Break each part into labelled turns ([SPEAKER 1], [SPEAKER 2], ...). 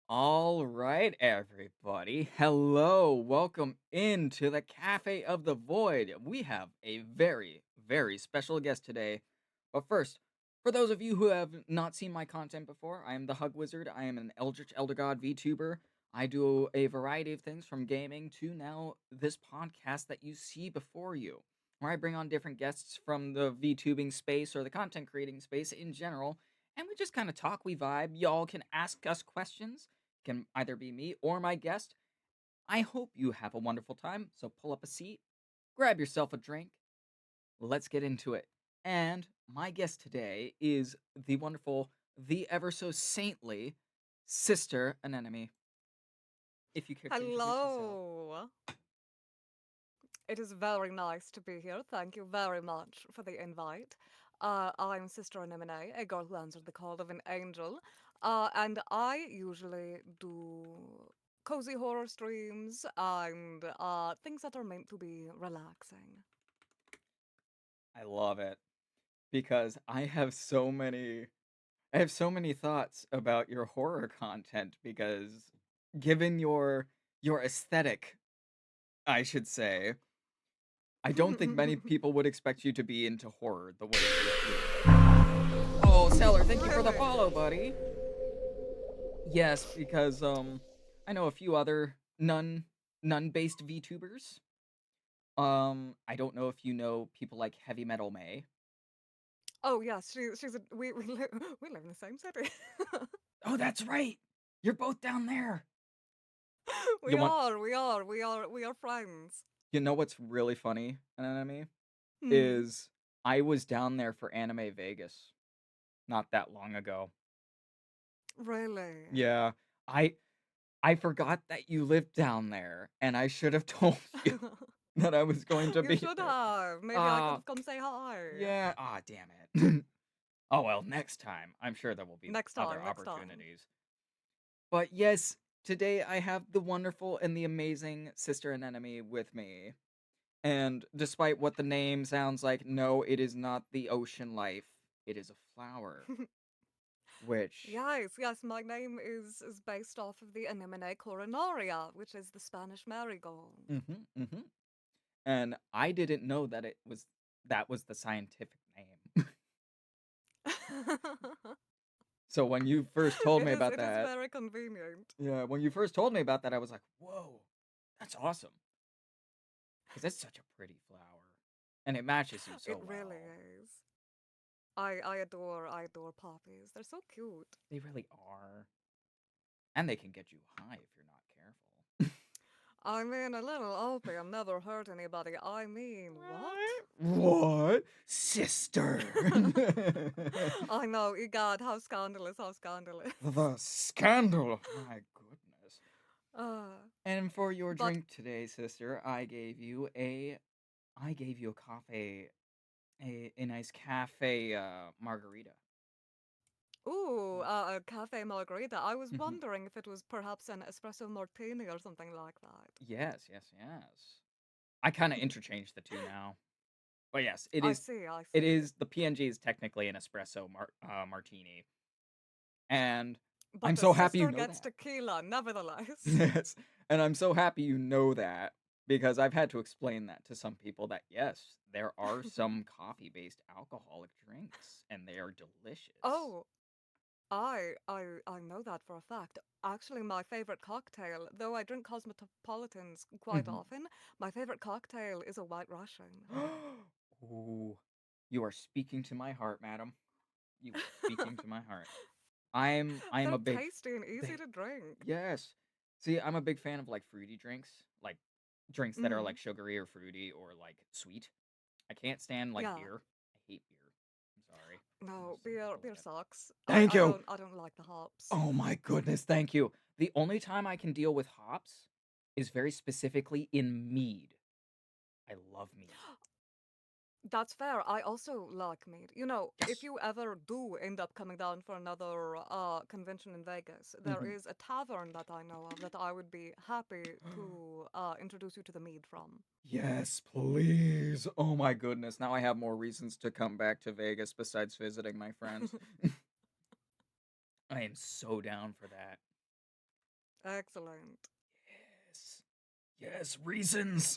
[SPEAKER 1] All right, everybody. Hello. Welcome into the Cafe of the Void. We have a very, very special guest today. But first, for those of you who have not seen my content before, I am the Hug Wizard. I am an Eldritch Elder God VTuber. I do a variety of things from gaming to now this podcast that you see before you, where I bring on different guests from the VTubing space or the content creating space in general, and we just kind of talk, we vibe. Y'all can ask us questions, can either be me or my guest. I hope you have a wonderful time, so pull up a seat, grab yourself a drink, let's get into it. And my guest today is the wonderful, the ever so saintly Sister Anemone. If you care to introduce yourself.
[SPEAKER 2] Hello. It is very nice to be here. Thank you very much for the invite. I'm Sister Anemone, a girl who answered the call of an angel. And I usually do cozy horror streams and things that are meant to be relaxing.
[SPEAKER 1] I love it because I have so many thoughts about your horror content because given your aesthetic, I should say, I don't think many people would expect you to be into horror the way that you do. Oh, Seller, thank you for the
[SPEAKER 2] Really?
[SPEAKER 1] follow, buddy. Yes, because I know a few other nun-based VTubers. I don't know if you know people like Heavy Metal May.
[SPEAKER 2] Oh yes, she's a, we live in the same city.
[SPEAKER 1] Oh, that's right. You're both down there. You
[SPEAKER 2] we
[SPEAKER 1] want
[SPEAKER 2] are, we are, we are, we are friends.
[SPEAKER 1] you know what's really funny, Anime?
[SPEAKER 2] Hmm.
[SPEAKER 1] Is I was down there for Anime Vegas not that long ago.
[SPEAKER 2] Really?
[SPEAKER 1] Yeah. I I forgot that you lived down there, and I should have told you that I was going to
[SPEAKER 2] You
[SPEAKER 1] be
[SPEAKER 2] should
[SPEAKER 1] there.
[SPEAKER 2] have. Maybe I could
[SPEAKER 1] Ah,
[SPEAKER 2] have come say hi.
[SPEAKER 1] yeah. Ah, damn it. Oh well, next time. I'm sure there will be
[SPEAKER 2] Next
[SPEAKER 1] other
[SPEAKER 2] time, next time.
[SPEAKER 1] opportunities. But yes, today I have the wonderful and the amazing Sister Anemone with me. And despite what the name sounds like, no, it is not the ocean life. It is a flower, which
[SPEAKER 2] Yes, yes, my name is based off of the Anemone coronaria, which is the Spanish marigold.
[SPEAKER 1] mm-hmm. And I didn't know that was the scientific name. So when you first told me about
[SPEAKER 2] It is
[SPEAKER 1] that,
[SPEAKER 2] very convenient.
[SPEAKER 1] yeah, when you first told me about that, I was like, "Whoa, that's awesome!" Because it's such a pretty flower, and it matches you
[SPEAKER 2] It
[SPEAKER 1] so
[SPEAKER 2] really
[SPEAKER 1] well.
[SPEAKER 2] is. I adore poppies. They're so cute.
[SPEAKER 1] They really are, and they can get you high if you're not careful.
[SPEAKER 2] I mean, a little opium never hurt anybody. I mean, what?
[SPEAKER 1] What, sister?
[SPEAKER 2] I know, egad, how scandalous, how scandalous.
[SPEAKER 1] The scandal! My goodness.
[SPEAKER 2] Uh,
[SPEAKER 1] And for your
[SPEAKER 2] but
[SPEAKER 1] drink today, sister, I gave you a coffee, a nice cafe margarita.
[SPEAKER 2] ooh, a cafe margarita. I was
[SPEAKER 1] Hmm.
[SPEAKER 2] wondering if it was perhaps an espresso martini or something like that.
[SPEAKER 1] Yes, yes, yes. I kind of interchange the two now, but yes, it
[SPEAKER 2] I
[SPEAKER 1] is.
[SPEAKER 2] see, I
[SPEAKER 1] It
[SPEAKER 2] see.
[SPEAKER 1] is the PNG is technically an espresso martini, and
[SPEAKER 2] But
[SPEAKER 1] I'm
[SPEAKER 2] the
[SPEAKER 1] so happy you
[SPEAKER 2] sister
[SPEAKER 1] know
[SPEAKER 2] gets
[SPEAKER 1] that.
[SPEAKER 2] tequila, nevertheless.
[SPEAKER 1] Yes, and I'm so happy you know that because I've had to explain that to some people that yes, there are some coffee-based alcoholic drinks, and they are delicious.
[SPEAKER 2] Oh, I know that for a fact. Actually, my favorite cocktail, though I drink cosmopolitans quite
[SPEAKER 1] Mhm.
[SPEAKER 2] often, my favorite cocktail is a White Russian.
[SPEAKER 1] Ooh, you are speaking to my heart, madam. You are speaking to my heart. I'm
[SPEAKER 2] They're
[SPEAKER 1] a big
[SPEAKER 2] tasty and easy
[SPEAKER 1] they
[SPEAKER 2] to drink.
[SPEAKER 1] yes. See, I'm a big fan of like fruity drinks, like drinks that are
[SPEAKER 2] Mm,
[SPEAKER 1] like sugary or fruity or like sweet. I can't stand like
[SPEAKER 2] yeah.
[SPEAKER 1] beer. I hate beer. I'm sorry. I know
[SPEAKER 2] No,
[SPEAKER 1] some people
[SPEAKER 2] beer
[SPEAKER 1] like it.
[SPEAKER 2] sucks.
[SPEAKER 1] Thank you.
[SPEAKER 2] I don't like the hops.
[SPEAKER 1] Oh my goodness, thank you. The only time I can deal with hops is very specifically in mead. I love mead.
[SPEAKER 2] That's fair. I also like mead. You know, if
[SPEAKER 1] Yes.
[SPEAKER 2] you ever do end up coming down for another convention in Vegas, there
[SPEAKER 1] Mhm.
[SPEAKER 2] is a tavern that I know of that I would be happy to introduce you to the mead from.
[SPEAKER 1] Yes, please. Oh my goodness. Now I have more reasons to come back to Vegas besides visiting my friends. I am so down for that.
[SPEAKER 2] Excellent.
[SPEAKER 1] Yes. Yes, reasons.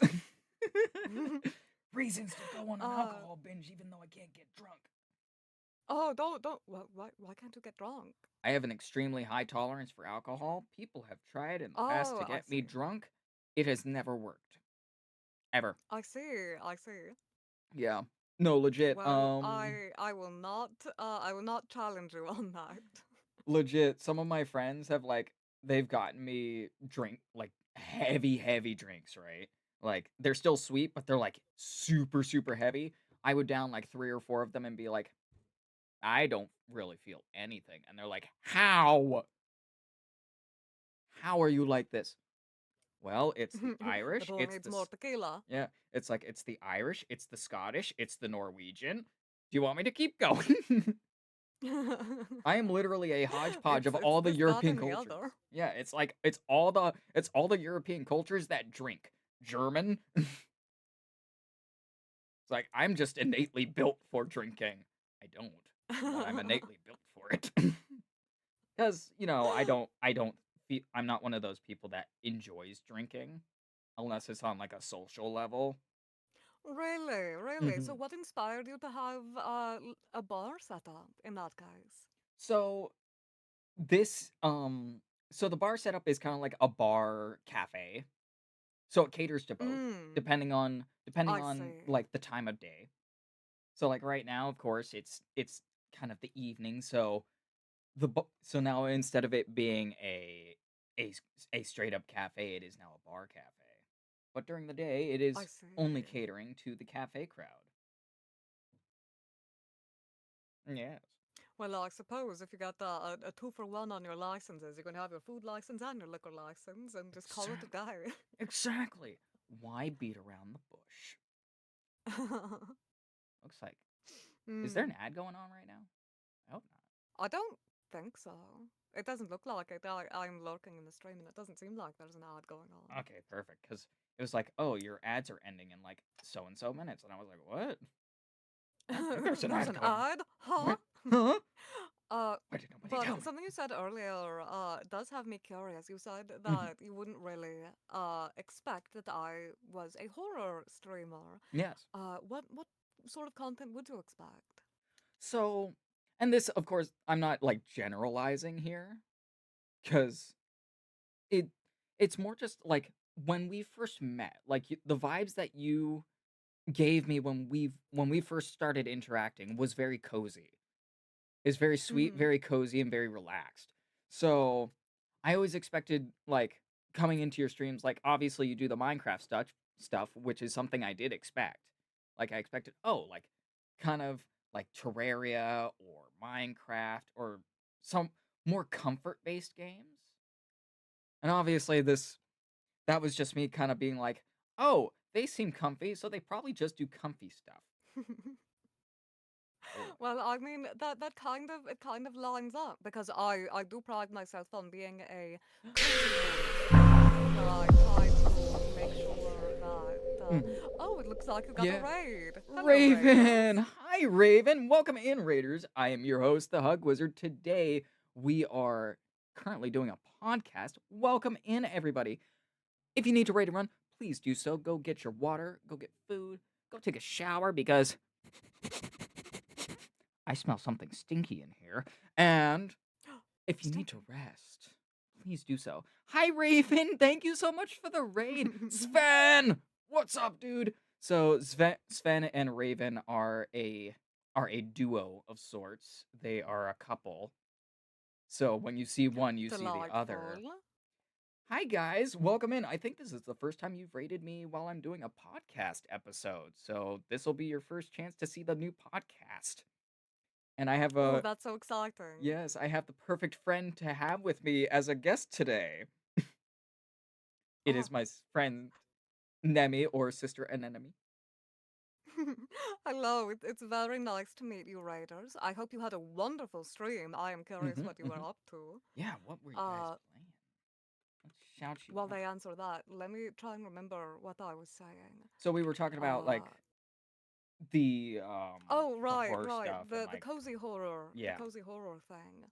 [SPEAKER 1] Reasons to go on an
[SPEAKER 2] uh,
[SPEAKER 1] alcohol binge even though I can't get drunk.
[SPEAKER 2] oh, don't. Why can't you get drunk?
[SPEAKER 1] I have an extremely high tolerance for alcohol. People have tried in the past to
[SPEAKER 2] Oh, I
[SPEAKER 1] get me
[SPEAKER 2] see.
[SPEAKER 1] drunk. It has never worked. Ever.
[SPEAKER 2] I see. I see.
[SPEAKER 1] Yeah. No, legit.
[SPEAKER 2] Well, I will not challenge you on that.
[SPEAKER 1] Legit. Some of my friends have they've gotten me like heavy, heavy drinks, right? Like they're still sweet, but they're like super, super heavy. I would down like 3 or 4 of them and be like, I don't really feel anything. And they're like, how? How are you like this? Well, it's the
[SPEAKER 2] The
[SPEAKER 1] Irish.
[SPEAKER 2] boy
[SPEAKER 1] It's
[SPEAKER 2] needs more tequila.
[SPEAKER 1] yeah. It's like it's the Irish. It's the Scottish. It's the Norwegian. Do you want me to keep going? I am literally a hodgepodge of
[SPEAKER 2] It's
[SPEAKER 1] all the
[SPEAKER 2] this, that,
[SPEAKER 1] European
[SPEAKER 2] and the other.
[SPEAKER 1] cultures. Yeah, it's all the European cultures that drink. German. It's like I'm just innately built for drinking. I don't, but I'm innately built for it. Cuz, I don't feel I'm not one of those people that enjoys drinking unless it's on like a social level.
[SPEAKER 2] Really, really. So,
[SPEAKER 1] Mhm.
[SPEAKER 2] what inspired you to have a bar set up in that case?
[SPEAKER 1] So, this so the bar setup is kind of like a bar cafe. So it caters to both,
[SPEAKER 2] Mm,
[SPEAKER 1] depending on,
[SPEAKER 2] see.
[SPEAKER 1] like, the time of day. So, like, right now, of course, it's kind of the evening, so so now instead of it being a s a straight up cafe, it is now a bar cafe. But during the day, it
[SPEAKER 2] I
[SPEAKER 1] is only
[SPEAKER 2] see.
[SPEAKER 1] catering to the cafe crowd. Yes.
[SPEAKER 2] Well, I suppose if you got a two for one on your licenses, you can have your food license and your liquor license and just call it a
[SPEAKER 1] Exactly.
[SPEAKER 2] day.
[SPEAKER 1] Exactly. Why beat around the bush? Looks like is there an
[SPEAKER 2] Hmm.
[SPEAKER 1] ad going on right now? I hope
[SPEAKER 2] I don't think so. It doesn't look like it. I'm lurking in the stream and it doesn't seem like there's an ad going
[SPEAKER 1] not.
[SPEAKER 2] on.
[SPEAKER 1] Okay, perfect. Because it was like, "Oh, your ads are ending in, like, so and so minutes," and I was like, "What? I don't think there's an
[SPEAKER 2] There's
[SPEAKER 1] ad
[SPEAKER 2] an
[SPEAKER 1] going on.
[SPEAKER 2] ad? Huh?
[SPEAKER 1] What? Huh?
[SPEAKER 2] Uh,
[SPEAKER 1] Why did nobody
[SPEAKER 2] but
[SPEAKER 1] tell me?"
[SPEAKER 2] something you said earlier does have me curious. You said
[SPEAKER 1] Mhm.
[SPEAKER 2] that you wouldn't really expect that I was a horror streamer.
[SPEAKER 1] Yes.
[SPEAKER 2] What sort of content would you expect?
[SPEAKER 1] So and this, of course, I'm not, like, generalizing here, because it it's more just, like, when we first met, like, the vibes that you gave me when we first started interacting was very cozy. Is very sweet,
[SPEAKER 2] Mm-hmm.
[SPEAKER 1] very cozy, and very relaxed. So, I always expected, like, coming into your streams, like, obviously, you do the Minecraft stuff, which is something I did expect. Like, I expected, oh, like, kind of like Terraria or Minecraft or some more comfort-based games. And obviously, this that was just me kinda being like, "Oh, they seem comfy, so they probably just do comfy stuff." Oh,
[SPEAKER 2] Well, I mean that kind of lines up because I do pride myself on being a cozy horror streamer where I try to make sure that
[SPEAKER 1] mhm.
[SPEAKER 2] oh, it looks like you got a
[SPEAKER 1] Yeah.
[SPEAKER 2] raid. Hello,
[SPEAKER 1] Raven!
[SPEAKER 2] raiders.
[SPEAKER 1] Hi, Raven! Welcome in, Raiders. I am your host, the Hug Wizard. Today, we are currently doing a podcast. Welcome in, everybody. If you need to raid and run, please do so. Go get your water, go get food, go take a shower because I smell something stinky in here. And if you need to
[SPEAKER 2] Stinky.
[SPEAKER 1] rest, please do so. Hi, Raven. Thank you so much for the raid. Sven, what's up, dude? So Sven and Raven are a duo of sorts. They are a couple. So when you see one, you see the other.
[SPEAKER 2] Delightful.
[SPEAKER 1] Hi guys, welcome in. I think this is the first time you've rated me while I'm doing a podcast episode. So this will be your first chance to see the new podcast. And I have
[SPEAKER 2] Oh,
[SPEAKER 1] a
[SPEAKER 2] that's so exciting.
[SPEAKER 1] yes, I have the perfect friend to have with me as a guest today. It
[SPEAKER 2] Oh.
[SPEAKER 1] is my friend Nemi or Sister Anemone.
[SPEAKER 2] Hello, it's very nice to meet you, raiders. I hope you had a wonderful stream. I am curious what you were
[SPEAKER 1] Hmm.
[SPEAKER 2] up to.
[SPEAKER 1] Yeah, what were you guys
[SPEAKER 2] Uh,
[SPEAKER 1] playing? Let's shout you
[SPEAKER 2] While
[SPEAKER 1] out.
[SPEAKER 2] they answer that, let me try and remember what I was saying.
[SPEAKER 1] So we were talking about
[SPEAKER 2] Uh,
[SPEAKER 1] like the
[SPEAKER 2] oh,
[SPEAKER 1] the
[SPEAKER 2] right,
[SPEAKER 1] horror
[SPEAKER 2] right.
[SPEAKER 1] stuff and
[SPEAKER 2] The
[SPEAKER 1] like
[SPEAKER 2] cozy horror, the
[SPEAKER 1] yeah.
[SPEAKER 2] cozy horror thing.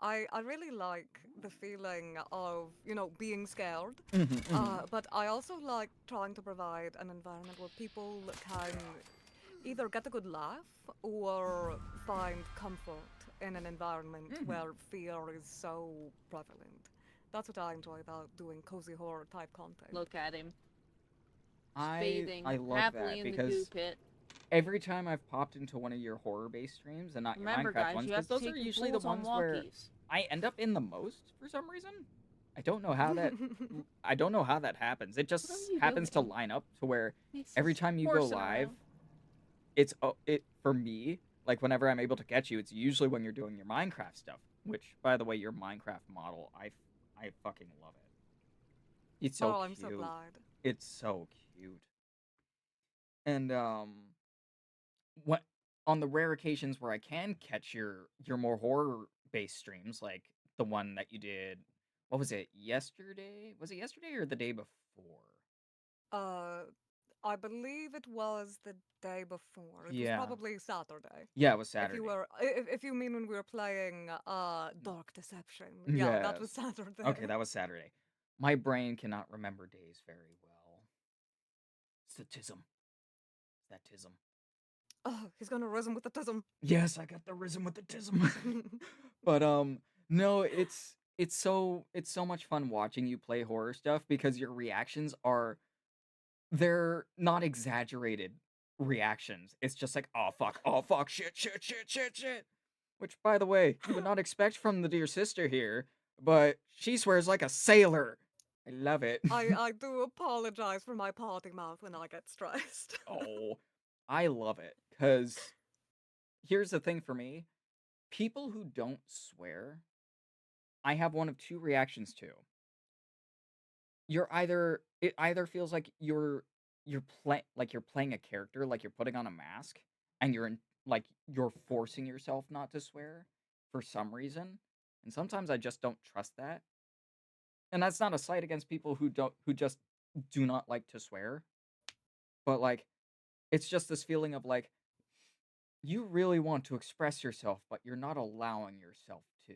[SPEAKER 2] I really like the feeling of, being scared.
[SPEAKER 1] Mhm, mhm.
[SPEAKER 2] But I also like trying to provide an environment where people can either get a good laugh or find comfort in an environment
[SPEAKER 1] Mhm.
[SPEAKER 2] where fear is so prevalent. That's what I enjoy about doing cozy horror type content.
[SPEAKER 3] Look at him,
[SPEAKER 1] I
[SPEAKER 3] bathing
[SPEAKER 1] love
[SPEAKER 3] happily
[SPEAKER 1] that
[SPEAKER 3] in the goo
[SPEAKER 1] because
[SPEAKER 3] pit.
[SPEAKER 1] every time I've popped into one of your horror-based streams and not your
[SPEAKER 3] Remember,
[SPEAKER 1] Minecraft
[SPEAKER 3] guys,
[SPEAKER 1] ones,
[SPEAKER 3] you
[SPEAKER 1] because
[SPEAKER 3] have to
[SPEAKER 1] those are
[SPEAKER 3] take your
[SPEAKER 1] usually the
[SPEAKER 3] tools on
[SPEAKER 1] ones where
[SPEAKER 3] walkies.
[SPEAKER 1] I end up in the most for some reason. I don't know how that happens. It
[SPEAKER 3] What are
[SPEAKER 1] just
[SPEAKER 3] you
[SPEAKER 1] happens to
[SPEAKER 3] doing?
[SPEAKER 1] line up to where
[SPEAKER 3] He's
[SPEAKER 1] every
[SPEAKER 3] just
[SPEAKER 1] time you go
[SPEAKER 3] horsing
[SPEAKER 1] live,
[SPEAKER 3] around.
[SPEAKER 1] it for me, like whenever I'm able to catch you, it's usually when you're doing your Minecraft stuff, which by the way, your Minecraft model, I fucking love it. It's so
[SPEAKER 2] Oh, I'm so
[SPEAKER 1] cute.
[SPEAKER 2] glad.
[SPEAKER 1] It's so cute. And what on the rare occasions where I can catch your more horror based streams, like the one that you did, what was it, yesterday? Was it yesterday or the day before?
[SPEAKER 2] Uh, I believe it was the day before. It was
[SPEAKER 1] Yeah.
[SPEAKER 2] probably Saturday.
[SPEAKER 1] Yeah, it was
[SPEAKER 2] If you
[SPEAKER 1] Saturday.
[SPEAKER 2] were, if you mean when we were playing Dark Deception, yeah, that was
[SPEAKER 1] Yes. Okay,
[SPEAKER 2] Saturday.
[SPEAKER 1] that was Saturday. My brain cannot remember days very well. Statism. Statism.
[SPEAKER 2] Oh, he's gonna rhythm with the tism.
[SPEAKER 1] Yes, I got the rhythm with the tism. But no, it's so much fun watching you play horror stuff because your reactions are they're not exaggerated reactions. It's just like, oh fuck, shit, shit, shit, shit, shit. Which, by the way, you would not expect from the dear sister here, but she swears like a sailor. I love it.
[SPEAKER 2] I do apologize for my potty mouth when I get stressed.
[SPEAKER 1] Oh, I love it. Because here's the thing for me people who don't swear, I have one of two reactions to. It either feels like you're playing a character, like you're putting on a mask, and you're forcing yourself not to swear for some reason. And sometimes I just don't trust that. And that's not a slight against people who just do not like to swear, but like it's just this feeling of like you really want to express yourself, but you're not allowing yourself to.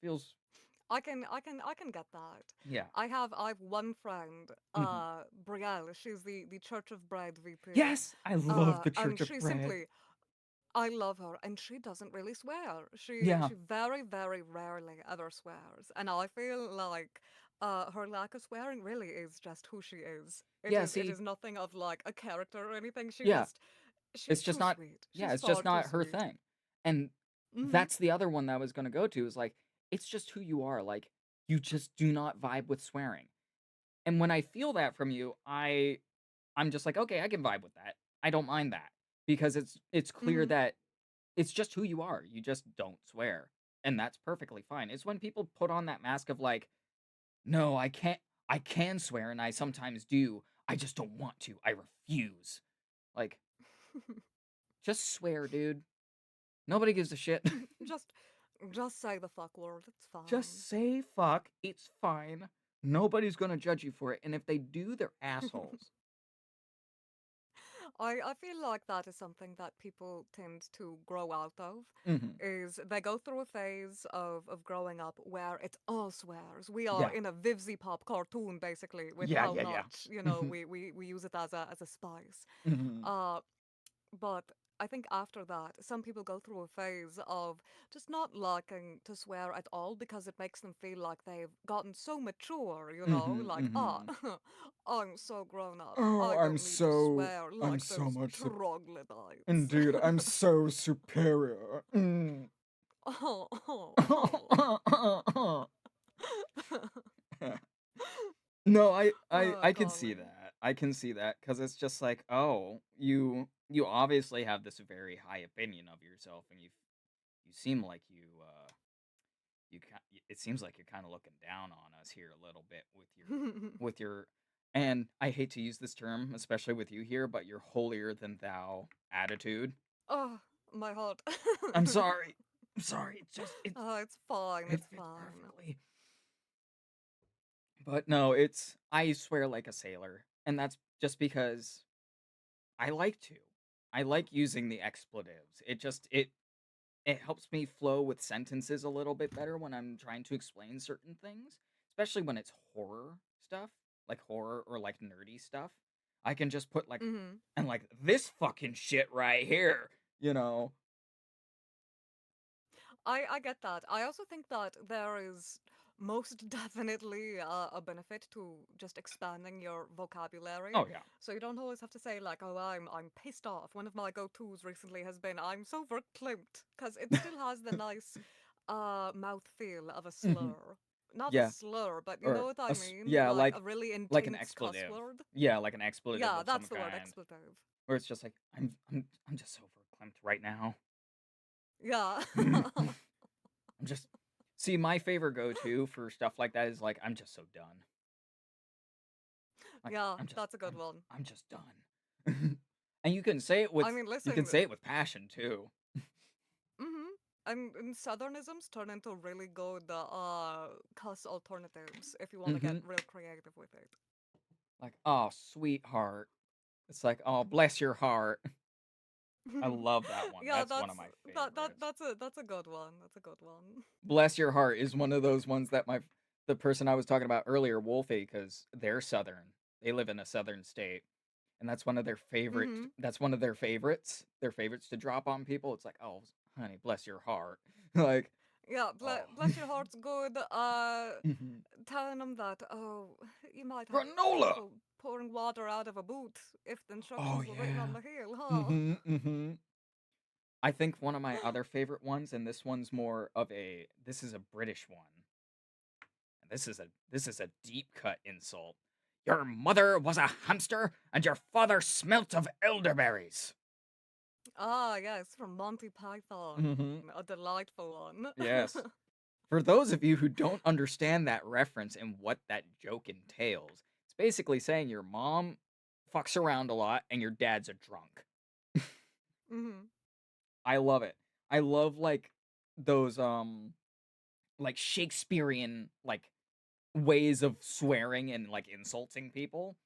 [SPEAKER 1] Feels
[SPEAKER 2] I can get that.
[SPEAKER 1] yeah.
[SPEAKER 2] I have one friend,
[SPEAKER 1] Mhm.
[SPEAKER 2] Brielle. She's the Church of Bread VP.
[SPEAKER 1] Yes, I love the
[SPEAKER 2] And
[SPEAKER 1] Church of
[SPEAKER 2] she
[SPEAKER 1] Bread.
[SPEAKER 2] simply, I love her, and she doesn't really swear.
[SPEAKER 1] Yeah.
[SPEAKER 2] She very very rarely ever swears, and I feel like her lack of swearing really is just who she is.
[SPEAKER 1] Yeah,
[SPEAKER 2] It
[SPEAKER 1] see,
[SPEAKER 2] is nothing of like a character or anything.
[SPEAKER 1] yeah,
[SPEAKER 2] She's
[SPEAKER 1] it's just
[SPEAKER 2] too
[SPEAKER 1] not
[SPEAKER 2] sweet.
[SPEAKER 1] yeah,
[SPEAKER 2] She's
[SPEAKER 1] it's just
[SPEAKER 2] far too
[SPEAKER 1] not her
[SPEAKER 2] sweet.
[SPEAKER 1] thing. And
[SPEAKER 2] Mm-hmm.
[SPEAKER 1] that's the other one that I was gonna go to is like, it's just who you are. Like, you just do not vibe with swearing. And when I feel that from you, I'm just like, okay, I can vibe with that. I don't mind that. Because it's clear
[SPEAKER 2] Mm-hmm.
[SPEAKER 1] that it's just who you are. You just don't swear. And that's perfectly fine. It's when people put on that mask of like, no, I can swear and I sometimes do. I just don't want to. I refuse. Like, just swear, dude. Nobody gives a shit.
[SPEAKER 2] just just say the fuck word. It's fine.
[SPEAKER 1] Just say fuck. It's fine. Nobody's gonna judge you for it. And if they do, they're assholes.
[SPEAKER 2] I feel like that is something that people tend to grow out of.
[SPEAKER 1] Hmm.
[SPEAKER 2] Is they go through a phase of growing up where it's all swears. We are
[SPEAKER 1] Yeah.
[SPEAKER 2] in a Vivzy Pop cartoon basically with
[SPEAKER 1] Yeah,
[SPEAKER 2] how
[SPEAKER 1] yeah, yeah.
[SPEAKER 2] much,
[SPEAKER 1] Hmm.
[SPEAKER 2] we use it as a spice.
[SPEAKER 1] Hmm.
[SPEAKER 2] Uh but I think after that, some people go through a phase of just not liking to swear at all because it makes them feel like they've gotten so mature,
[SPEAKER 1] Hmm.
[SPEAKER 2] like,
[SPEAKER 1] Hmm.
[SPEAKER 2] I'm so grown up.
[SPEAKER 1] Oh,
[SPEAKER 2] I don't need to swear
[SPEAKER 1] I'm
[SPEAKER 2] like
[SPEAKER 1] so
[SPEAKER 2] those
[SPEAKER 1] much
[SPEAKER 2] troglodytes.
[SPEAKER 1] indeed, I'm so superior. Mm.
[SPEAKER 2] Oh, oh, oh.
[SPEAKER 1] No,
[SPEAKER 2] Oh,
[SPEAKER 1] I can see
[SPEAKER 2] darling.
[SPEAKER 1] that. I can see that because it's just like, oh, you obviously have this very high opinion of yourself, and you seem like it seems like you're kind of looking down on us here a little bit with your and I hate to use this term, especially with you here, but your holier than thou attitude.
[SPEAKER 2] Oh, my heart.
[SPEAKER 1] I'm sorry. I'm sorry. It's just
[SPEAKER 2] Oh, it's fine.
[SPEAKER 1] it
[SPEAKER 2] It's
[SPEAKER 1] fits
[SPEAKER 2] fine.
[SPEAKER 1] perfectly. But no, it's I swear like a sailor, and that's just because I like to. I like using the expletives. it helps me flow with sentences a little bit better when I'm trying to explain certain things, especially when it's horror stuff, like horror or like nerdy stuff. I can just put like
[SPEAKER 2] Mhm.
[SPEAKER 1] and like this fucking shit right here, you know.
[SPEAKER 2] I get that. I also think that there is most definitely a benefit to just expanding your vocabulary.
[SPEAKER 1] Oh yeah.
[SPEAKER 2] So you don't always have to say like, "Oh, I'm pissed off." One of my go-tos recently has been, "I'm so verklempt," because it still has the nice mouth feel of a
[SPEAKER 1] Mhm.
[SPEAKER 2] slur. Not a
[SPEAKER 1] Yeah,
[SPEAKER 2] slur, but you know
[SPEAKER 1] or
[SPEAKER 2] what I mean?
[SPEAKER 1] yeah,
[SPEAKER 2] Like a really
[SPEAKER 1] like an
[SPEAKER 2] intense cuss
[SPEAKER 1] expletive.
[SPEAKER 2] word.
[SPEAKER 1] Yeah, like an expletive
[SPEAKER 2] Yeah,
[SPEAKER 1] of some
[SPEAKER 2] that's the word,
[SPEAKER 1] kind,
[SPEAKER 2] expletive.
[SPEAKER 1] where it's just like I'm just so verklempt right now.
[SPEAKER 2] Yeah.
[SPEAKER 1] I'm just see my favorite go-to for stuff like that is like I'm just so done. Like
[SPEAKER 2] Yeah, that's a good one.
[SPEAKER 1] I'm just done. And
[SPEAKER 2] I mean,
[SPEAKER 1] you can
[SPEAKER 2] listen,
[SPEAKER 1] say it with passion too.
[SPEAKER 2] mm-hmm. And Southernisms turn into really good cuss alternatives if you want to get
[SPEAKER 1] Mhm.
[SPEAKER 2] real creative with it.
[SPEAKER 1] Like, "Oh, sweetheart." It's like, "Oh, bless your heart." I love that one.
[SPEAKER 2] Yeah,
[SPEAKER 1] That's one of my favorites.
[SPEAKER 2] that's a good one. That's a good one.
[SPEAKER 1] Bless your heart is one of those ones that the person I was talking about earlier, Wolfie, because they're Southern. They live in a Southern state, and
[SPEAKER 2] Mm-hmm.
[SPEAKER 1] that's one of their favorites to drop on people. It's like, "Oh, honey, bless your heart." Like,
[SPEAKER 2] Yeah,
[SPEAKER 1] oh.
[SPEAKER 2] bless your heart's good.
[SPEAKER 1] Mhm.
[SPEAKER 2] Telling them that you might have
[SPEAKER 1] Granola.
[SPEAKER 2] trouble pouring water out of a boot if the
[SPEAKER 1] Oh
[SPEAKER 2] instructions were written on
[SPEAKER 1] yeah.
[SPEAKER 2] the heel, huh?
[SPEAKER 1] Mhm. Mhm. I think one of my other favorite ones, and this one's more of this is a British one. And this is a deep cut insult. Your mother was a hamster, and your father smelt of elderberries.
[SPEAKER 2] Ah, yes, from Monty Python.
[SPEAKER 1] Hmm.
[SPEAKER 2] A delightful one.
[SPEAKER 1] Yes. For those of you who don't understand that reference and what that joke entails, it's basically saying your mom fucks around a lot and your dad's a drunk.
[SPEAKER 2] Hmm.
[SPEAKER 1] I love it. I love those like Shakespearean like ways of swearing and like insulting people.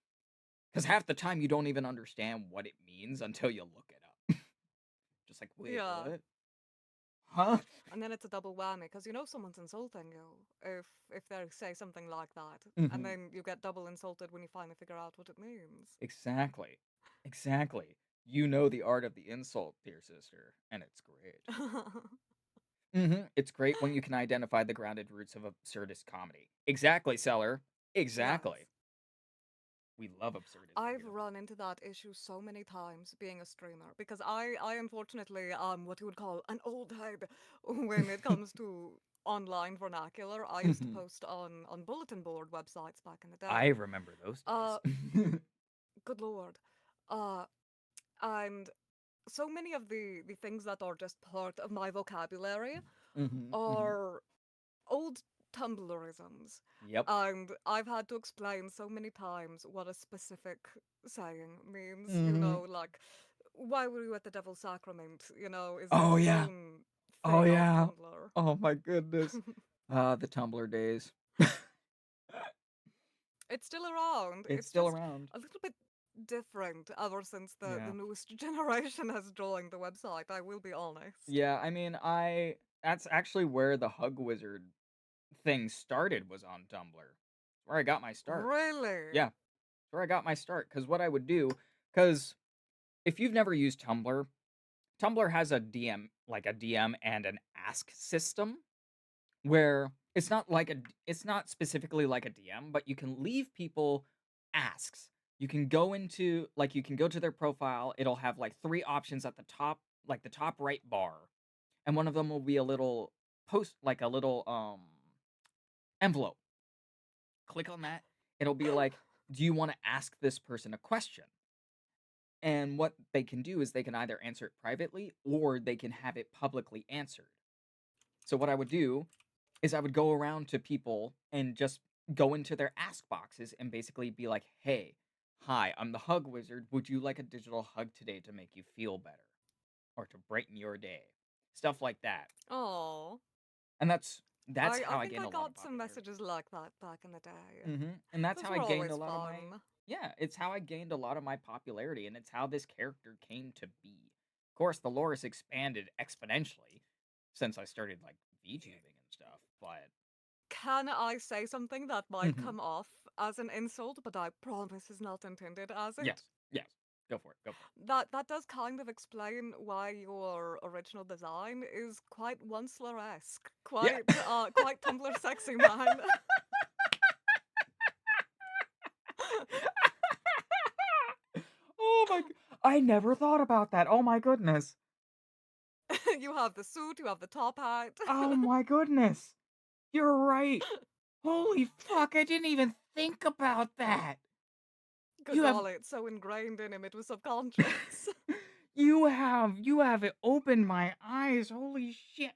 [SPEAKER 1] Because half the time you don't even understand what it means until you look it up. Just like, wait,
[SPEAKER 2] Yeah.
[SPEAKER 1] what? Huh?
[SPEAKER 2] And then it's a double whammy because you know someone's insulting you if they say something like that, and
[SPEAKER 1] Hmm.
[SPEAKER 2] then you get double insulted when you finally figure out what it means.
[SPEAKER 1] Exactly. Exactly. You know the art of the insult, dear sister, and it's great. It's great when you can identify the grounded roots of absurdist comedy. Exactly, Seller.
[SPEAKER 2] Yes.
[SPEAKER 1] Exactly. We love absurdism
[SPEAKER 2] I've
[SPEAKER 1] here.
[SPEAKER 2] run into that issue so many times being a streamer because I unfortunately what you would call an old head when it comes to online vernacular. I used to
[SPEAKER 1] Mhm.
[SPEAKER 2] post on bulletin board websites back in the
[SPEAKER 1] I
[SPEAKER 2] day.
[SPEAKER 1] remember those days.
[SPEAKER 2] Uh, good lord. Uh, and so many of the things that are just part of my vocabulary
[SPEAKER 1] Hmm. Hmm.
[SPEAKER 2] are old Tumblrisms.
[SPEAKER 1] Yep.
[SPEAKER 2] And I've had to explain so many times what a specific saying means. You
[SPEAKER 1] Hmm.
[SPEAKER 2] know, like, why were you at the Devil's Sacrament? You know, is
[SPEAKER 1] Oh
[SPEAKER 2] its
[SPEAKER 1] yeah.
[SPEAKER 2] own
[SPEAKER 1] Oh
[SPEAKER 2] thing on
[SPEAKER 1] yeah.
[SPEAKER 2] Tumblr.
[SPEAKER 1] Oh my goodness. The Tumblr days.
[SPEAKER 2] It's still around.
[SPEAKER 1] It's
[SPEAKER 2] It's
[SPEAKER 1] still
[SPEAKER 2] just
[SPEAKER 1] around.
[SPEAKER 2] a little bit different ever since the
[SPEAKER 1] Yeah.
[SPEAKER 2] newest generation has joined the website, I will be honest.
[SPEAKER 1] Yeah, I mean, I that's actually where the Hug Wizard thing started was on Tumblr. Where I got my start.
[SPEAKER 2] Really?
[SPEAKER 1] Yeah, where I got my start cuz what I would do cuz if you've never used Tumblr, Tumblr has a DM like a DM and an ask system where it's not specifically like a DM, but you can leave people asks. You can go to their profile, it'll have like three options at the top, like the top right bar. And one of them will be a little like a little envelope. Click on that. It'll be like, do you want to ask this person a question? And what they can do is they can either answer it privately or they can have it publicly answered. So what I would do is I would go around to people and just go into their ask boxes and basically be like, "Hey, hi, I'm the hug wizard. Would you like a digital hug today to make you feel better or to brighten your day?" Stuff like that.
[SPEAKER 2] Oh,
[SPEAKER 1] And that's
[SPEAKER 2] I
[SPEAKER 1] how I
[SPEAKER 2] think
[SPEAKER 1] gained
[SPEAKER 2] I
[SPEAKER 1] a lot of
[SPEAKER 2] got some
[SPEAKER 1] popularity.
[SPEAKER 2] messages like that back in the day.
[SPEAKER 1] And that's
[SPEAKER 2] Those
[SPEAKER 1] how I
[SPEAKER 2] were
[SPEAKER 1] gained a
[SPEAKER 2] always
[SPEAKER 1] lot of my
[SPEAKER 2] fun.
[SPEAKER 1] yeah, it's how I gained a lot of my popularity and it's how this character came to be. Of course, the lore has expanded exponentially. since I started like VTubing and stuff. But
[SPEAKER 2] Can I say something that might
[SPEAKER 1] Mhm.
[SPEAKER 2] come off as an insult, but I promise is not intended as it?
[SPEAKER 1] Yes, yes, go for it, go for
[SPEAKER 2] That does kind of explain why your original design is quite Onceler-esque,
[SPEAKER 1] it.
[SPEAKER 2] quite Tumblr sexy, man.
[SPEAKER 1] Oh my! I never thought about that. Oh my goodness.
[SPEAKER 2] You have the suit, you have the top hat.
[SPEAKER 1] Oh my goodness. You're right. Holy fuck! I didn't even think about that.
[SPEAKER 2] Good
[SPEAKER 1] You have
[SPEAKER 2] golly, it's so ingrained in him, it was subconscious.
[SPEAKER 1] you have it opened my eyes. Holy shit.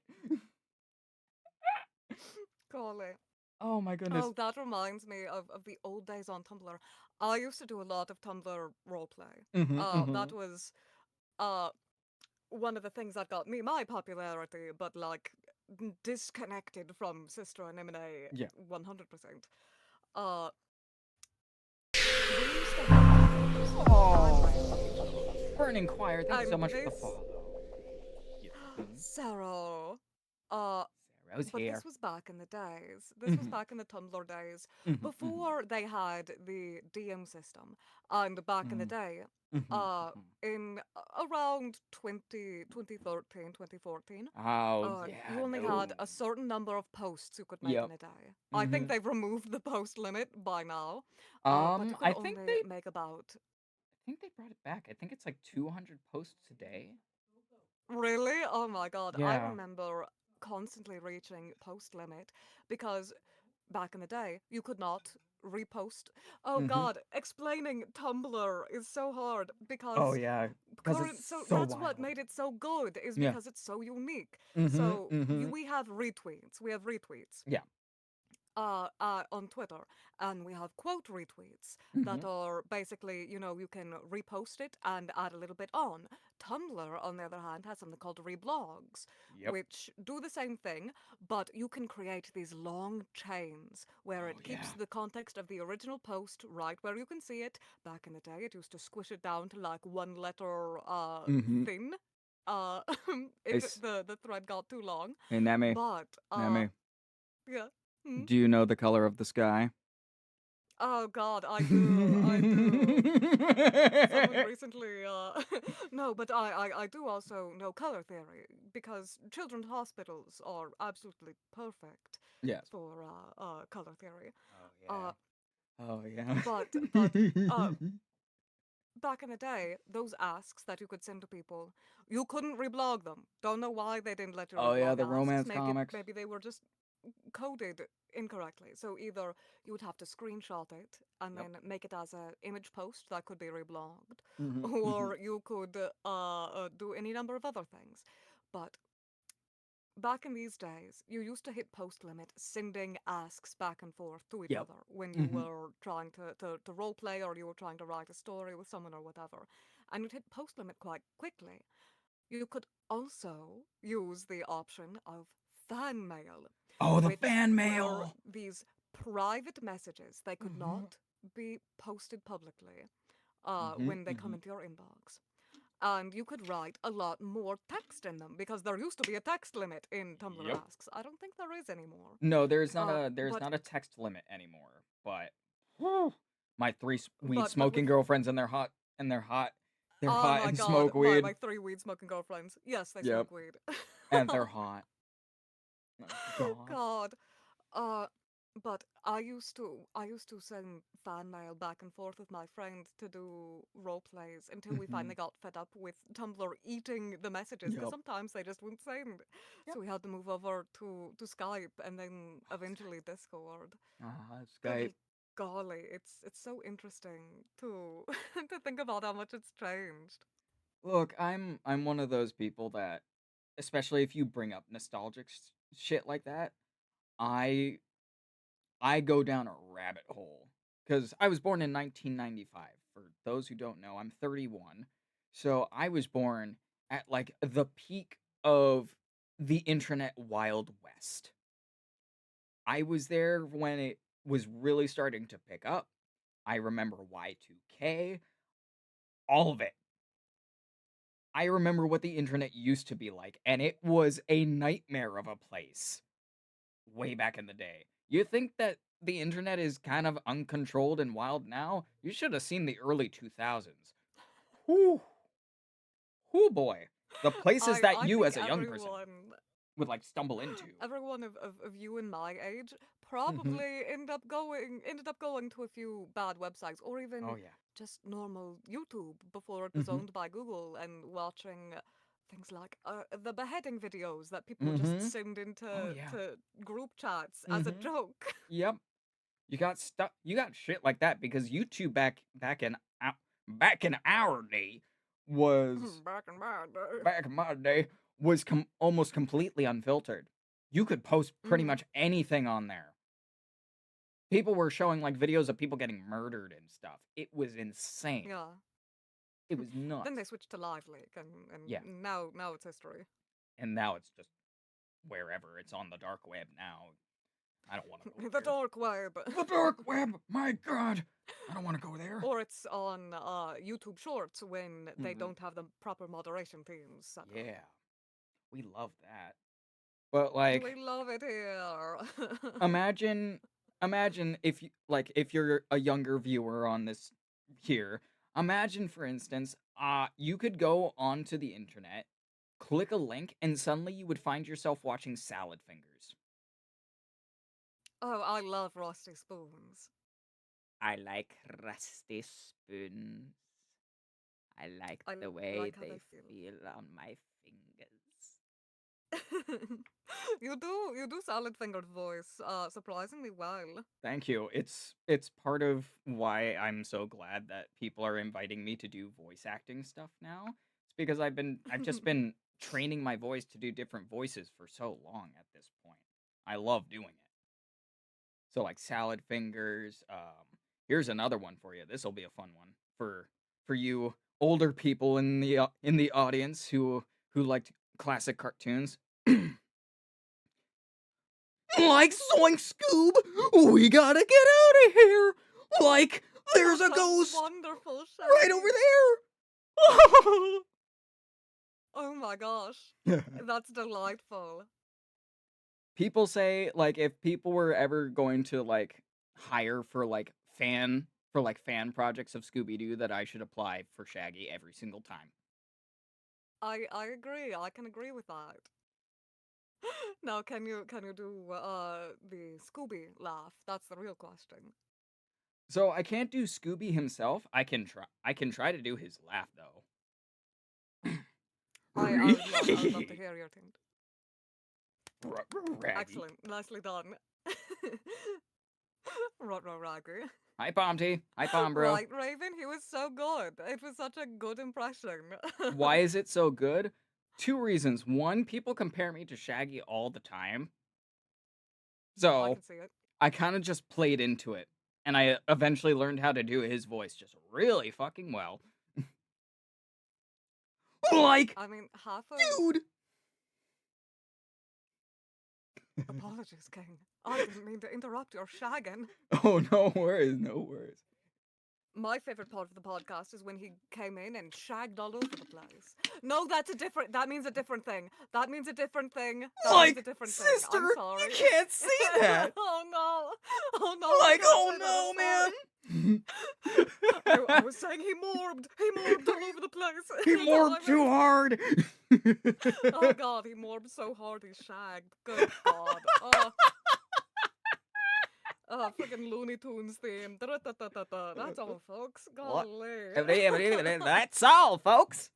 [SPEAKER 2] Golly.
[SPEAKER 1] Oh my goodness.
[SPEAKER 2] Oh, that reminds me of the old days on Tumblr. I used to do a lot of Tumblr roleplay.
[SPEAKER 1] Mhm,
[SPEAKER 2] That
[SPEAKER 1] mhm.
[SPEAKER 2] was uh one of the things that got me my popularity, but like disconnected from Sister Anemone
[SPEAKER 1] Yeah.
[SPEAKER 2] 100%. Uh, we used to have these fan
[SPEAKER 1] Oh,
[SPEAKER 2] mail pages,
[SPEAKER 1] Burning Choir, thank you so
[SPEAKER 2] and
[SPEAKER 1] much for the
[SPEAKER 2] this
[SPEAKER 1] follow. Yeah. Mhm.
[SPEAKER 2] Sarah. Uh,
[SPEAKER 1] Sarah's
[SPEAKER 2] but
[SPEAKER 1] here.
[SPEAKER 2] this was back in the days. This was
[SPEAKER 1] Mhm,
[SPEAKER 2] back in the Tumblr days
[SPEAKER 1] mhm, mhm,
[SPEAKER 2] before they had the DM system. And back in the
[SPEAKER 1] mm,
[SPEAKER 2] day,
[SPEAKER 1] mhm, mhm.
[SPEAKER 2] in around 2013, 2014,
[SPEAKER 1] Oh,
[SPEAKER 2] you
[SPEAKER 1] yeah,
[SPEAKER 2] only had
[SPEAKER 1] no.
[SPEAKER 2] a certain number of posts you could make
[SPEAKER 1] Yep.
[SPEAKER 2] in a day. I think
[SPEAKER 1] Mhm.
[SPEAKER 2] they've removed the post limit by now, but you could
[SPEAKER 1] I think
[SPEAKER 2] only
[SPEAKER 1] they
[SPEAKER 2] make about.
[SPEAKER 1] brought it back. I think it's like 200 posts a day.
[SPEAKER 2] Really? Oh my god. I
[SPEAKER 1] Yeah.
[SPEAKER 2] remember constantly reaching post limit because back in the day, you could not repost. Oh
[SPEAKER 1] Mhm.
[SPEAKER 2] god, explaining Tumblr is so hard
[SPEAKER 1] Oh,
[SPEAKER 2] because
[SPEAKER 1] yeah, because it's
[SPEAKER 2] current so
[SPEAKER 1] so
[SPEAKER 2] that's what
[SPEAKER 1] wild.
[SPEAKER 2] made it so good is
[SPEAKER 1] Yeah.
[SPEAKER 2] because it's so unique.
[SPEAKER 1] Mhm,
[SPEAKER 2] So
[SPEAKER 1] mhm.
[SPEAKER 2] we have retweets. We have retweets
[SPEAKER 1] Yeah.
[SPEAKER 2] on Twitter, and we have quote retweets that
[SPEAKER 1] Mhm.
[SPEAKER 2] are basically, you can repost it and add a little bit on. Tumblr, on the other hand, has something called reblogs,
[SPEAKER 1] Yep.
[SPEAKER 2] which do the same thing, but you can create these long chains where
[SPEAKER 1] Oh,
[SPEAKER 2] it keeps
[SPEAKER 1] yeah.
[SPEAKER 2] the context of the original post right where you can see it. Back in the day, it used to squish it down to like one letter
[SPEAKER 1] Mhm.
[SPEAKER 2] thin. Uh, if
[SPEAKER 1] It's
[SPEAKER 2] the thread got too long,
[SPEAKER 1] Hey, Nemi,
[SPEAKER 2] but
[SPEAKER 1] Nemi,
[SPEAKER 2] yeah. Hmm?
[SPEAKER 1] do you know the color of the sky?
[SPEAKER 2] Oh God, I do, I do. Someone recently, no, but I do also know color theory because children's hospitals are absolutely perfect
[SPEAKER 1] Yes.
[SPEAKER 2] for color theory.
[SPEAKER 1] Oh,
[SPEAKER 2] Uh,
[SPEAKER 1] yeah. Oh, yeah.
[SPEAKER 2] but back in the day, those asks that you could send to people, you couldn't reblog them. Don't know why they didn't let you
[SPEAKER 1] Oh, yeah,
[SPEAKER 2] reblog
[SPEAKER 1] the
[SPEAKER 2] asks.
[SPEAKER 1] romance comics.
[SPEAKER 2] Maybe they were just coded incorrectly. So either you would have to screenshot it and
[SPEAKER 1] Yep.
[SPEAKER 2] then make it as an image post that could be reblogged,
[SPEAKER 1] Mhm, mhm.
[SPEAKER 2] or you could do any number of other things. But back in these days, you used to hit post limit sending asks back and forth to each
[SPEAKER 1] Yep.
[SPEAKER 2] other when you
[SPEAKER 1] Mhm.
[SPEAKER 2] were trying to role play or you were trying to write a story with someone or whatever. And you'd hit post limit quite quickly. You could also use the option of fan mail,
[SPEAKER 1] Oh, the
[SPEAKER 2] which
[SPEAKER 1] fan
[SPEAKER 2] were
[SPEAKER 1] mail.
[SPEAKER 2] these private messages. They could not
[SPEAKER 1] Mhm.
[SPEAKER 2] be posted publicly
[SPEAKER 1] Mhm,
[SPEAKER 2] when they come
[SPEAKER 1] mhm.
[SPEAKER 2] into your inbox. And you could write a lot more text in them because there used to be a text limit in Tumblr
[SPEAKER 1] Yep.
[SPEAKER 2] Asks. I don't think there is anymore.
[SPEAKER 1] No, there's
[SPEAKER 2] But
[SPEAKER 1] not a text limit anymore, but whew, my 3 weed
[SPEAKER 2] but with
[SPEAKER 1] smoking girlfriends and they're
[SPEAKER 2] oh
[SPEAKER 1] hot
[SPEAKER 2] my
[SPEAKER 1] and
[SPEAKER 2] god,
[SPEAKER 1] smoke
[SPEAKER 2] my
[SPEAKER 1] weed.
[SPEAKER 2] three weed smoking girlfriends. Yes, they
[SPEAKER 1] Yep.
[SPEAKER 2] smoke weed.
[SPEAKER 1] And they're hot. Oh god.
[SPEAKER 2] God. Uh, but I used to send fan mail back and forth with my friend to do role plays until we finally
[SPEAKER 1] Mhm.
[SPEAKER 2] got fed up with Tumblr eating the messages because
[SPEAKER 1] Yep.
[SPEAKER 2] sometimes they just wouldn't send.
[SPEAKER 1] Yep.
[SPEAKER 2] So we had to move over to Skype and then
[SPEAKER 1] Oh,
[SPEAKER 2] eventually
[SPEAKER 1] Skype.
[SPEAKER 2] Discord.
[SPEAKER 1] Skype.
[SPEAKER 2] Good golly, it's so interesting to to think about how much it's changed.
[SPEAKER 1] Look, I'm one of those people that, especially if you bring up nostalgic shit like that, I I go down a rabbit hole because I was born in 1995. For those who don't know, I'm 31. So I was born at like the peak of the internet Wild West. I was there when it was really starting to pick up. I remember Y2K, all of it. I remember what the internet used to be like, and it was a nightmare of a place way back in the day. You think that the internet is kind of uncontrolled and wild now? You should have seen the early 2000s. Whew, whew boy. The places that
[SPEAKER 2] I
[SPEAKER 1] you
[SPEAKER 2] think
[SPEAKER 1] as a young person would like stumble into.
[SPEAKER 2] everyone of you and my age
[SPEAKER 1] Mhm.
[SPEAKER 2] probably ended up going to a few bad websites or
[SPEAKER 1] Oh
[SPEAKER 2] even
[SPEAKER 1] yeah.
[SPEAKER 2] just normal YouTube before it was
[SPEAKER 1] Mhm.
[SPEAKER 2] owned by Google and watching things like the beheading videos that people would just
[SPEAKER 1] Mhm.
[SPEAKER 2] send
[SPEAKER 1] Oh
[SPEAKER 2] into
[SPEAKER 1] yeah.
[SPEAKER 2] to group chats as a
[SPEAKER 1] Mhm.
[SPEAKER 2] joke.
[SPEAKER 1] Yep. You got stuff. You got shit like that because YouTube back in our day was
[SPEAKER 2] Back in my day.
[SPEAKER 1] back in my day was almost completely unfiltered. You could post pretty
[SPEAKER 2] Mm-hmm.
[SPEAKER 1] much anything on there. People were showing like videos of people getting murdered and stuff. It was insane.
[SPEAKER 2] Yeah.
[SPEAKER 1] It was
[SPEAKER 2] Then they
[SPEAKER 1] nuts.
[SPEAKER 2] switched to Live Leak
[SPEAKER 1] Yeah.
[SPEAKER 2] and now it's history.
[SPEAKER 1] And now it's just wherever. It's on the dark web now. I don't want to go
[SPEAKER 2] The
[SPEAKER 1] there.
[SPEAKER 2] dark web.
[SPEAKER 1] The dark web. My god. I don't want to go there.
[SPEAKER 2] Or it's on YouTube Shorts when they
[SPEAKER 1] Mhm.
[SPEAKER 2] don't have the proper moderation themes set up.
[SPEAKER 1] Yeah. We love that. But
[SPEAKER 2] We
[SPEAKER 1] like
[SPEAKER 2] love it here.
[SPEAKER 1] imagine imagine if you like if you're a younger viewer on this here, imagine for instance, you could go onto the internet, click a link, and suddenly you would find yourself watching Salad Fingers.
[SPEAKER 2] Oh, I love rusty spoons.
[SPEAKER 1] I like rusty spoons. I like
[SPEAKER 2] I
[SPEAKER 1] the way
[SPEAKER 2] like how they
[SPEAKER 1] they
[SPEAKER 2] feel.
[SPEAKER 1] feel on my fingers.
[SPEAKER 2] You do salad fingered voice surprisingly well.
[SPEAKER 1] Thank you. It's part of why I'm so glad that people are inviting me to do voice acting stuff now. It's because I've just been training my voice to do different voices for so long at this point. I love doing it. So like salad fingers. Here's another one for you. This will be a fun one for you older people in the audience who liked classic cartoons. Like Zoink Scoob, we gotta get out of here. Like there's a
[SPEAKER 2] That's
[SPEAKER 1] ghost
[SPEAKER 2] wonderful,
[SPEAKER 1] right over
[SPEAKER 2] Shaggy. Oh my gosh.
[SPEAKER 1] there.
[SPEAKER 2] That's delightful.
[SPEAKER 1] People say like if people were ever going to like hire for like fan projects of Scooby Doo that I should apply for Shaggy every single time.
[SPEAKER 2] I agree. I can agree with that. Now, can you do the Scooby laugh? That's the real question.
[SPEAKER 1] So I can't do Scooby himself. I can try to do his laugh though.
[SPEAKER 2] I would love to hear your thing.
[SPEAKER 1] Raggy.
[SPEAKER 2] Excellent, nicely done. Rotro Raggy.
[SPEAKER 1] Hi Pomty. Hi Pom bro.
[SPEAKER 2] Right, Raven, he was so good. It was such a good impression.
[SPEAKER 1] Why is it so good? Two reasons. One, people compare me to Shaggy all the time.
[SPEAKER 2] I
[SPEAKER 1] So
[SPEAKER 2] can see it.
[SPEAKER 1] I kind of just played into it. And I eventually learned how to do his voice just really fucking well. Like,
[SPEAKER 2] I mean, half of
[SPEAKER 1] dude!
[SPEAKER 2] apologies, King. I didn't mean to interrupt your shagging.
[SPEAKER 1] Oh, no worries, no worries.
[SPEAKER 2] My favorite part of the podcast is when he came in and shagged all over the place. No, that's a different. That means a different thing. That means a different thing. That means a
[SPEAKER 1] Like,
[SPEAKER 2] different thing.
[SPEAKER 1] sister,
[SPEAKER 2] I'm
[SPEAKER 1] you
[SPEAKER 2] sorry.
[SPEAKER 1] can't say that!
[SPEAKER 2] Oh no! Oh no! I
[SPEAKER 1] Like,
[SPEAKER 2] can't
[SPEAKER 1] oh
[SPEAKER 2] say that. I'm
[SPEAKER 1] no,
[SPEAKER 2] sorry. I
[SPEAKER 1] man!
[SPEAKER 2] was saying he morbed. He morbed all over the place.
[SPEAKER 1] He
[SPEAKER 2] That's all I
[SPEAKER 1] morbed too
[SPEAKER 2] meant.
[SPEAKER 1] hard!
[SPEAKER 2] Oh god, he morbed so hard he shagged. Good god. Oh, freaking Looney Tunes theme. Da-da-da-da-da-da. That's all, folks.
[SPEAKER 1] What?
[SPEAKER 2] Golly.
[SPEAKER 1] That's all, folks!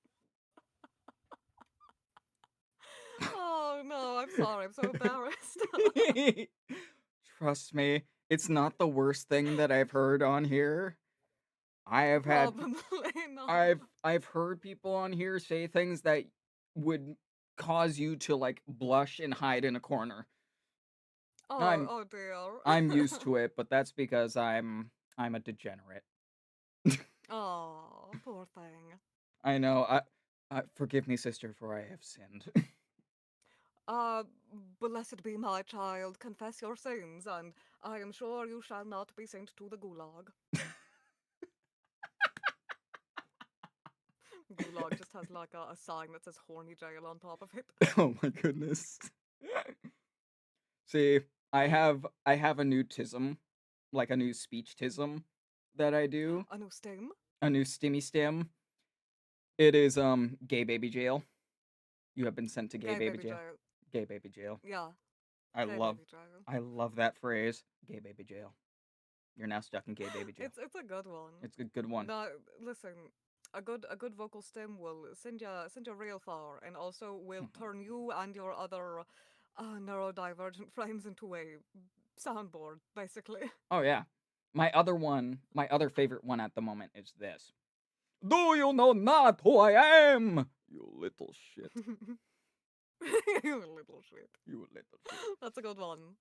[SPEAKER 2] Oh no, I'm sorry. I'm so embarrassed.
[SPEAKER 1] Trust me, it's not the worst thing that I've heard on here. I have had
[SPEAKER 2] Probably not.
[SPEAKER 1] I've heard people on here say things that would cause you to like blush and hide in a corner.
[SPEAKER 2] Oh,
[SPEAKER 1] I'm
[SPEAKER 2] oh dear.
[SPEAKER 1] I'm used to it, but that's because I'm a degenerate.
[SPEAKER 2] Oh, poor thing.
[SPEAKER 1] I know. Forgive me, sister, for I have sinned.
[SPEAKER 2] Uh, blessed be my child. Confess your sins, and I am sure you shall not be sent to the gulag. Gulag just has like a sign that says horny jail on top of it.
[SPEAKER 1] Oh my goodness. See, I have a new tism, like a new speech tism that I do,
[SPEAKER 2] A new stem?
[SPEAKER 1] a new stimmy stim. It is gay baby jail. You have been sent to gay
[SPEAKER 2] Gay
[SPEAKER 1] baby
[SPEAKER 2] baby
[SPEAKER 1] jail.
[SPEAKER 2] jail.
[SPEAKER 1] Gay baby jail.
[SPEAKER 2] Yeah,
[SPEAKER 1] I
[SPEAKER 2] gay
[SPEAKER 1] love
[SPEAKER 2] baby jail.
[SPEAKER 1] I love that phrase. Gay baby jail. You're now stuck in gay baby jail.
[SPEAKER 2] It's a good one.
[SPEAKER 1] It's a good one.
[SPEAKER 2] Now, listen, a good vocal stem will send you real far, and also will
[SPEAKER 1] Mhm.
[SPEAKER 2] turn you and your other neurodivergent friends into a soundboard, basically.
[SPEAKER 1] Oh yeah. My other favorite one at the moment is this. Do you know not who I am? You little shit.
[SPEAKER 2] You little shit.
[SPEAKER 1] You little shit.
[SPEAKER 2] That's a good one.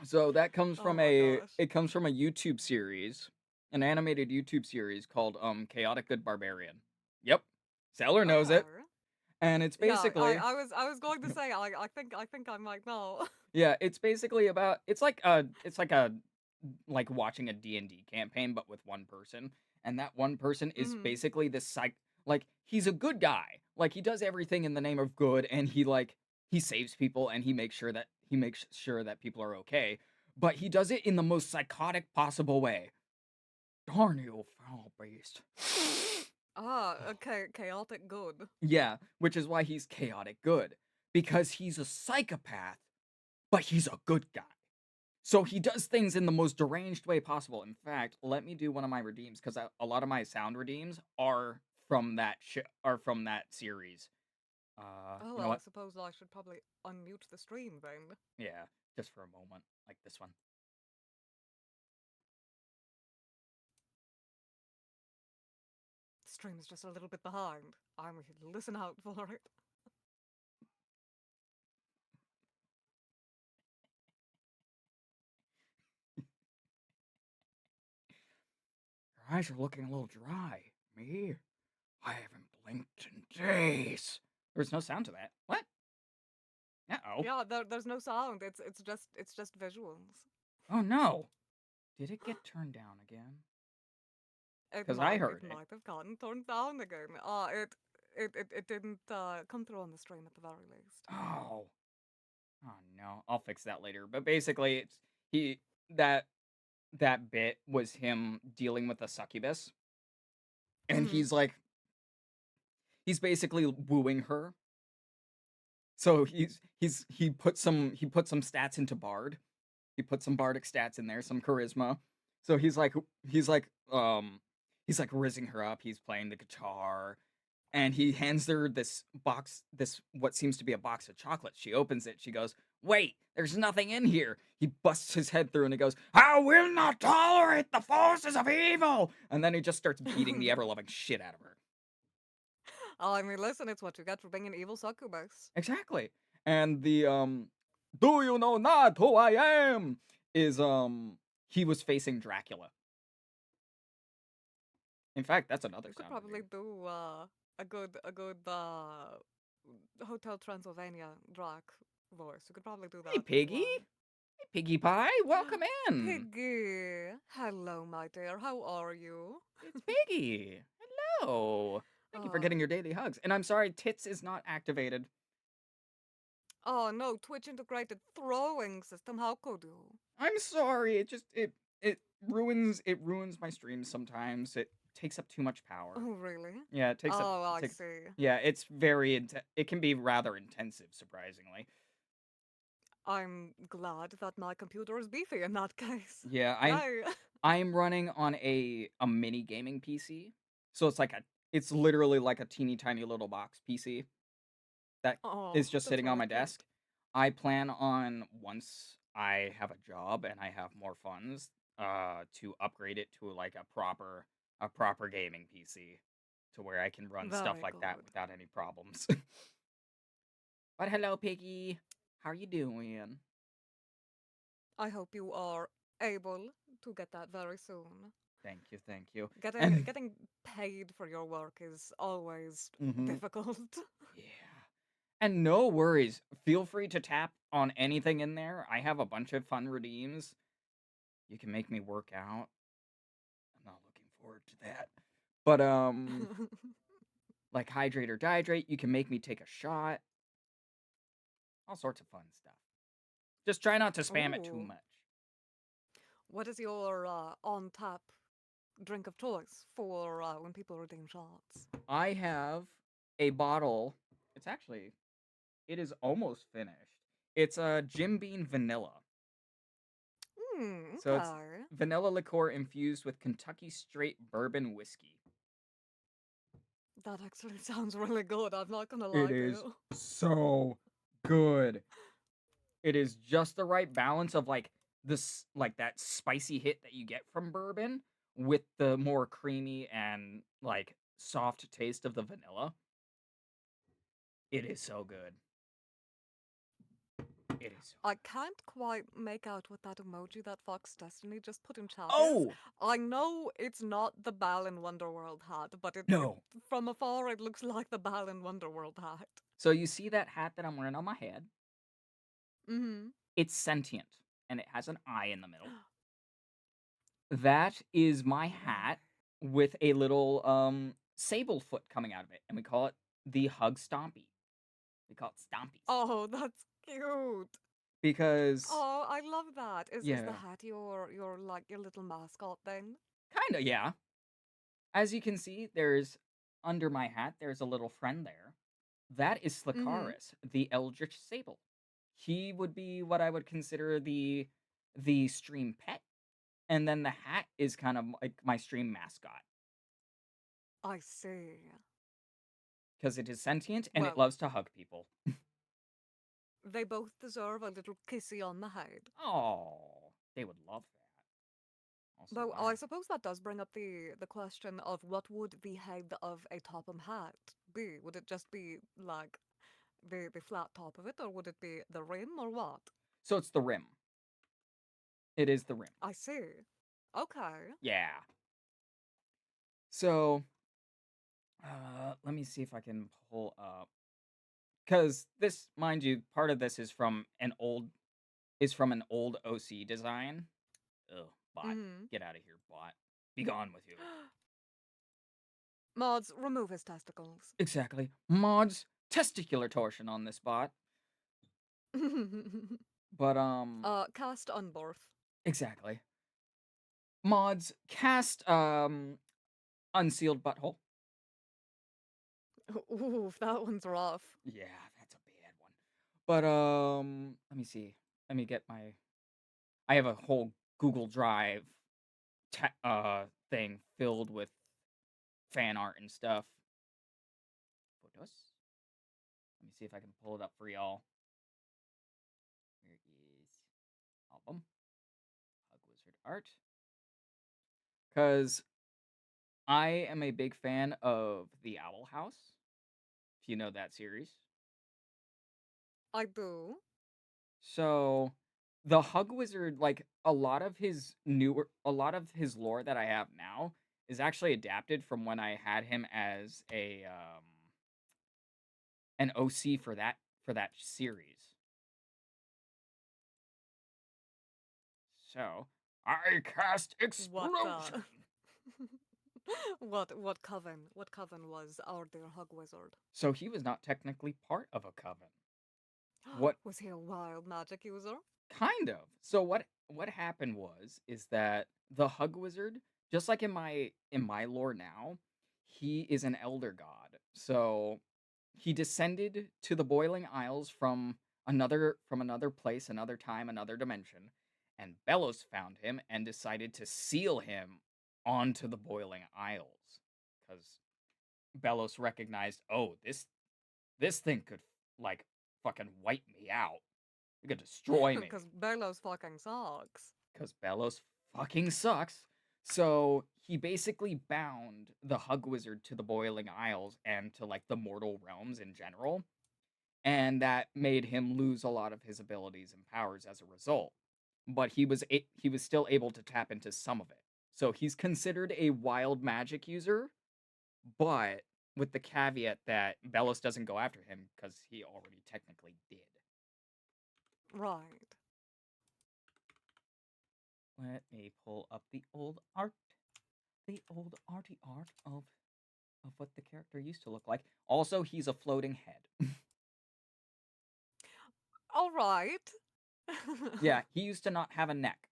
[SPEAKER 1] So that comes
[SPEAKER 2] Oh
[SPEAKER 1] from
[SPEAKER 2] my
[SPEAKER 1] a
[SPEAKER 2] gosh.
[SPEAKER 1] it comes from a YouTube series, an animated YouTube series called Chaotic Good Barbarian. Yep. Seller knows it.
[SPEAKER 2] Okay.
[SPEAKER 1] And it's
[SPEAKER 2] Yeah, I,
[SPEAKER 1] basically
[SPEAKER 2] I was I was going to say I think I might know.
[SPEAKER 1] yeah, it's basically about it's like a like watching a D&D campaign but with one person, and that one person is
[SPEAKER 2] Hmm.
[SPEAKER 1] basically this like he's a good guy. Like he does everything in the name of good, and he saves people, and he makes sure that people are okay, but he does it in the most psychotic possible way. Darn you, foul beast.
[SPEAKER 2] Okay, chaotic good.
[SPEAKER 1] Yeah, which is why he's chaotic good, because he's a psychopath, but he's a good guy. So he does things in the most deranged way possible. In fact, let me do one of my redeems, because a lot of my sound redeems are from that series.
[SPEAKER 2] Oh
[SPEAKER 1] You know
[SPEAKER 2] well, I
[SPEAKER 1] what?
[SPEAKER 2] suppose I should probably unmute the stream then.
[SPEAKER 1] Yeah, just for a moment, like this one.
[SPEAKER 2] The stream is just a little bit behind. I'm listen out for it.
[SPEAKER 1] Your eyes are looking a little dry. Me? I haven't blinked in days. There's no sound to that. What? Uh-oh.
[SPEAKER 2] Yeah, there's no sound. It's just visuals.
[SPEAKER 1] Oh no. Did it get turned down again?
[SPEAKER 2] It
[SPEAKER 1] Because I
[SPEAKER 2] might
[SPEAKER 1] heard
[SPEAKER 2] it
[SPEAKER 1] it.
[SPEAKER 2] might have gotten turned down again. It didn't come through on the stream at the very least.
[SPEAKER 1] Oh. Oh no. I'll fix that later. But basically, he that that bit was him dealing with a succubus, and
[SPEAKER 2] Hmm.
[SPEAKER 1] he's basically wooing her. So he put some stats into bard. He put some bardic stats in there, some charisma. So he's like rizzing her up. He's playing the guitar, and he hands her this what seems to be a box of chocolates. She opens it. She goes, "Wait, there's nothing in here." He busts his head through and he goes, "I will not tolerate the forces of evil." And then he just starts beating the ever loving shit out of her.
[SPEAKER 2] I mean, listen, it's what you get for being an evil succubus.
[SPEAKER 1] Exactly. And the "Do you know not who I am?" is he was facing Dracula. In fact, that's another
[SPEAKER 2] You could
[SPEAKER 1] sound
[SPEAKER 2] probably
[SPEAKER 1] redeem.
[SPEAKER 2] do a good Hotel Transylvania Drac voice. You could probably do
[SPEAKER 1] Hey
[SPEAKER 2] that pretty
[SPEAKER 1] Piggy.
[SPEAKER 2] well.
[SPEAKER 1] Hey Piggy Pie, welcome in.
[SPEAKER 2] Piggy, hello, my dear. How are you?
[SPEAKER 1] It's Piggy. Hello. Thank you for
[SPEAKER 2] uh,
[SPEAKER 1] getting your daily hugs. And I'm sorry, Tits is not activated.
[SPEAKER 2] oh no, Twitch integrated throwing system. How could you?
[SPEAKER 1] I'm sorry. It ruins my streams sometimes. It takes up too much power.
[SPEAKER 2] Oh really?
[SPEAKER 1] Yeah, it takes up
[SPEAKER 2] Oh,
[SPEAKER 1] it
[SPEAKER 2] I
[SPEAKER 1] takes
[SPEAKER 2] see.
[SPEAKER 1] yeah, it's very it can be rather intensive, surprisingly.
[SPEAKER 2] I'm glad that my computer is beefy in that case.
[SPEAKER 1] Yeah, I'm
[SPEAKER 2] Yay!
[SPEAKER 1] I'm running on a mini gaming PC. So it's literally like a teeny tiny little box PC that
[SPEAKER 2] Oh,
[SPEAKER 1] is just
[SPEAKER 2] that's
[SPEAKER 1] sitting on
[SPEAKER 2] really
[SPEAKER 1] my
[SPEAKER 2] cute.
[SPEAKER 1] desk. I plan on, once I have a job and I have more funds, to upgrade it to like a proper gaming PC to where I can run stuff
[SPEAKER 2] Very
[SPEAKER 1] like that
[SPEAKER 2] good.
[SPEAKER 1] without any problems. But hello, Piggy. How are you doing?
[SPEAKER 2] I hope you are able to get that very soon.
[SPEAKER 1] Thank you, thank you.
[SPEAKER 2] Getting
[SPEAKER 1] And
[SPEAKER 2] getting paid for your work is always
[SPEAKER 1] mhm,
[SPEAKER 2] difficult.
[SPEAKER 1] yeah. And no worries. Feel free to tap on anything in there. I have a bunch of fun redeems. You can make me work out. I'm not looking forward to that. But like hydrate or dehydrate. You can make me take a shot. All sorts of fun stuff. Just try not to spam it too
[SPEAKER 2] Ooh.
[SPEAKER 1] much.
[SPEAKER 2] What is your on tap drink of choice for when people redeem shots?
[SPEAKER 1] I have a bottle. It's actually, it is almost finished. It's a Jim Beam Vanilla. So it's
[SPEAKER 2] Okay.
[SPEAKER 1] vanilla liqueur infused with Kentucky straight bourbon whiskey.
[SPEAKER 2] That actually sounds really good. I'm not gonna
[SPEAKER 1] It
[SPEAKER 2] lie to
[SPEAKER 1] is
[SPEAKER 2] you.
[SPEAKER 1] so good. It is just the right balance of like this, like that spicy hit that you get from bourbon with the more creamy and like soft taste of the vanilla. It is so good. It is so
[SPEAKER 2] I can't quite make out what that emoji that Fox Destiny just put in chat is.
[SPEAKER 1] Oh,
[SPEAKER 2] I know it's not the Bal in Wonderworld hat, but it
[SPEAKER 1] no.
[SPEAKER 2] from afar it looks like the Bal in Wonderworld hat.
[SPEAKER 1] So you see that hat that I'm wearing on my head?
[SPEAKER 2] Mm-hmm.
[SPEAKER 1] It's sentient and it has an eye in the middle. That is my hat with a little sable foot coming out of it, and we call it the Hug Stompy. We call it Stompies
[SPEAKER 2] Oh, that's cute.
[SPEAKER 1] because
[SPEAKER 2] Oh, I love that. Is the
[SPEAKER 1] yeah,
[SPEAKER 2] hat your like your little mascot then?
[SPEAKER 1] kind of yeah. As you can see, there's under my hat there's a little friend there. That is
[SPEAKER 2] Mm-hmm.
[SPEAKER 1] Slakaris, the Eldritch Sable. He would be what I would consider the stream pet, and then the hat is kind of like my stream mascot
[SPEAKER 2] I see.
[SPEAKER 1] because it is sentient and it
[SPEAKER 2] Well,
[SPEAKER 1] loves to hug people.
[SPEAKER 2] they both deserve a little kissy on the head.
[SPEAKER 1] Oh, they would love that. Also,
[SPEAKER 2] Though
[SPEAKER 1] why?
[SPEAKER 2] I suppose that does bring up the question of what would the head of a Topham hat be? Would it just be like the flat top of it, or would it be the rim, or what?
[SPEAKER 1] So it's the rim. It is the rim.
[SPEAKER 2] I see. Okay.
[SPEAKER 1] Yeah. So, let me see if I can pull up because this, mind you, part of this is from an old OC design. Ugh, bot,
[SPEAKER 2] Mm-hmm.
[SPEAKER 1] get out of here, bot. Be gone with you.
[SPEAKER 2] Mods, remove his testicles.
[SPEAKER 1] Exactly. Mods testicular torsion on this bot, but
[SPEAKER 2] Cast unbirth.
[SPEAKER 1] exactly. Mods cast unsealed butthole.
[SPEAKER 2] Oof, that one's rough.
[SPEAKER 1] Yeah, that's a bad one. But let me see. Let me get my. I have a whole Google Drive thing filled with fan art and stuff. Photos. Let me see if I can pull it up for y'all. Here is album Hug Wizard art. Cause I am a big fan of the Owl House. If you know that series.
[SPEAKER 2] I do.
[SPEAKER 1] So the Hug Wizard, like a lot of his lore that I have now is actually adapted from when I had him as a an OC for that series. So I cast
[SPEAKER 2] What
[SPEAKER 1] explosion.
[SPEAKER 2] what coven was our dear Hug Wizard?
[SPEAKER 1] So he was not technically part of a coven. What
[SPEAKER 2] Was he a wild magic user?
[SPEAKER 1] kind of. So what happened was is that the Hug Wizard, just like in my lore now, he is an elder god. So he descended to the Boiling Isles from another place, another time, another dimension, and Bellos found him and decided to seal him onto the Boiling Isles cuz Bellos recognized, "Oh, this thing could like fucking wipe me out. It could destroy me."
[SPEAKER 2] Because Belos fucking sucks.
[SPEAKER 1] Because Bellos fucking sucks. So he basically bound the Hug Wizard to the Boiling Isles and to like the mortal realms in general. And that made him lose a lot of his abilities and powers as a result. But he was still able to tap into some of it. So he's considered a wild magic user, but with the caveat that Bellos doesn't go after him because he already technically did.
[SPEAKER 2] Right.
[SPEAKER 1] Let me pull up the old arty art of of what the character used to look like. Also, he's a floating head.
[SPEAKER 2] All right.
[SPEAKER 1] Yeah, he used to not have a neck.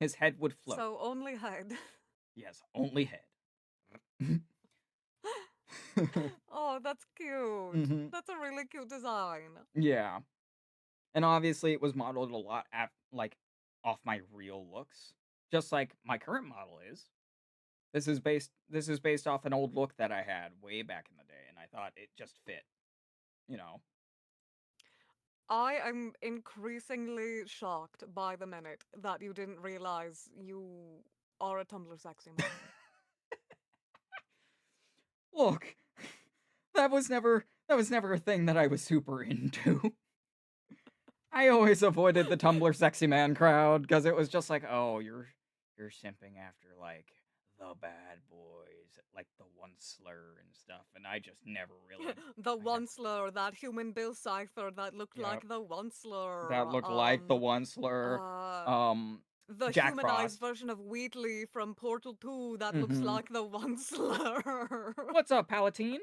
[SPEAKER 1] His head would float.
[SPEAKER 2] So only head.
[SPEAKER 1] Yes, only head.
[SPEAKER 2] Oh, that's cute.
[SPEAKER 1] Hmm.
[SPEAKER 2] That's a really cute design.
[SPEAKER 1] Yeah. And obviously it was modeled a lot off my real looks. Just like my current model is. This is based off an old look that I had way back in the day, and I thought it just fit, you know.
[SPEAKER 2] I am increasingly shocked by the minute that you didn't realize you are a Tumblr sexy man.
[SPEAKER 1] Look, that was never a thing that I was super into. I always avoided the Tumblr sexy man crowd because it was just like, oh, you're simping after like the bad boys, like the one slur and stuff, and I just never really,
[SPEAKER 2] The
[SPEAKER 1] I never,
[SPEAKER 2] one slur, that human Bill Cipher that looked
[SPEAKER 1] yeah,
[SPEAKER 2] like the one
[SPEAKER 1] that
[SPEAKER 2] slur.
[SPEAKER 1] looked like the one slur,
[SPEAKER 2] Uh,
[SPEAKER 1] um,
[SPEAKER 2] the
[SPEAKER 1] Jack
[SPEAKER 2] humanized
[SPEAKER 1] Frost.
[SPEAKER 2] version of Wheatley from Portal 2 that looks
[SPEAKER 1] Mm-hmm.
[SPEAKER 2] like the one slur.
[SPEAKER 1] What's up, Palatine?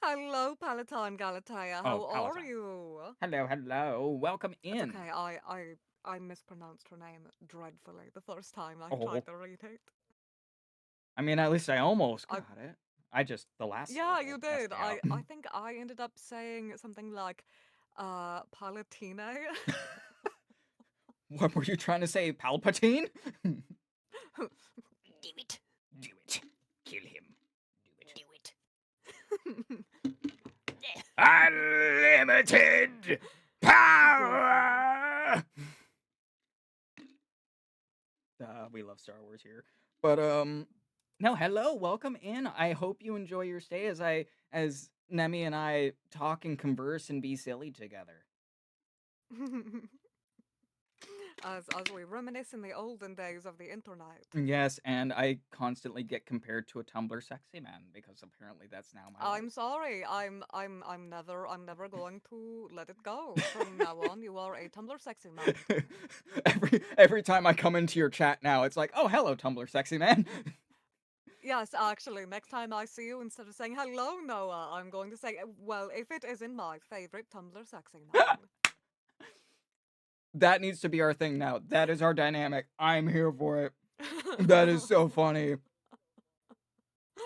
[SPEAKER 2] Hello, Palatine Galatea.
[SPEAKER 1] Oh,
[SPEAKER 2] How are
[SPEAKER 1] Palatine.
[SPEAKER 2] you?
[SPEAKER 1] Hello, hello. Welcome
[SPEAKER 2] It's
[SPEAKER 1] in.
[SPEAKER 2] okay. I mispronounced her name dreadfully the first time I
[SPEAKER 1] Oh,
[SPEAKER 2] tried to read it.
[SPEAKER 1] I mean, at least I almost
[SPEAKER 2] I
[SPEAKER 1] got it. I just the last
[SPEAKER 2] Yeah,
[SPEAKER 1] syllable
[SPEAKER 2] you
[SPEAKER 1] messed
[SPEAKER 2] did.
[SPEAKER 1] me up.
[SPEAKER 2] I think I ended up saying something like Palatine.
[SPEAKER 1] What were you trying to say, Palpatine? Do
[SPEAKER 2] Do it.
[SPEAKER 1] it. Kill him. Do it.
[SPEAKER 2] Do it.
[SPEAKER 1] Unlimited
[SPEAKER 2] Girlfriend.
[SPEAKER 1] power. We love Star Wars here, but no, hello, welcome in. I hope you enjoy your stay as Nemi and I talk and converse and be silly together.
[SPEAKER 2] As we reminisce in the olden days of the internet.
[SPEAKER 1] Yes, and I constantly get compared to a Tumblr sexy man because apparently that's now my
[SPEAKER 2] I'm
[SPEAKER 1] life.
[SPEAKER 2] sorry. I'm never going to let it go. From now on, you are a Tumblr sexy man.
[SPEAKER 1] every time I come into your chat now, it's like, oh, hello, Tumblr sexy man.
[SPEAKER 2] Yes, actually, next time I see you, instead of saying hello, Noah, I'm going to say, well, if it isn't my favorite Tumblr sexy man.
[SPEAKER 1] That needs to be our thing now. That is our dynamic. I'm here for it. That is so funny.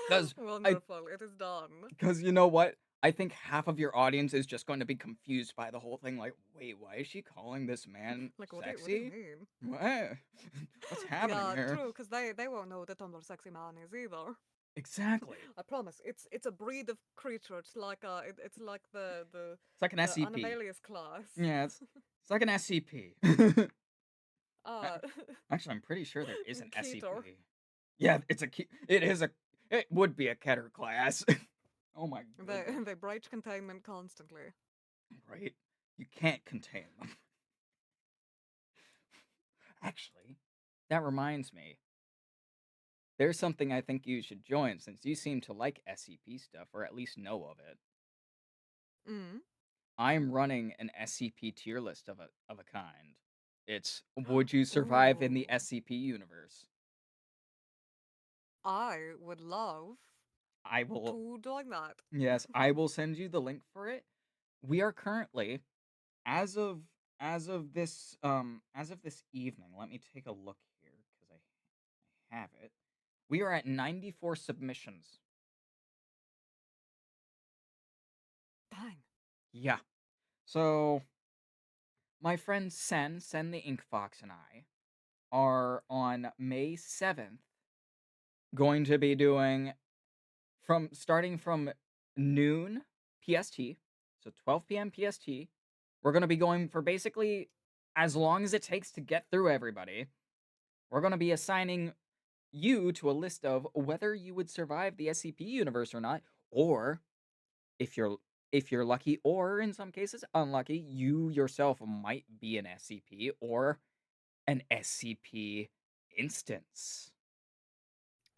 [SPEAKER 1] Because I,
[SPEAKER 2] Wonderful, it is done.
[SPEAKER 1] because you know what? I think half of your audience is just going to be confused by the whole thing. Like, wait, why is she calling this man
[SPEAKER 2] Like, what do you
[SPEAKER 1] sexy?
[SPEAKER 2] mean?
[SPEAKER 1] What? What's happening
[SPEAKER 2] Yeah,
[SPEAKER 1] here?
[SPEAKER 2] true, because they won't know what a Tumblr sexy man is either.
[SPEAKER 1] Exactly.
[SPEAKER 2] I promise, it's a breed of creature. It's like it's like
[SPEAKER 1] It's like an
[SPEAKER 2] the
[SPEAKER 1] SCP.
[SPEAKER 2] Animalius class.
[SPEAKER 1] Yeah, it's like an SCP.
[SPEAKER 2] Uh,
[SPEAKER 1] Actually, I'm pretty sure there is an
[SPEAKER 2] Keter.
[SPEAKER 1] SCP. Yeah, it is a. It would be a Keter class. Oh my
[SPEAKER 2] They
[SPEAKER 1] goodness.
[SPEAKER 2] they breach containment constantly.
[SPEAKER 1] Right? You can't contain them. Actually, that reminds me. There's something I think you should join since you seem to like SCP stuff, or at least know of it.
[SPEAKER 2] Mm.
[SPEAKER 1] I'm running an SCP tier list of a kind. It's would you survive in the
[SPEAKER 2] Ooh,
[SPEAKER 1] SCP universe?
[SPEAKER 2] I would love
[SPEAKER 1] I will
[SPEAKER 2] to join that.
[SPEAKER 1] Yes, I will send you the link for it. We are currently as of as of this evening. Let me take a look here cuz I have it. We are at 94 submissions.
[SPEAKER 2] Dang.
[SPEAKER 1] Yeah. So, my friend Sen the Ink Fox and I are on May 7th going to be doing from starting from noon PST, so 12 p.m. PST. We're going to be going for basically as long as it takes to get through everybody. We're going to be assigning you to a list of whether you would survive the SCP universe or not, or if you're lucky, or in some cases unlucky, you yourself might be an SCP or an SCP instance.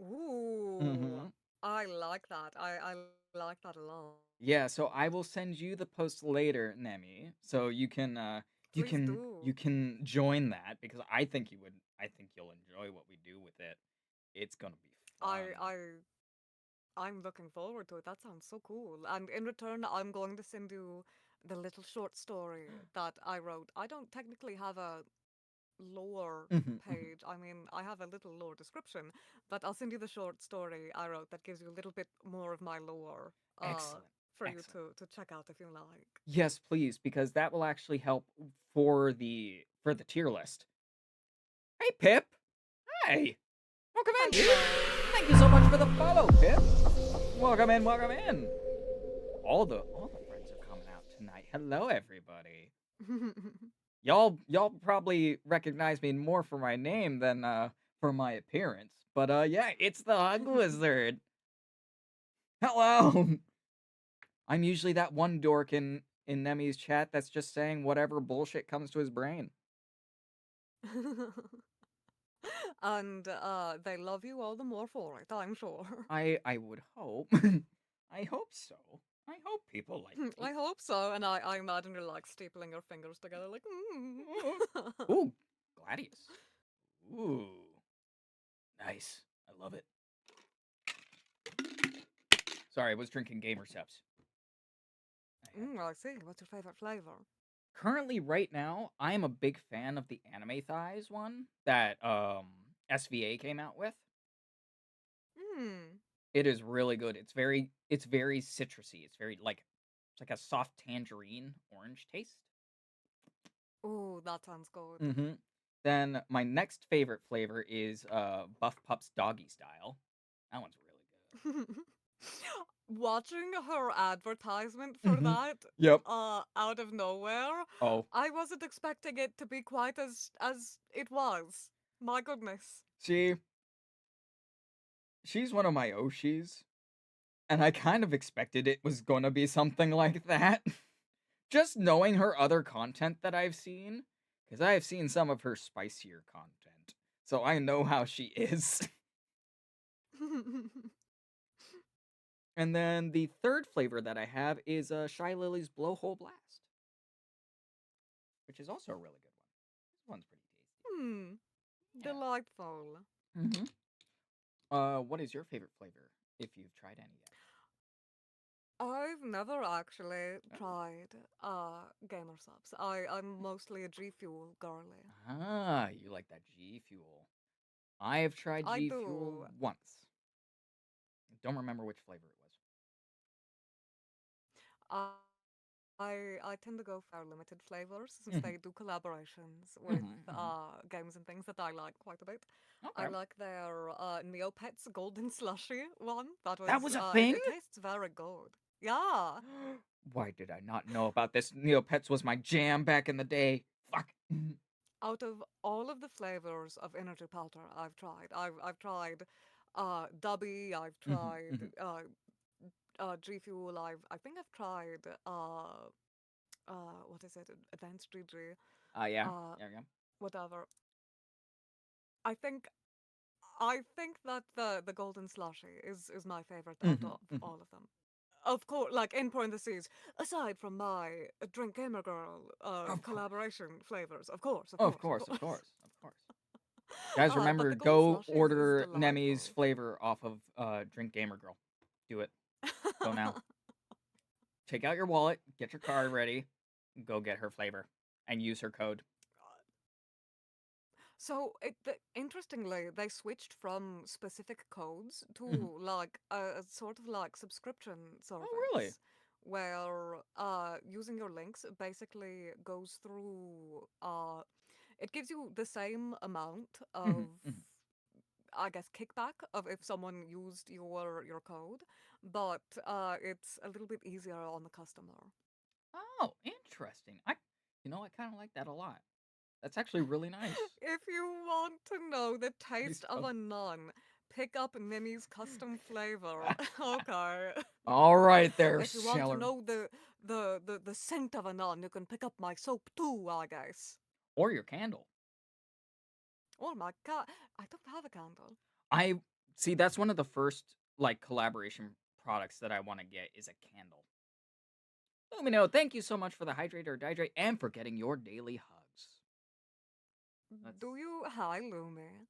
[SPEAKER 2] Ooh,
[SPEAKER 1] Hmm.
[SPEAKER 2] I like that. I like that a lot.
[SPEAKER 1] Yeah, so I will send you the post later, Nemi, so you can you
[SPEAKER 2] Please
[SPEAKER 1] can
[SPEAKER 2] do.
[SPEAKER 1] you can join that because I think you'll enjoy what we do with it. It's gonna be
[SPEAKER 2] I
[SPEAKER 1] fun.
[SPEAKER 2] I I'm looking forward to it. That sounds so cool. And in return, I'm going to send you the little short story that I wrote. I don't technically have a lore
[SPEAKER 1] Mhm, mhm.
[SPEAKER 2] page. I mean, I have a little lore description, but I'll send you the short story I wrote that gives you a little bit more of my lore
[SPEAKER 1] Excellent,
[SPEAKER 2] for you
[SPEAKER 1] excellent.
[SPEAKER 2] to check out if you like.
[SPEAKER 1] Yes, please, because that will actually help for the tier list. Hey, Pip. Hi. Welcome in, dude.
[SPEAKER 2] Hello.
[SPEAKER 1] Thank you so much for the follow, Pip. Welcome in, welcome in. All the friends are coming out tonight. Hello, everybody. Y'all probably recognize me more for my name than for my appearance. But yeah, it's the Hug Wizard. Hello. I'm usually that one dork in Nemi's chat that's just saying whatever bullshit comes to his brain.
[SPEAKER 2] And they love you all the more for it, I'm sure.
[SPEAKER 1] I would hope. I hope so. I hope people like
[SPEAKER 2] I
[SPEAKER 1] me.
[SPEAKER 2] hope so. And I imagine you're like stapling your fingers together, like,
[SPEAKER 1] Ooh, Gladius. Ooh, nice. I love it. Sorry, I was drinking Gamer Steps. I had to.
[SPEAKER 2] I see. What's your favorite flavor?
[SPEAKER 1] Currently, right now, I am a big fan of the anime thighs one that SVA came out with.
[SPEAKER 2] Hmm.
[SPEAKER 1] It is really good. It's very citrusy. It's like a soft tangerine orange taste.
[SPEAKER 2] Oh, that sounds good.
[SPEAKER 1] Mm-hmm. Then my next favorite flavor is Buff Pup's Doggy Style. That one's really
[SPEAKER 2] Watching her advertisement
[SPEAKER 1] good.
[SPEAKER 2] for
[SPEAKER 1] Mm-hmm.
[SPEAKER 2] that
[SPEAKER 1] Yep.
[SPEAKER 2] out of nowhere,
[SPEAKER 1] Oh,
[SPEAKER 2] I wasn't expecting it to be quite as it was. My goodness.
[SPEAKER 1] see, she's one of my Oshis, and I kind of expected it was gonna be something like that. Just knowing her other content that I've seen, because I have seen some of her spicier content, so I know how she is. And then the third flavor that I have is Shy Lily's Blowhole Blast, which is also a really good one. This one's pretty tasty.
[SPEAKER 2] Hmm. Delightful.
[SPEAKER 1] Yeah. What is your favorite flavor, if you've tried any yet?
[SPEAKER 2] I've never actually
[SPEAKER 1] Oh.
[SPEAKER 2] tried gamer subs. I'm mostly a G Fuel girly.
[SPEAKER 1] Ah, you like that G Fuel. I have tried
[SPEAKER 2] I
[SPEAKER 1] G Fuel
[SPEAKER 2] do.
[SPEAKER 1] once. I don't remember which flavor it was.
[SPEAKER 2] I I tend to go for limited flavors since
[SPEAKER 1] Hmm.
[SPEAKER 2] they do collaborations with
[SPEAKER 1] Hmm. Hmm.
[SPEAKER 2] games and things that I like quite a bit. I
[SPEAKER 1] Okay.
[SPEAKER 2] like their Neopets Golden Slushy one. That
[SPEAKER 1] That
[SPEAKER 2] was
[SPEAKER 1] was a
[SPEAKER 2] it,
[SPEAKER 1] thing?
[SPEAKER 2] it tastes very good. Yeah.
[SPEAKER 1] Why did I not know about this? Neopets was my jam back in the day. Fuck.
[SPEAKER 2] Out of all of the flavors of energy powder I've tried Dubby, I've
[SPEAKER 1] Hmm.
[SPEAKER 2] tried
[SPEAKER 1] Hmm.
[SPEAKER 2] G Fuel, I think I've tried what is it? Advanced GG.
[SPEAKER 1] Yeah.
[SPEAKER 2] Uh
[SPEAKER 1] Yeah, yeah.
[SPEAKER 2] whatever. I think I think that the golden slushy is my favorite out
[SPEAKER 1] Hmm.
[SPEAKER 2] of
[SPEAKER 1] Hmm.
[SPEAKER 2] all of them. Of course, like in parentheses, aside from my Drink Gamer Girl
[SPEAKER 1] Of course.
[SPEAKER 2] collaboration flavors, of course, of
[SPEAKER 1] Of
[SPEAKER 2] course, of
[SPEAKER 1] course, of
[SPEAKER 2] course.
[SPEAKER 1] course, of course. Guys,
[SPEAKER 2] But
[SPEAKER 1] remember,
[SPEAKER 2] the golden
[SPEAKER 1] go
[SPEAKER 2] slushy is
[SPEAKER 1] order Nemi's
[SPEAKER 2] delightful.
[SPEAKER 1] flavor off of Drink Gamer Girl. Do it. Go now. Take out your wallet, get your card ready, go get her flavor, and use her code.
[SPEAKER 2] So, interestingly, they switched from specific codes to
[SPEAKER 1] Mhm.
[SPEAKER 2] like a sort of like subscription
[SPEAKER 1] Oh, really?
[SPEAKER 2] service where using your links basically goes through it gives you the same amount
[SPEAKER 1] Mhm,
[SPEAKER 2] of
[SPEAKER 1] mhm.
[SPEAKER 2] I guess kickback of if someone used your code, but it's a little bit easier on the customer.
[SPEAKER 1] Oh, interesting. I kind of like that a lot. That's actually really nice.
[SPEAKER 2] If you want to know the
[SPEAKER 1] Please
[SPEAKER 2] taste of
[SPEAKER 1] don't.
[SPEAKER 2] a nun, pick up Nimi's custom flavor. Okay.
[SPEAKER 1] All right, there,
[SPEAKER 2] If you want to
[SPEAKER 1] Sheller.
[SPEAKER 2] know the scent of a nun, you can pick up my soap too, I guess.
[SPEAKER 1] Or your candle.
[SPEAKER 2] Oh my god, I don't have a candle.
[SPEAKER 1] I see. That's one of the first like collaboration products that I want to get is a candle. Lumino, thank you so much for the hydrate or dihydrate and for getting your daily hugs. That's
[SPEAKER 2] Do you? Hi, Lumi.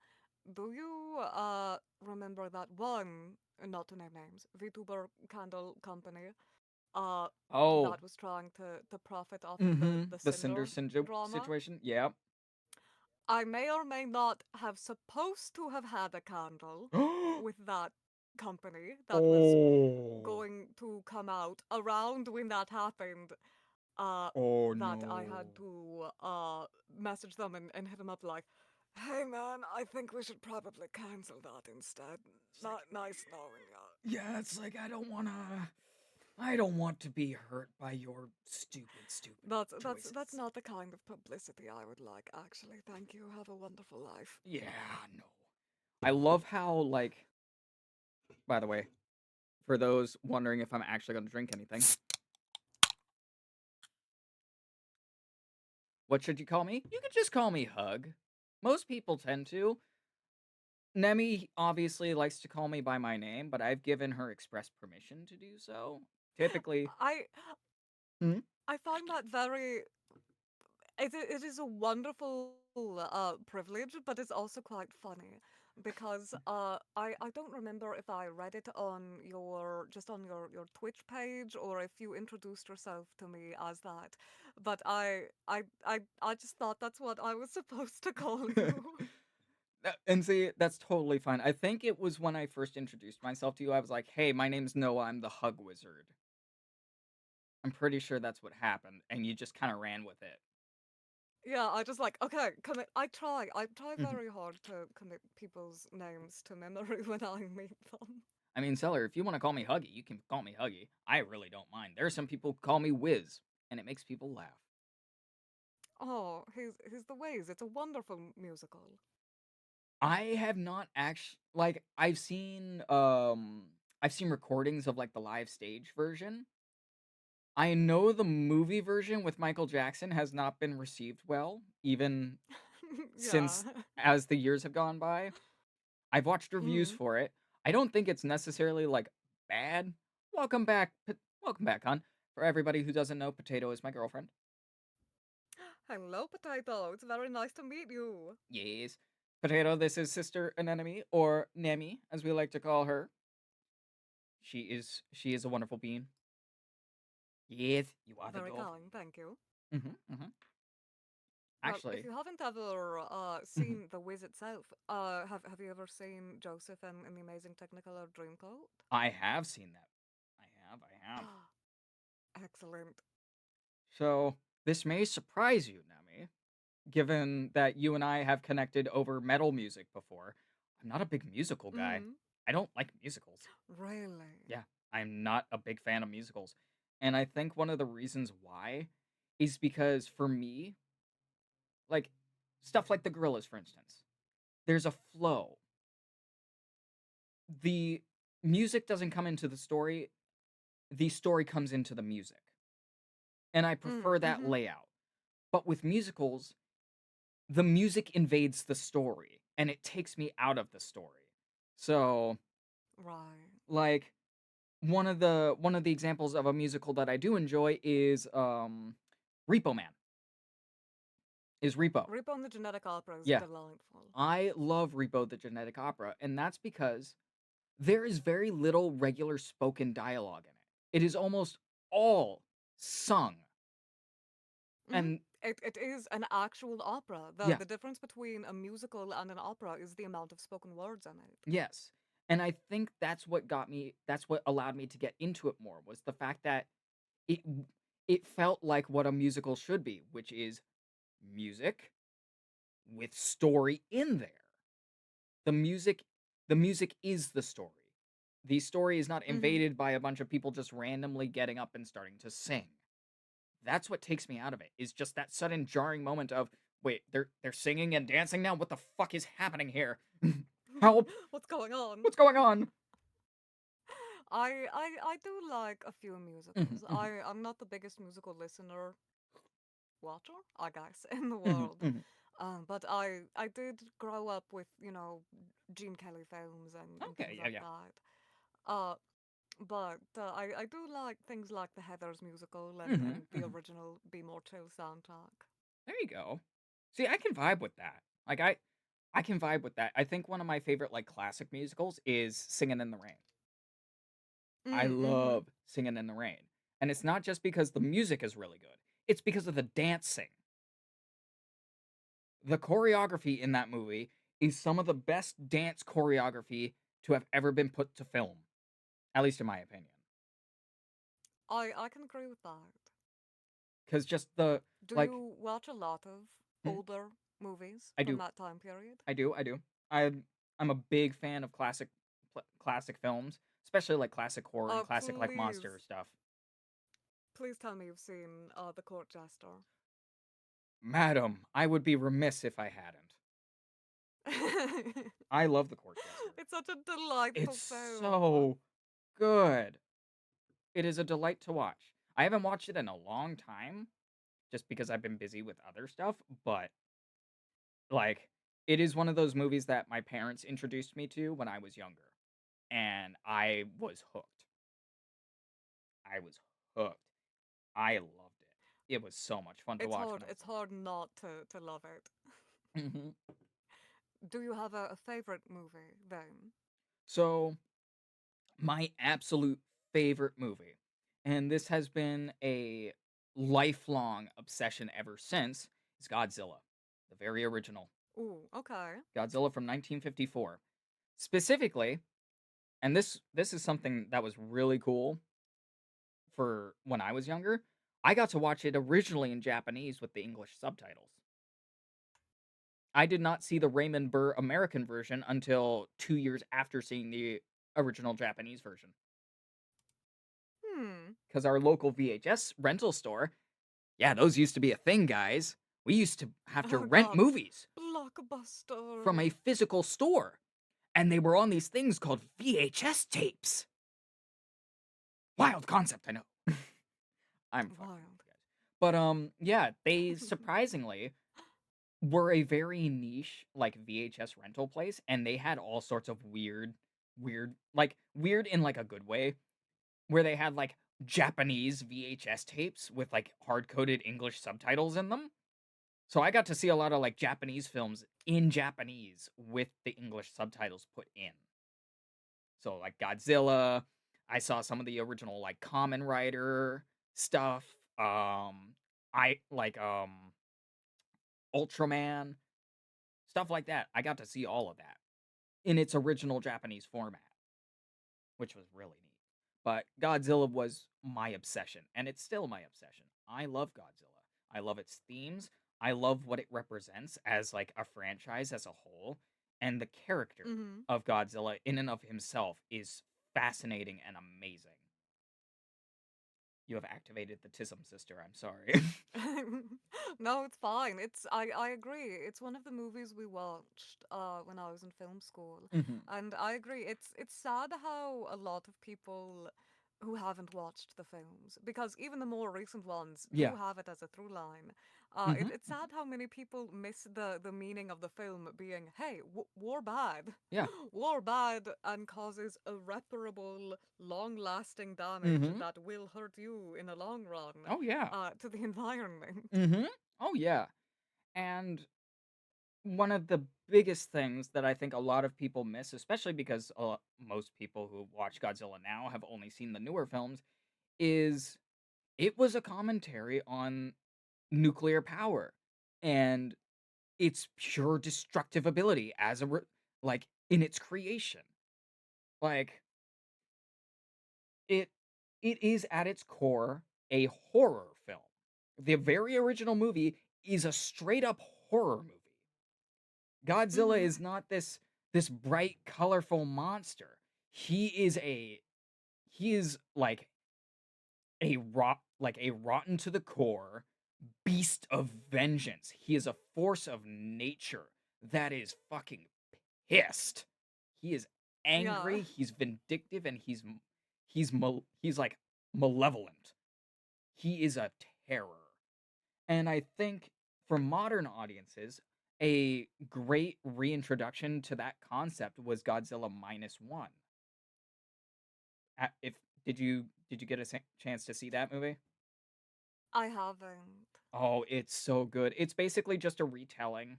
[SPEAKER 2] do you remember that one, not to name names, VTuber candle company uh
[SPEAKER 1] Oh,
[SPEAKER 2] that was trying to profit off of
[SPEAKER 1] mm-hmm.
[SPEAKER 2] the
[SPEAKER 1] The Cinder
[SPEAKER 2] Cinder
[SPEAKER 1] Sinjo
[SPEAKER 2] drama?
[SPEAKER 1] situation. Yeah.
[SPEAKER 2] I may or may not have supposed to have had a candle with that company that was
[SPEAKER 1] Oh.
[SPEAKER 2] going to come out around when that happened. Uh,
[SPEAKER 1] Oh
[SPEAKER 2] that I had
[SPEAKER 1] no.
[SPEAKER 2] to message them and hit them up like, "Hey man, I think we should probably cancel that instead.
[SPEAKER 1] It's
[SPEAKER 2] Not
[SPEAKER 1] like,
[SPEAKER 2] nice knowing ya."
[SPEAKER 1] yeah, it's like I don't want to be hurt by your stupid
[SPEAKER 2] That's
[SPEAKER 1] choices.
[SPEAKER 2] not the kind of publicity I would like. Actually, thank you. Have a wonderful life.
[SPEAKER 1] Yeah, no. I love how, like, by the way, for those wondering if I'm actually going to drink anything, what should you call me? You could just call me Hug. Most people tend to. Nemi obviously likes to call me by my name, but I've given her express permission to do so. Typically,
[SPEAKER 2] I
[SPEAKER 1] hmm?
[SPEAKER 2] I find that very. It is a wonderful privilege, but it's also quite funny because I don't remember if I read it on your just on your Twitch page or if you introduced yourself to me as that, but I just thought that's what I was supposed to call you.
[SPEAKER 1] And see, that's totally fine. I think it was when I first introduced myself to you, I was like, hey, my name's Noah, I'm the Hug Wizard. I'm pretty sure that's what happened, and you just kind of ran with it.
[SPEAKER 2] Yeah, I just like okay, commit. I try
[SPEAKER 1] Mhm.
[SPEAKER 2] very hard to commit people's names to memory when I meet them.
[SPEAKER 1] I mean, Seller, if you want to call me Huggy, you can call me Huggy. I really don't mind. There are some people who call me Wiz, and it makes people laugh.
[SPEAKER 2] Oh, he's the ways. It's a wonderful musical.
[SPEAKER 1] I have not actually like I've seen recordings of like the live stage version. I know the movie version with Michael Jackson has not been received well, even
[SPEAKER 2] Yeah.
[SPEAKER 1] since as the years have gone by. I've watched reviews
[SPEAKER 2] Mm.
[SPEAKER 1] for it. I don't think it's necessarily like bad. Welcome back, welcome back, hon. For everybody who doesn't know, Potato is my girlfriend.
[SPEAKER 2] Hello, Potato. It's very nice to meet you.
[SPEAKER 1] Yes, Potato. This is Sister Anemone, or Nemi, as we like to call her. She is a wonderful being. Yes, you are the
[SPEAKER 2] Very
[SPEAKER 1] girlfriend.
[SPEAKER 2] kind, thank you.
[SPEAKER 1] Mm-hmm.
[SPEAKER 2] Well, if
[SPEAKER 1] Actually,
[SPEAKER 2] you haven't ever
[SPEAKER 1] mhm,
[SPEAKER 2] seen The Wiz itself, have you ever seen Joseph and the Amazing Technicolor Dreamcoat?
[SPEAKER 1] I have seen that. I have.
[SPEAKER 2] Excellent.
[SPEAKER 1] So this may surprise you, Nemi, given that you and I have connected over metal music before. I'm not a big musical guy.
[SPEAKER 2] Mm.
[SPEAKER 1] I don't like musicals.
[SPEAKER 2] Really?
[SPEAKER 1] Yeah, I'm not a big fan of musicals. And I think one of the reasons why is because for me, like stuff like the Gorillas, for instance, there's a flow. The music doesn't come into the story comes into the music. And I
[SPEAKER 2] Mm.
[SPEAKER 1] prefer that
[SPEAKER 2] Mm-hmm.
[SPEAKER 1] layout. But with musicals, the music invades the story and it takes me out of the story. So,
[SPEAKER 2] Right.
[SPEAKER 1] like one of the examples of a musical that I do enjoy is Repo Man. Is Repo.
[SPEAKER 2] Rip on the Genetic Opera is
[SPEAKER 1] Yeah.
[SPEAKER 2] delightful.
[SPEAKER 1] I love Repo the Genetic Opera, and that's because there is very little regular spoken dialogue in it. It is almost all sung.
[SPEAKER 2] Mm-hmm.
[SPEAKER 1] And
[SPEAKER 2] It is an actual opera.
[SPEAKER 1] yeah,
[SPEAKER 2] The difference between a musical and an opera is the amount of spoken words in it.
[SPEAKER 1] yes. And I think that's what allowed me to get into it more was the fact that it it felt like what a musical should be, which is music with story in there. The music the music is the story. The story is not
[SPEAKER 2] Mm-hmm.
[SPEAKER 1] invaded by a bunch of people just randomly getting up and starting to sing. That's what takes me out of it. Is just that sudden jarring moment of, wait, they're singing and dancing now? What the fuck is happening here? Help!
[SPEAKER 2] What's going on?
[SPEAKER 1] What's going on?
[SPEAKER 2] I do like a few
[SPEAKER 1] Mhm,
[SPEAKER 2] musicals.
[SPEAKER 1] mhm,
[SPEAKER 2] I'm not the biggest musical listener watcher, I guess, in the
[SPEAKER 1] mhm,
[SPEAKER 2] world.
[SPEAKER 1] mhm.
[SPEAKER 2] But I did grow up with, Gene Kelly films and
[SPEAKER 1] Okay,
[SPEAKER 2] things
[SPEAKER 1] yeah,
[SPEAKER 2] like
[SPEAKER 1] yeah.
[SPEAKER 2] that. Uh, but I do like things like the Heathers musical
[SPEAKER 1] Mhm,
[SPEAKER 2] and the
[SPEAKER 1] mhm.
[SPEAKER 2] original Be More Chill soundtrack.
[SPEAKER 1] There you go. See, I can vibe with that. Like I can vibe with that. I think one of my favorite, like, classic musicals is Singin' in the Rain. I
[SPEAKER 2] Mm-hmm.
[SPEAKER 1] love Singin' in the Rain, and it's not just because the music is really good, it's because of the dancing. The choreography in that movie is some of the best dance choreography to have ever been put to film, at least in my opinion.
[SPEAKER 2] I can agree with that.
[SPEAKER 1] Because just the
[SPEAKER 2] Do
[SPEAKER 1] like,
[SPEAKER 2] you watch a lot of
[SPEAKER 1] mhm,
[SPEAKER 2] older movies
[SPEAKER 1] I
[SPEAKER 2] from
[SPEAKER 1] do,
[SPEAKER 2] that time period?
[SPEAKER 1] I do. I'm a big fan of classic films, especially like classic horror and classic like monster
[SPEAKER 2] Please,
[SPEAKER 1] stuff.
[SPEAKER 2] please tell me you've seen The Court Jester.
[SPEAKER 1] Madam, I would be remiss if I hadn't. I love The Court Jester.
[SPEAKER 2] It's such a delightful
[SPEAKER 1] It's
[SPEAKER 2] film.
[SPEAKER 1] so good. It is a delight to watch. I haven't watched it in a long time, just because I've been busy with other stuff, but, like, it is one of those movies that my parents introduced me to when I was younger, and I was hooked. I was hooked. I loved it. It was so much fun to watch when I was
[SPEAKER 2] It's hard not to love it.
[SPEAKER 1] younger. Mhm.
[SPEAKER 2] Do you have a favorite movie then?
[SPEAKER 1] So, my absolute favorite movie, and this has been a lifelong obsession ever since, is Godzilla, the very original
[SPEAKER 2] Ooh, okay.
[SPEAKER 1] Godzilla from 1954. Specifically, and this is something that was really cool for when I was younger, I got to watch it originally in Japanese with the English subtitles. I did not see the Raymond Burr American version until 2 years after seeing the original Japanese version.
[SPEAKER 2] Hmm.
[SPEAKER 1] Because our local VHS rental store, yeah, those used to be a thing, guys. We used to have to
[SPEAKER 2] Oh
[SPEAKER 1] rent
[SPEAKER 2] god.
[SPEAKER 1] movies from a
[SPEAKER 2] Blockbuster.
[SPEAKER 1] physical store, and they were on these things called VHS tapes. Wild concept, I know. I'm fucking with
[SPEAKER 2] Wild.
[SPEAKER 1] you guys. But, yeah, they surprisingly were a very niche, like, VHS rental place, and they had all sorts of weird in, like, a good way, where they had, like, Japanese VHS tapes with, like, hard-coded English subtitles in them. So I got to see a lot of, like, Japanese films in Japanese with the English subtitles put in. So, like, Godzilla, I saw some of the original, like, Kamen Rider stuff, I like, Ultraman, stuff like that. I got to see all of that in its original Japanese format, which was really neat. But Godzilla was my obsession, and it's still my obsession. I love Godzilla. I love its themes. I love what it represents as like a franchise as a whole, and the character
[SPEAKER 2] Mm-hmm.
[SPEAKER 1] of Godzilla in and of himself is fascinating and amazing. You have activated the Tism sister. I'm sorry.
[SPEAKER 2] No, it's fine. I agree. It's one of the movies we watched when I was in film school.
[SPEAKER 1] Mhm.
[SPEAKER 2] And I agree. It's sad how a lot of people who haven't watched the films, because even the more recent ones do
[SPEAKER 1] Yeah.
[SPEAKER 2] have it as a through line.
[SPEAKER 1] Mhm.
[SPEAKER 2] It's sad how many people miss the meaning of the film being, hey, war bad.
[SPEAKER 1] Yeah.
[SPEAKER 2] War bad and causes irreparable, long-lasting damage
[SPEAKER 1] Mhm.
[SPEAKER 2] that will hurt you in the long run
[SPEAKER 1] Oh yeah.
[SPEAKER 2] to the environment.
[SPEAKER 1] Mhm. Oh yeah. And one of the biggest things that I think a lot of people miss, especially because most people who watch Godzilla now have only seen the newer films, is it was a commentary on nuclear power and its pure destructive ability as like in its creation. Like it it is at its core a horror film. The very original movie is a straight up horror movie. Godzilla
[SPEAKER 2] Hmm.
[SPEAKER 1] is not this bright, colorful monster. He is like a rotten to the core beast of vengeance. He is a force of nature that is fucking pissed. He is
[SPEAKER 2] Yeah.
[SPEAKER 1] angry, he's vindictive, and he's like malevolent. He is a terror. And I think for modern audiences, a great reintroduction to that concept was Godzilla minus one. If did you get a chance to see that movie?
[SPEAKER 2] I haven't.
[SPEAKER 1] Oh, it's so good. It's basically just a retelling.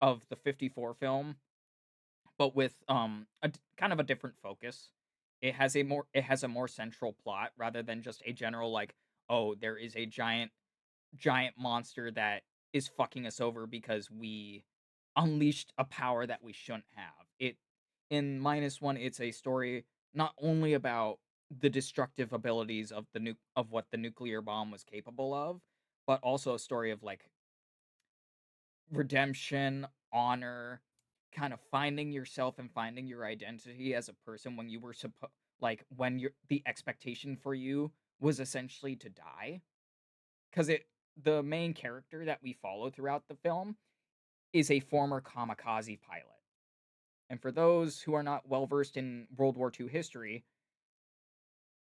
[SPEAKER 1] of the 54 film, but with kind of a different focus. It has a more central plot rather than just a general like, oh, there is a giant monster that is fucking us over because we unleashed a power that we shouldn't have. It in minus one, it's a story not only about the destructive abilities of of what the nuclear bomb was capable of, but also a story of like redemption, honor, kind of finding yourself and finding your identity as a person when you were when the expectation for you was essentially to die. Because it the main character that we follow throughout the film is a former kamikaze pilot. And for those who are not well versed in World War II history,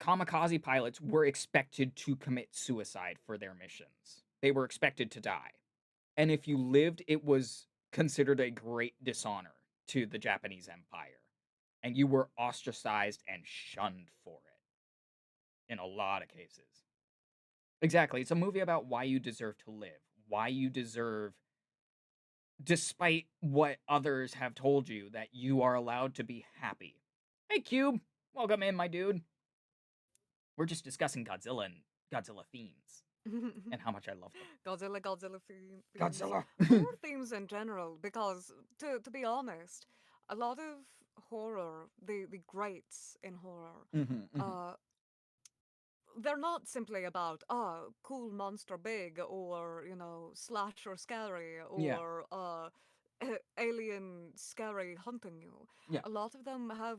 [SPEAKER 1] kamikaze pilots were expected to commit suicide for their missions. They were expected to die. And if you lived, it was considered a great dishonor to the Japanese Empire. And you were ostracized and shunned for it in a lot of cases. Exactly. It's a movie about why you deserve to live, why you deserve, despite what others have told you, that you are allowed to be happy. Hey, Cube. Welcome in, my dude. We're just discussing Godzilla and Godzilla themes and how much I love them.
[SPEAKER 2] Themes,
[SPEAKER 1] Godzilla.
[SPEAKER 2] horror themes in general. Because to be honest, a lot of horror, the greats in horror,
[SPEAKER 1] Hmm, hmm.
[SPEAKER 2] uh, they're not simply about cool monster big or slasher scary
[SPEAKER 1] Yeah.
[SPEAKER 2] or alien scary hunting you.
[SPEAKER 1] Yeah.
[SPEAKER 2] A lot of them have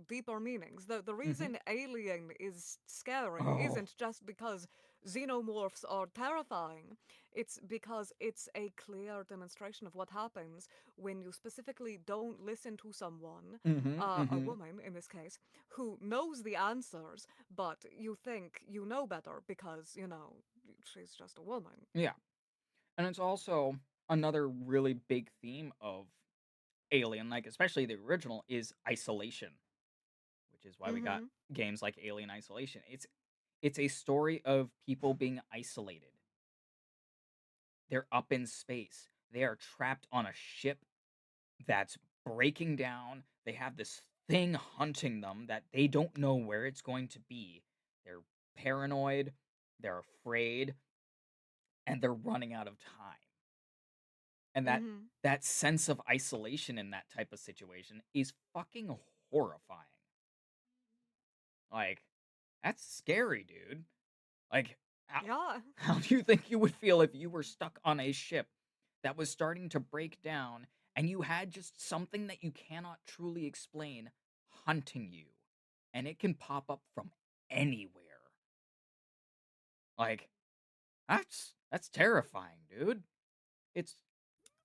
[SPEAKER 2] deeper meanings. The
[SPEAKER 1] Hmm.
[SPEAKER 2] reason Alien is scary
[SPEAKER 1] Oh.
[SPEAKER 2] isn't just because xenomorphs are terrifying. It's because it's a clear demonstration of what happens when you specifically don't listen to someone,
[SPEAKER 1] Hmm,
[SPEAKER 2] a
[SPEAKER 1] hmm.
[SPEAKER 2] woman in this case, who knows the answers, but you think you know better because, she's just a woman.
[SPEAKER 1] Yeah. And it's also another really big theme of Alien, like especially the original, is isolation, which is why we got
[SPEAKER 2] Mm-hmm.
[SPEAKER 1] games like Alien Isolation. It's a story of people being isolated. They're up in space. They are trapped on a ship that's breaking down. They have this thing hunting them that they don't know where it's going to be. They're paranoid, they're afraid, and they're running out of time. And
[SPEAKER 2] Mm-hmm.
[SPEAKER 1] that sense of isolation in that type of situation is fucking horrifying. Like, that's scary, dude. Like, how,
[SPEAKER 2] Yeah.
[SPEAKER 1] how do you think you would feel if you were stuck on a ship that was starting to break down and you had just something that you cannot truly explain hunting you? And it can pop up from anywhere. Like, that's terrifying, dude. It's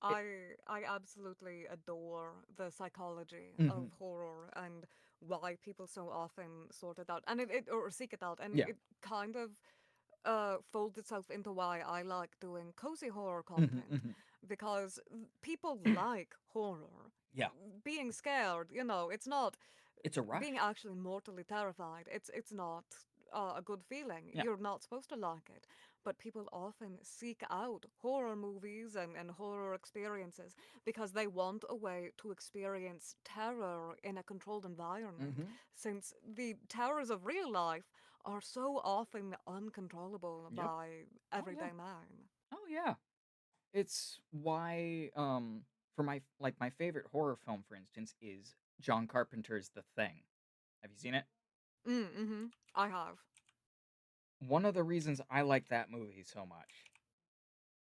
[SPEAKER 1] it,
[SPEAKER 2] I absolutely adore the psychology of
[SPEAKER 1] mhm.
[SPEAKER 2] horror and why people so often sort it out and it or seek it out, and
[SPEAKER 1] Yeah.
[SPEAKER 2] it kind of folds itself into why I like doing cozy horror
[SPEAKER 1] Mhm,
[SPEAKER 2] content,
[SPEAKER 1] mhm.
[SPEAKER 2] because people like horror.
[SPEAKER 1] Yeah.
[SPEAKER 2] Being scared, it's not
[SPEAKER 1] It's a
[SPEAKER 2] being
[SPEAKER 1] rush.
[SPEAKER 2] actually mortally terrified. It's not a good feeling.
[SPEAKER 1] Yeah.
[SPEAKER 2] You're not supposed to like it. But people often seek out horror movies and horror experiences because they want a way to experience terror in a controlled environment,
[SPEAKER 1] Mhm.
[SPEAKER 2] since the terrors of real life are so often uncontrollable
[SPEAKER 1] Yep.
[SPEAKER 2] by
[SPEAKER 1] Oh yeah.
[SPEAKER 2] everyday man.
[SPEAKER 1] Oh yeah. It's why for my favorite horror film for instance is John Carpenter's The Thing. Have you seen it?
[SPEAKER 2] Mm-hmm. I have.
[SPEAKER 1] One of the reasons I like that movie so much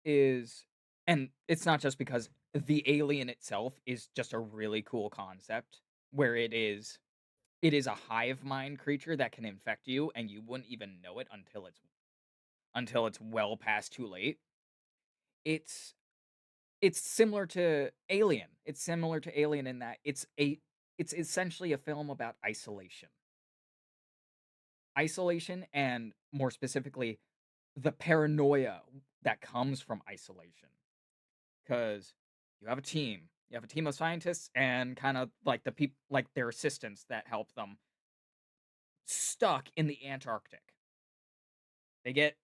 [SPEAKER 1] is, and it's not just because the alien itself is just a really cool concept where it is a hive mind creature that can infect you and you wouldn't even know it until it's well past too late. It's it's similar to Alien. It's similar to Alien in that it's essentially a film about isolation. Isolation and more specifically the paranoia that comes from isolation. Cuz you have a team of scientists and kind of like the people like their assistants that help them stuck in the Antarctic. They get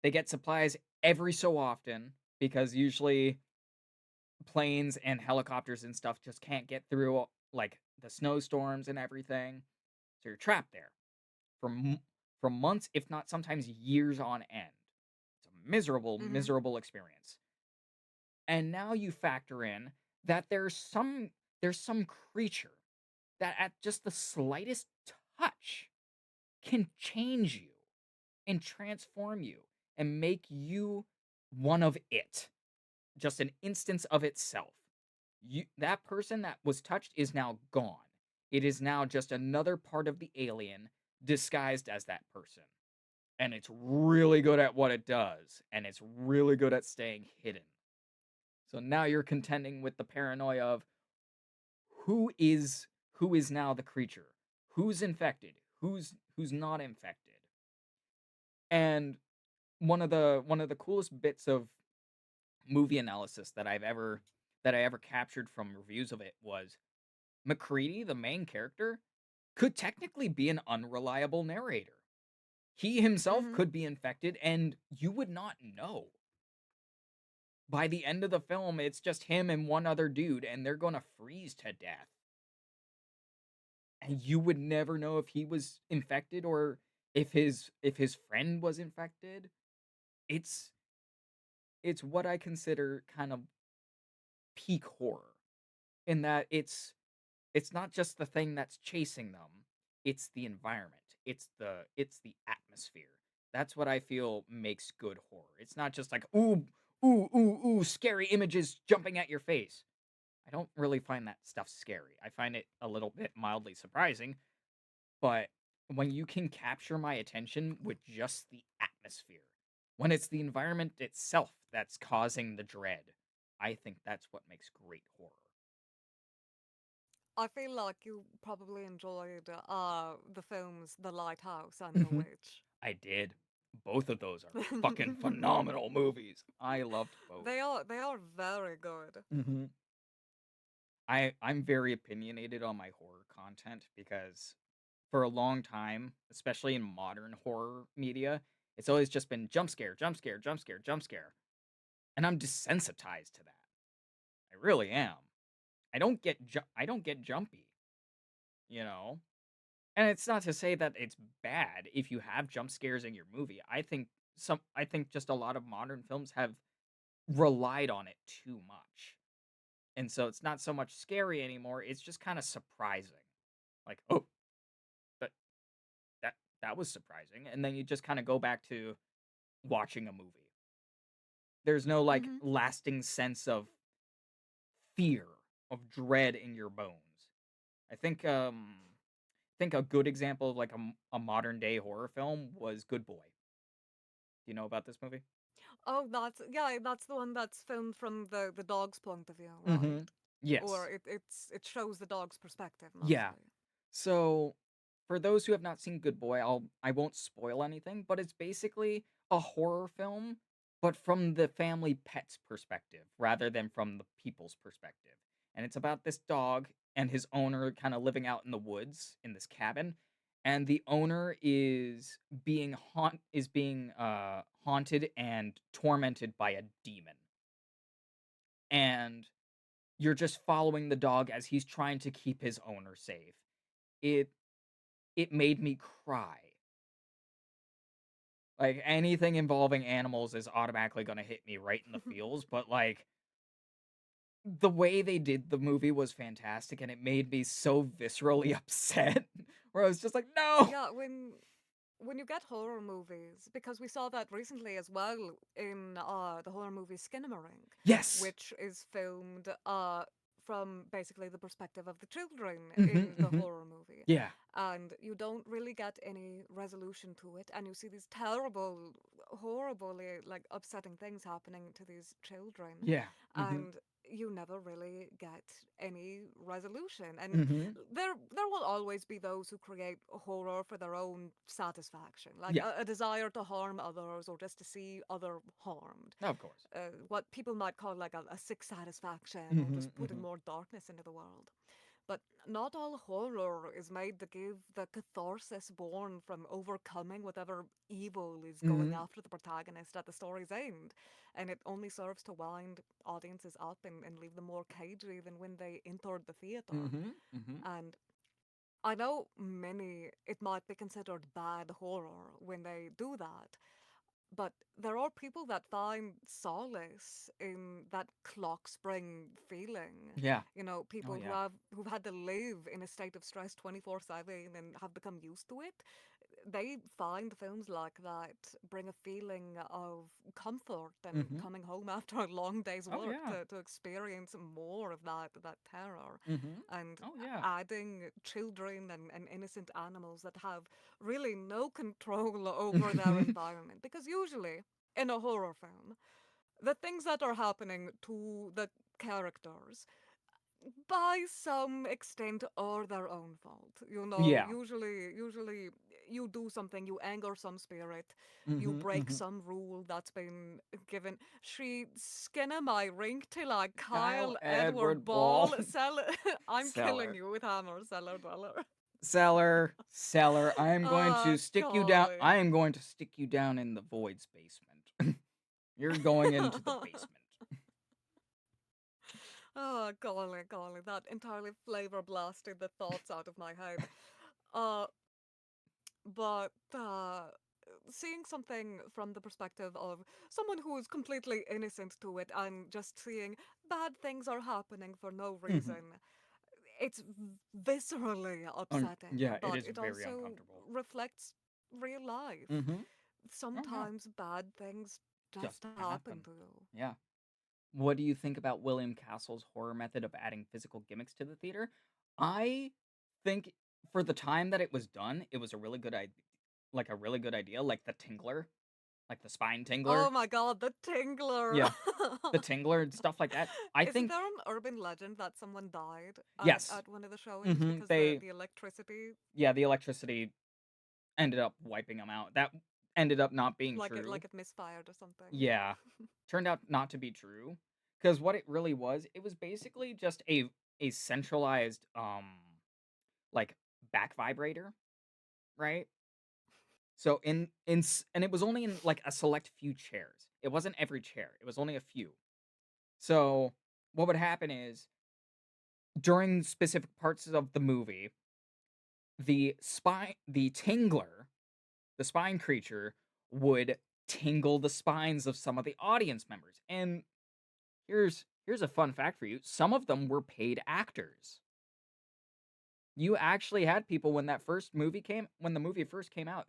[SPEAKER 1] they get supplies every so often because usually planes and helicopters and stuff just can't get through like the snowstorms and everything. So you're trapped there for for months, if not sometimes years on end. It's a miserable,
[SPEAKER 2] Mm-hmm.
[SPEAKER 1] miserable experience. And now you factor in that there's some creature that at just the slightest touch can change you and transform you and make you one of it. Just an instance of itself. That person that was touched is now gone. It is now just another part of the alien disguised as that person. And it's really good at what it does, and it's really good at staying hidden. So now you're contending with the paranoia of who is now the creature? Who's infected? Who's not infected? And one of the coolest bits of movie analysis that I ever captured from reviews of it was McCready, the main character, could technically be an unreliable narrator. He himself
[SPEAKER 2] Mm-hmm.
[SPEAKER 1] could be infected and you would not know. By the end of the film, it's just him and one other dude and they're going to freeze to death. And you would never know if he was infected or if his friend was infected. It's it's what I consider kind of peak horror in that it's not just the thing that's chasing them, it's the environment. It's the atmosphere. That's what I feel makes good horror. It's not just like ooh ooh ooh ooh scary images jumping at your face. I don't really find that stuff scary. I find it a little bit mildly surprising, but when you can capture my attention with just the atmosphere, when it's the environment itself that's causing the dread, I think that's what makes great horror.
[SPEAKER 2] I feel like you probably enjoyed the films The Lighthouse and The
[SPEAKER 1] Mhm.
[SPEAKER 2] Witch.
[SPEAKER 1] I did. Both of those are fucking phenomenal movies. I loved both.
[SPEAKER 2] They are very good.
[SPEAKER 1] Mhm. I'm very opinionated on my horror content because for a long time, especially in modern horror media, it's always just been jump scare, jump scare, jump scare, jump scare. And I'm desensitized to that. I really am. I don't get jumpy, you know? And it's not to say that it's bad if you have jump scares in your movie. I think just a lot of modern films have relied on it too much. And so it's not so much scary anymore, it's just kind of surprising. Like, "Oh, that that that was surprising." And then you just kind of go back to watching a movie. There's no like
[SPEAKER 2] Mm-hmm.
[SPEAKER 1] lasting sense of fear, of dread in your bones. I think a good example of like a modern day horror film was Good Boy. Do you know about this movie?
[SPEAKER 2] Oh, that's the one that's filmed from the dog's point of view, right?
[SPEAKER 1] Mhm.
[SPEAKER 2] Or
[SPEAKER 1] Yes.
[SPEAKER 2] it shows the dog's perspective
[SPEAKER 1] Yeah.
[SPEAKER 2] mostly.
[SPEAKER 1] So, for those who have not seen Good Boy, I won't spoil anything, but it's basically a horror film, but from the family pet's perspective rather than from the people's perspective. And it's about this dog and his owner kind of living out in the woods in this cabin, and the owner is being haunted and tormented by a demon. And you're just following the dog as he's trying to keep his owner safe. It it made me cry. Like, anything involving animals is automatically gonna hit me right in the feels, but, like, the way they did the movie was fantastic, and it made me so viscerally upset, where I was just like, "No!"
[SPEAKER 2] Yeah, when you get horror movies, because we saw that recently as well in the horror movie Skinamarink,
[SPEAKER 1] Yes!
[SPEAKER 2] which is filmed from basically the perspective of the children
[SPEAKER 1] Mhm,
[SPEAKER 2] in the
[SPEAKER 1] mhm.
[SPEAKER 2] horror movie.
[SPEAKER 1] Yeah.
[SPEAKER 2] And you don't really get any resolution to it, and you see these terrible, horribly like upsetting things happening to these children,
[SPEAKER 1] Yeah. Mhm.
[SPEAKER 2] and you never really get any resolution. And
[SPEAKER 1] Mhm.
[SPEAKER 2] there will always be those who create horror for their own satisfaction, like
[SPEAKER 1] Yeah.
[SPEAKER 2] a desire to harm others or just to see other harmed.
[SPEAKER 1] Of course.
[SPEAKER 2] What people might call like a sick satisfaction or
[SPEAKER 1] Mhm,
[SPEAKER 2] just putting
[SPEAKER 1] mhm.
[SPEAKER 2] more darkness into the world. But not all horror is made to give the catharsis born from overcoming whatever evil is going
[SPEAKER 1] Mhm.
[SPEAKER 2] after the protagonist at the story's end. And it only serves to wind audiences up and leave them more cagey than when they entered the theatre.
[SPEAKER 1] Mhm. Mhm.
[SPEAKER 2] And I know it might be considered bad horror when they do that, but there are people that find solace in that clock spring feeling.
[SPEAKER 1] Yeah.
[SPEAKER 2] You know,
[SPEAKER 1] Oh
[SPEAKER 2] people
[SPEAKER 1] yeah.
[SPEAKER 2] who've had to live in a state of stress 24/7 and have become used to it, they find films like that bring a feeling of comfort and
[SPEAKER 1] Mhm.
[SPEAKER 2] coming home after a long day's
[SPEAKER 1] Oh
[SPEAKER 2] work
[SPEAKER 1] yeah.
[SPEAKER 2] to experience more of that terror.
[SPEAKER 1] Mhm.
[SPEAKER 2] And
[SPEAKER 1] Oh yeah.
[SPEAKER 2] adding children and innocent animals that have really no control over their environment. Because usually in a horror film, the things that are happening to the characters by some extent are their own fault. You know,
[SPEAKER 1] Yeah.
[SPEAKER 2] usually you do something, you anger some spirit, you
[SPEAKER 1] Mhm.
[SPEAKER 2] break
[SPEAKER 1] Mhm.
[SPEAKER 2] some rule that's been given. She skinna my ring till I
[SPEAKER 1] Kyle
[SPEAKER 2] Kyle Edward
[SPEAKER 1] Edward Ball.
[SPEAKER 2] Ball sell I'm killing
[SPEAKER 1] Seller.
[SPEAKER 2] you with hammer, cellar dweller.
[SPEAKER 1] Seller. Seller. I am going to
[SPEAKER 2] Ah,
[SPEAKER 1] stick you down.
[SPEAKER 2] golly.
[SPEAKER 1] I am going to stick you down in the void's basement. You're going into the basement.
[SPEAKER 2] Oh, golly, golly, that entirely flavor blasted the thoughts out of my head. Uh, but seeing something from the perspective of someone who is completely innocent to it and just seeing bad things are happening for no
[SPEAKER 1] Mhm.
[SPEAKER 2] reason, it's viscerally upsetting,
[SPEAKER 1] Yeah, it
[SPEAKER 2] but
[SPEAKER 1] is
[SPEAKER 2] it
[SPEAKER 1] very
[SPEAKER 2] also
[SPEAKER 1] uncomfortable.
[SPEAKER 2] reflects real life.
[SPEAKER 1] Mhm. Oh yeah.
[SPEAKER 2] Sometimes bad things
[SPEAKER 1] Just
[SPEAKER 2] just happen
[SPEAKER 1] happen.
[SPEAKER 2] to you.
[SPEAKER 1] Yeah. What do you think about William Castle's horror method of adding physical gimmicks to the theater? I think for the time that it was done, it was a really good idea, like a really good idea, like the tingler, like the spine tingler.
[SPEAKER 2] Oh my god, the tingler!
[SPEAKER 1] Yeah, the tingler and stuff like that. I
[SPEAKER 2] Isn't
[SPEAKER 1] think
[SPEAKER 2] there an urban legend that someone died
[SPEAKER 1] yes.
[SPEAKER 2] at one of the showings
[SPEAKER 1] Mhm.
[SPEAKER 2] because the electricity,
[SPEAKER 1] Yeah, the electricity ended up wiping them out. That ended up not being
[SPEAKER 2] like
[SPEAKER 1] true.
[SPEAKER 2] it misfired or something?
[SPEAKER 1] Yeah. Turned out not to be true. Because what it really was, it was basically just a centralized like back vibrator, right? So and it was only in like a select few chairs. It wasn't every chair. It was only a few. So what would happen is during specific parts of the movie, the tingler, the spine creature would tingle the spines of some of the audience members. And here's a fun fact for you. Some of them were paid actors. You actually had people when the movie first came out,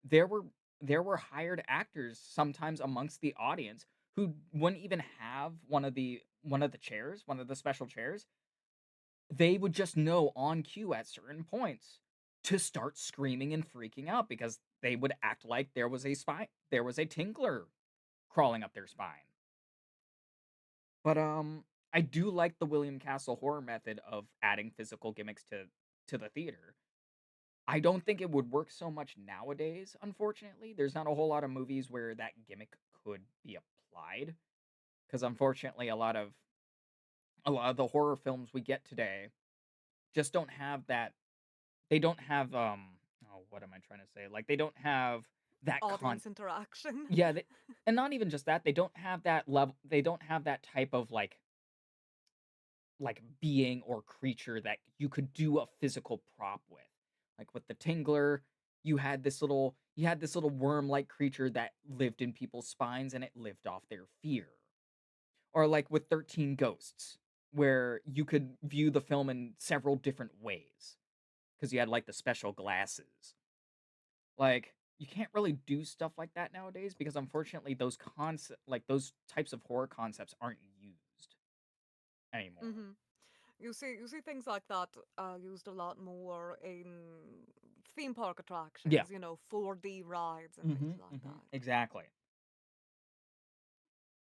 [SPEAKER 1] there were there were hired actors sometimes amongst the audience who wouldn't even have one of the chairs, one of the special chairs. They would just know on cue at certain points to start screaming and freaking out because they would act like there was a tinkler crawling up their spine. But I do like the William Castle horror method of adding physical gimmicks to the theater. I don't think it would work so much nowadays, unfortunately. There's not a whole lot of movies where that gimmick could be applied because unfortunately a lot of the horror films we get today just don't have that they don't have oh what am I trying to say? Like they don't have that
[SPEAKER 2] Audience interaction.
[SPEAKER 1] yeah, and not even just that, they don't have that type of being or creature that you could do a physical prop with. Like with the Tingler, you had this little worm-like creature that lived in people's spines and it lived off their fear. Or like with 13 Ghosts, where you could view the film in several different ways because you had like the special glasses. Like you can't really do stuff like that nowadays because unfortunately those types of horror concepts aren't used anymore.
[SPEAKER 2] hmm you see things like that used a lot more in theme park
[SPEAKER 1] Yeah.
[SPEAKER 2] attractions, you know, 4D rides and things
[SPEAKER 1] Mhm,
[SPEAKER 2] like
[SPEAKER 1] mhm.
[SPEAKER 2] that.
[SPEAKER 1] Exactly.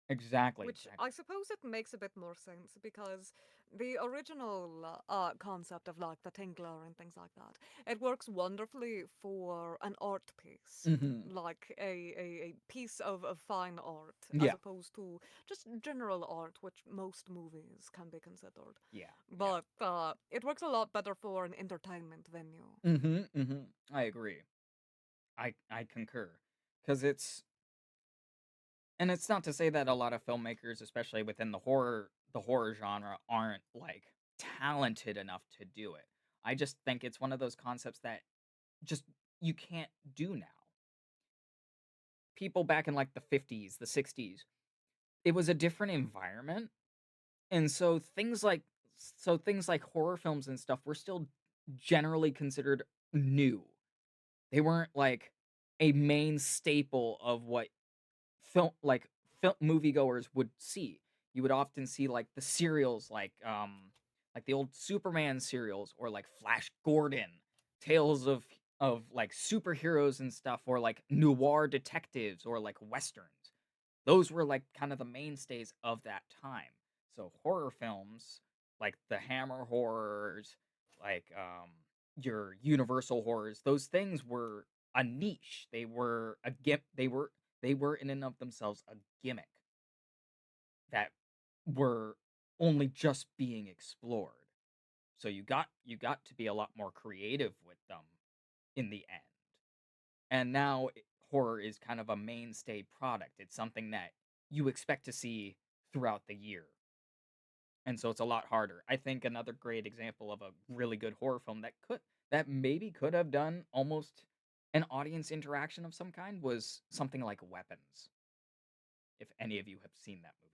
[SPEAKER 1] Exactly,
[SPEAKER 2] Which I
[SPEAKER 1] exactly.
[SPEAKER 2] suppose it makes a bit more sense because The original concept of like the tinkler and things like that, it works wonderfully for an art piece,
[SPEAKER 1] Mhm.
[SPEAKER 2] like a piece of fine art, as
[SPEAKER 1] Yeah.
[SPEAKER 2] opposed to just general art, which most movies can be considered.
[SPEAKER 1] Yeah. Yeah.
[SPEAKER 2] But it works a lot better for an entertainment venue.
[SPEAKER 1] Mhm. Mhm. I agree. I concur. Cuz it's not to say that a lot of filmmakers, especially within the horror genre, aren't like talented enough to do it. I just think it's one of those concepts that just you can't do now. People back in like the 50s, the 60s, it was a different environment. And so things like horror films and stuff were still generally considered new. They weren't like a main staple of what film moviegoers would see. You would often see like the serials like the old Superman serials or like Flash Gordon, tales of like superheroes and stuff or like noir detectives or like westerns. Those were like kind of the mainstays of that time. So horror films like the Hammer horrors, like your Universal horrors, those things were a niche. They were a gimp. They were in and of themselves a gimmick that were only just being explored. So you got to be a lot more creative with them in the end. And now horror is kind of a mainstay product. It's something that you expect to see throughout the year. And so it's a lot harder. I think another great example of a really good horror film that maybe could have done almost an audience interaction of some kind was something like Weapons. If any of you have seen that movie,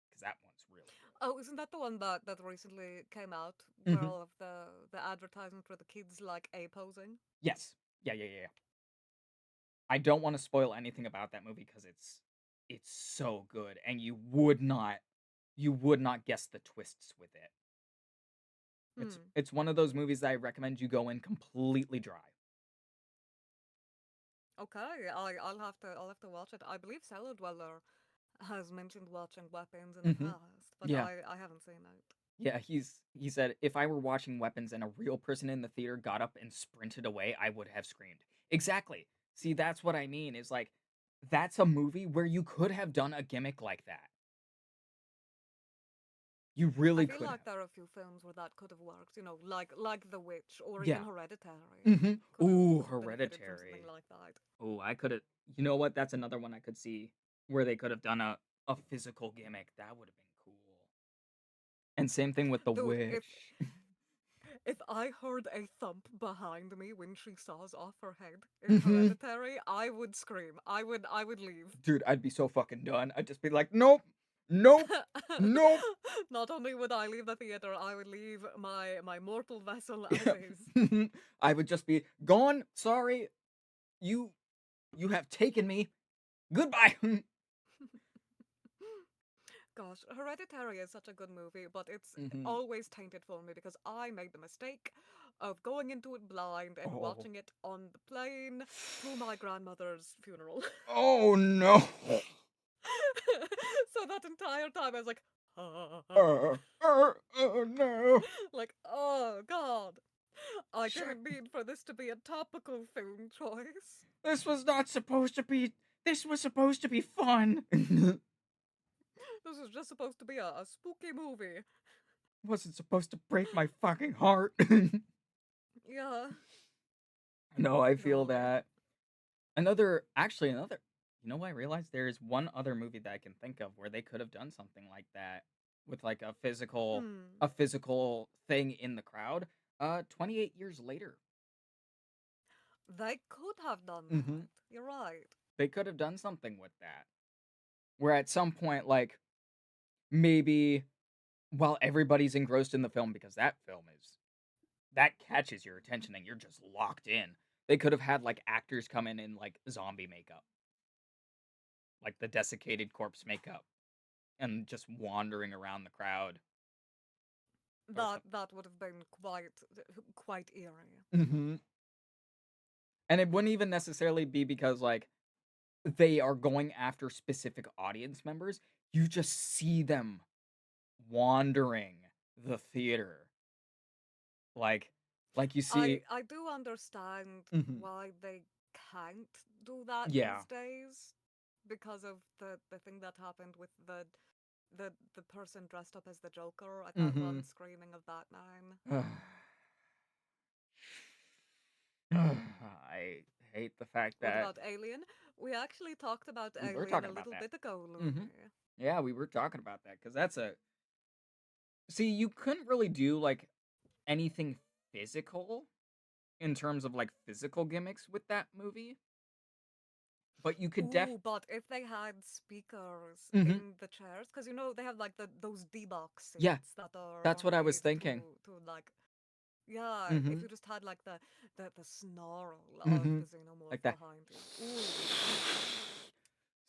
[SPEAKER 1] because that one's really
[SPEAKER 2] Oh, isn't that the one that recently came out
[SPEAKER 1] good.
[SPEAKER 2] where all of the advertisement for the kids like a posing?
[SPEAKER 1] Yes. Yeah, yeah, yeah, yeah. I don't want to spoil anything about that movie because it's so good, and you would not guess the twists with it. It's
[SPEAKER 2] Hmm.
[SPEAKER 1] it's one of those movies that I recommend you go in completely dry.
[SPEAKER 2] Okay, I'll have to watch it. I believe Cellar Dweller has mentioned watching Weapons in the
[SPEAKER 1] Hmm.
[SPEAKER 2] past, but
[SPEAKER 1] Yeah.
[SPEAKER 2] I haven't seen it.
[SPEAKER 1] Yeah, he said if I were watching Weapons and a real person in the theater got up and sprinted away, I would have screamed. Exactly. See, that's what I mean. Is like that's a movie where you could have done a gimmick like that. You
[SPEAKER 2] I
[SPEAKER 1] really
[SPEAKER 2] feel
[SPEAKER 1] could
[SPEAKER 2] like
[SPEAKER 1] have.
[SPEAKER 2] there are a few films where that could have worked, like The Witch or even
[SPEAKER 1] Yeah.
[SPEAKER 2] Hereditary
[SPEAKER 1] Mhm.
[SPEAKER 2] could have
[SPEAKER 1] Ooh,
[SPEAKER 2] could have benefited from something
[SPEAKER 1] Hereditary.
[SPEAKER 2] like that.
[SPEAKER 1] Ooh, I could have. You know what? That's another one I could see where they could have done a physical gimmick. That would have been cool. And same thing with the
[SPEAKER 2] Dude, if
[SPEAKER 1] witch.
[SPEAKER 2] if I heard a thump behind me when she saws off her head in
[SPEAKER 1] Mhm.
[SPEAKER 2] Hereditary, I would scream. I would leave.
[SPEAKER 1] Dude, I'd be so fucking done. I'd just be like, nope, nope, nope.
[SPEAKER 2] Not only would I leave the theater, I would leave my mortal vessel as
[SPEAKER 1] Yeah.
[SPEAKER 2] is.
[SPEAKER 1] I would just be gone. Sorry, you you have taken me. Goodbye.
[SPEAKER 2] Gosh, Hereditary is such a good movie, but it's
[SPEAKER 1] Hmm.
[SPEAKER 2] always tainted for me because I made the mistake of going into it blind and
[SPEAKER 1] Oh.
[SPEAKER 2] watching it on the plane to my grandmother's funeral.
[SPEAKER 1] Oh no.
[SPEAKER 2] So that entire time I was like,
[SPEAKER 1] Oh no.
[SPEAKER 2] like, oh god, I
[SPEAKER 1] Shit.
[SPEAKER 2] didn't mean for this to be a topical film choice.
[SPEAKER 1] This was not supposed to be. This was supposed to be fun.
[SPEAKER 2] This was just supposed to be a spooky movie.
[SPEAKER 1] Wasn't supposed to break my fucking heart.
[SPEAKER 2] Yeah,
[SPEAKER 1] No, I feel
[SPEAKER 2] golly.
[SPEAKER 1] that. Another. You know what? I realized there is one other movie that I can think of where they could have done something like that with like a physical,
[SPEAKER 2] Hmm.
[SPEAKER 1] a physical thing in the crowd. 28 years later.
[SPEAKER 2] They could have done
[SPEAKER 1] Hmm.
[SPEAKER 2] that. You're right.
[SPEAKER 1] They could have done something with that. Where at some point, like maybe while everybody's engrossed in the film because that film is that catches your attention and you're just locked in. They could have had like actors come in like zombie makeup, like the desiccated corpse makeup, and just wandering around the crowd or
[SPEAKER 2] That
[SPEAKER 1] something.
[SPEAKER 2] that would have been quite eerie.
[SPEAKER 1] Hmm. And it wouldn't even necessarily be because like they are going after specific audience members. You just see them wandering the theater. Like like you see.
[SPEAKER 2] I do understand
[SPEAKER 1] Mhm.
[SPEAKER 2] why they can't do that
[SPEAKER 1] Yeah.
[SPEAKER 2] these days because of the thing that happened with the person dressed up as the Joker at that
[SPEAKER 1] Mhm.
[SPEAKER 2] run screaming of Batman.
[SPEAKER 1] I hate the fact
[SPEAKER 2] What
[SPEAKER 1] that
[SPEAKER 2] about Alien? We actually talked about
[SPEAKER 1] we were
[SPEAKER 2] Alien
[SPEAKER 1] talking
[SPEAKER 2] a
[SPEAKER 1] about
[SPEAKER 2] little
[SPEAKER 1] that.
[SPEAKER 2] bit ago,
[SPEAKER 1] Mhm.
[SPEAKER 2] Looney.
[SPEAKER 1] Yeah, we were talking about that because that's a see, you couldn't really do, like, anything physical in terms of, like, physical gimmicks with that movie, but you could
[SPEAKER 2] Ooh, but if they had speakers
[SPEAKER 1] Mhm.
[SPEAKER 2] in the chairs, because you know they have like those D-box
[SPEAKER 1] Yeah,
[SPEAKER 2] seats that
[SPEAKER 1] that's
[SPEAKER 2] are
[SPEAKER 1] what I was
[SPEAKER 2] made
[SPEAKER 1] thinking.
[SPEAKER 2] to like yeah, if
[SPEAKER 1] Mhm.
[SPEAKER 2] you just had like the snarl of
[SPEAKER 1] Mhm.
[SPEAKER 2] the xenomorph
[SPEAKER 1] Like that
[SPEAKER 2] behind you. Ooh.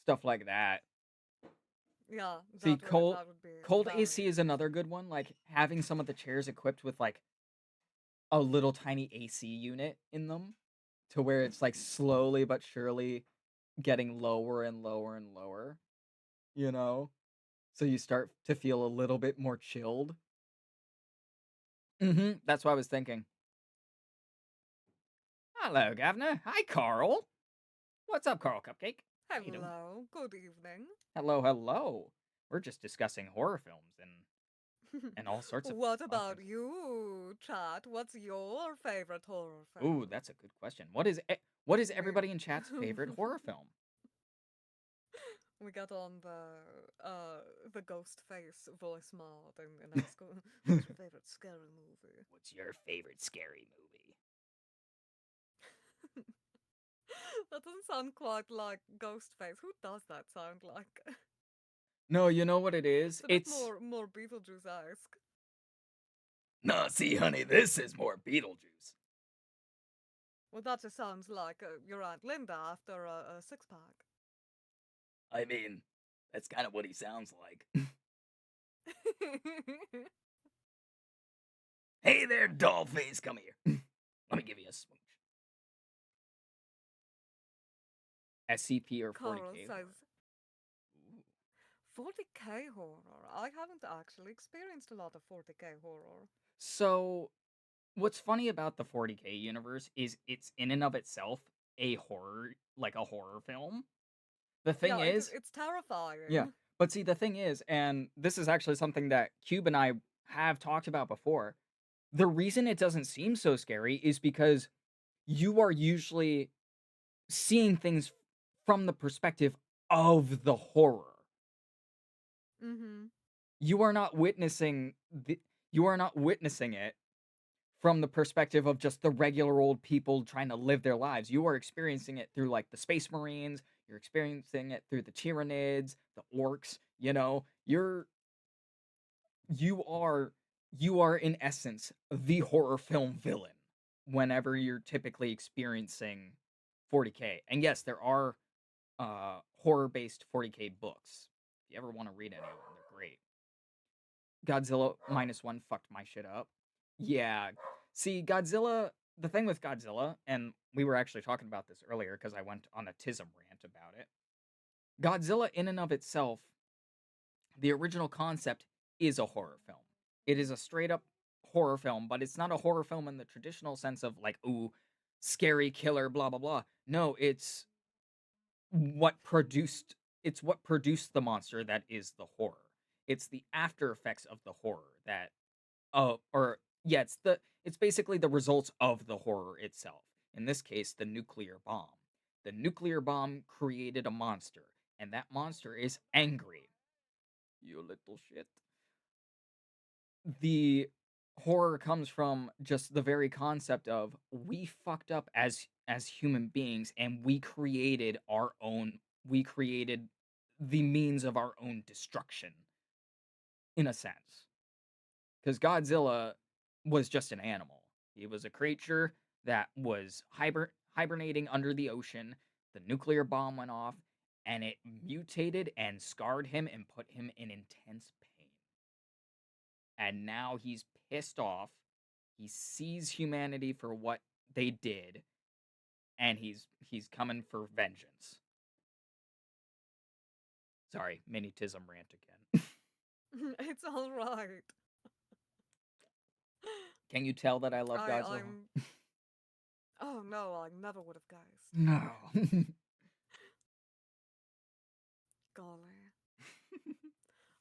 [SPEAKER 1] stuff like that.
[SPEAKER 2] Yeah,
[SPEAKER 1] See,
[SPEAKER 2] that would be
[SPEAKER 1] cold
[SPEAKER 2] very
[SPEAKER 1] AC is another good one, like, having some of the chairs equipped with, like, a little tiny AC unit in them to where it's, like, slowly but surely getting lower and lower and lower, you know? So you start to feel a little bit more chilled. Mhm, that's what I was thinking. "Hello, Governor. Hi, Carl. What's up, Carl Cupcake? How you doing?"
[SPEAKER 2] hello, good evening.
[SPEAKER 1] "Hello, hello. We're just discussing horror films and all sorts of
[SPEAKER 2] What
[SPEAKER 1] fun
[SPEAKER 2] about
[SPEAKER 1] things."
[SPEAKER 2] you, chat? What's your favorite horror
[SPEAKER 1] Ooh,
[SPEAKER 2] film?
[SPEAKER 1] that's a good question. What is
[SPEAKER 2] We
[SPEAKER 1] everybody in chat's favorite horror film?
[SPEAKER 2] we got on the ghost face voice mod and ask what's your favorite scary movie?
[SPEAKER 1] What's your favorite scary movie?
[SPEAKER 2] That doesn't sound quite like ghost face. Who does that sound like?
[SPEAKER 1] No, you know what it is?
[SPEAKER 2] It's a bit
[SPEAKER 1] It's
[SPEAKER 2] more Beetlejuice-esque.
[SPEAKER 1] no, see, honey, this is more Beetlejuice.
[SPEAKER 2] Well, that just sounds like your Aunt Linda after a six-pack.
[SPEAKER 1] I mean, that's kind of what he sounds like. Hey there, doll face, come here. Let me give you a smooch. SCP or
[SPEAKER 2] Carl
[SPEAKER 1] 40K
[SPEAKER 2] says
[SPEAKER 1] horror? Ooh.
[SPEAKER 2] 40K horror. I haven't actually experienced a lot of 40K horror.
[SPEAKER 1] So, what's funny about the 40K universe is it's in and of itself a horror, like a horror film. The thing
[SPEAKER 2] Yeah,
[SPEAKER 1] is,
[SPEAKER 2] it's
[SPEAKER 1] yeah,
[SPEAKER 2] terrifying.
[SPEAKER 1] but see, the thing is, and this is actually something that Cube and I have talked about before. The reason it doesn't seem so scary is because you are usually seeing things from the perspective of the horror.
[SPEAKER 2] Mm-hmm.
[SPEAKER 1] You are not witnessing you are not witnessing it from the perspective of just the regular old people trying to live their lives. You are experiencing it through like the space marines, you're experiencing it through the Tyranids, the orcs, you know. You are you are in essence the horror film villain whenever you're typically experiencing 40K. And yes, there are horror-based 40K books. If you ever want to read any of them, they're great. Godzilla minus one fucked my shit up. Yeah. See, Godzilla, the thing with Godzilla, and we were actually talking about this earlier because I went on a Tism rant about it. Godzilla, in and of itself, the original concept is a horror film. It is a straight up horror film, but it's not a horror film in the traditional sense of like, ooh, scary killer, blah, blah, blah. No, what produced it's what produced the monster that is the horror. It's the after effects of the horror that or yeah, it's basically the results of the horror itself. In this case, the nuclear bomb. The nuclear bomb created a monster, and that monster is angry. You little shit. The horror comes from just the very concept of we fucked up as human beings and we created the means of our own destruction in a sense. Because Godzilla was just an animal. He was a creature that was hibernating under the ocean. The nuclear bomb went off, and it mutated and scarred him and put him in intense pain. And now he's pissed off. He sees humanity for what they did, and he's coming for vengeance. Sorry, mini tism rant again.
[SPEAKER 2] It's all right.
[SPEAKER 1] Can you tell that I love
[SPEAKER 2] I
[SPEAKER 1] Godzilla?
[SPEAKER 2] I'm Oh no, I never would have guessed.
[SPEAKER 1] No.
[SPEAKER 2] Golly.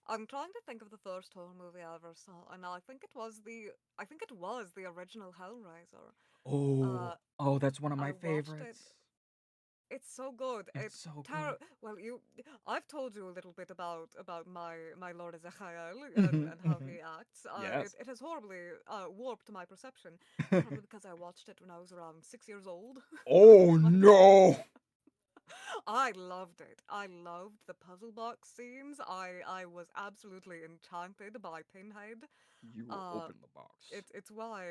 [SPEAKER 2] I'm trying to think of the first horror movie I ever saw, and I think it was the original Hellraiser.
[SPEAKER 1] Oh,
[SPEAKER 2] Uh,
[SPEAKER 1] oh, that's one of
[SPEAKER 2] I
[SPEAKER 1] my
[SPEAKER 2] watched it.
[SPEAKER 1] favorites.
[SPEAKER 2] It's so good.
[SPEAKER 1] It's so good.
[SPEAKER 2] Well, I've told you a little bit about my Lord Ezekiel
[SPEAKER 1] Mhm,
[SPEAKER 2] and how
[SPEAKER 1] mhm.
[SPEAKER 2] he acts.
[SPEAKER 1] Yes.
[SPEAKER 2] It has horribly warped my perception, probably because I watched it when I was around 6 years old.
[SPEAKER 1] Oh
[SPEAKER 2] But
[SPEAKER 1] no!
[SPEAKER 2] I loved it. I loved the puzzle box scenes. I was absolutely enchanted by Pinhead.
[SPEAKER 1] You will
[SPEAKER 2] Uh,
[SPEAKER 1] open the box.
[SPEAKER 2] it's why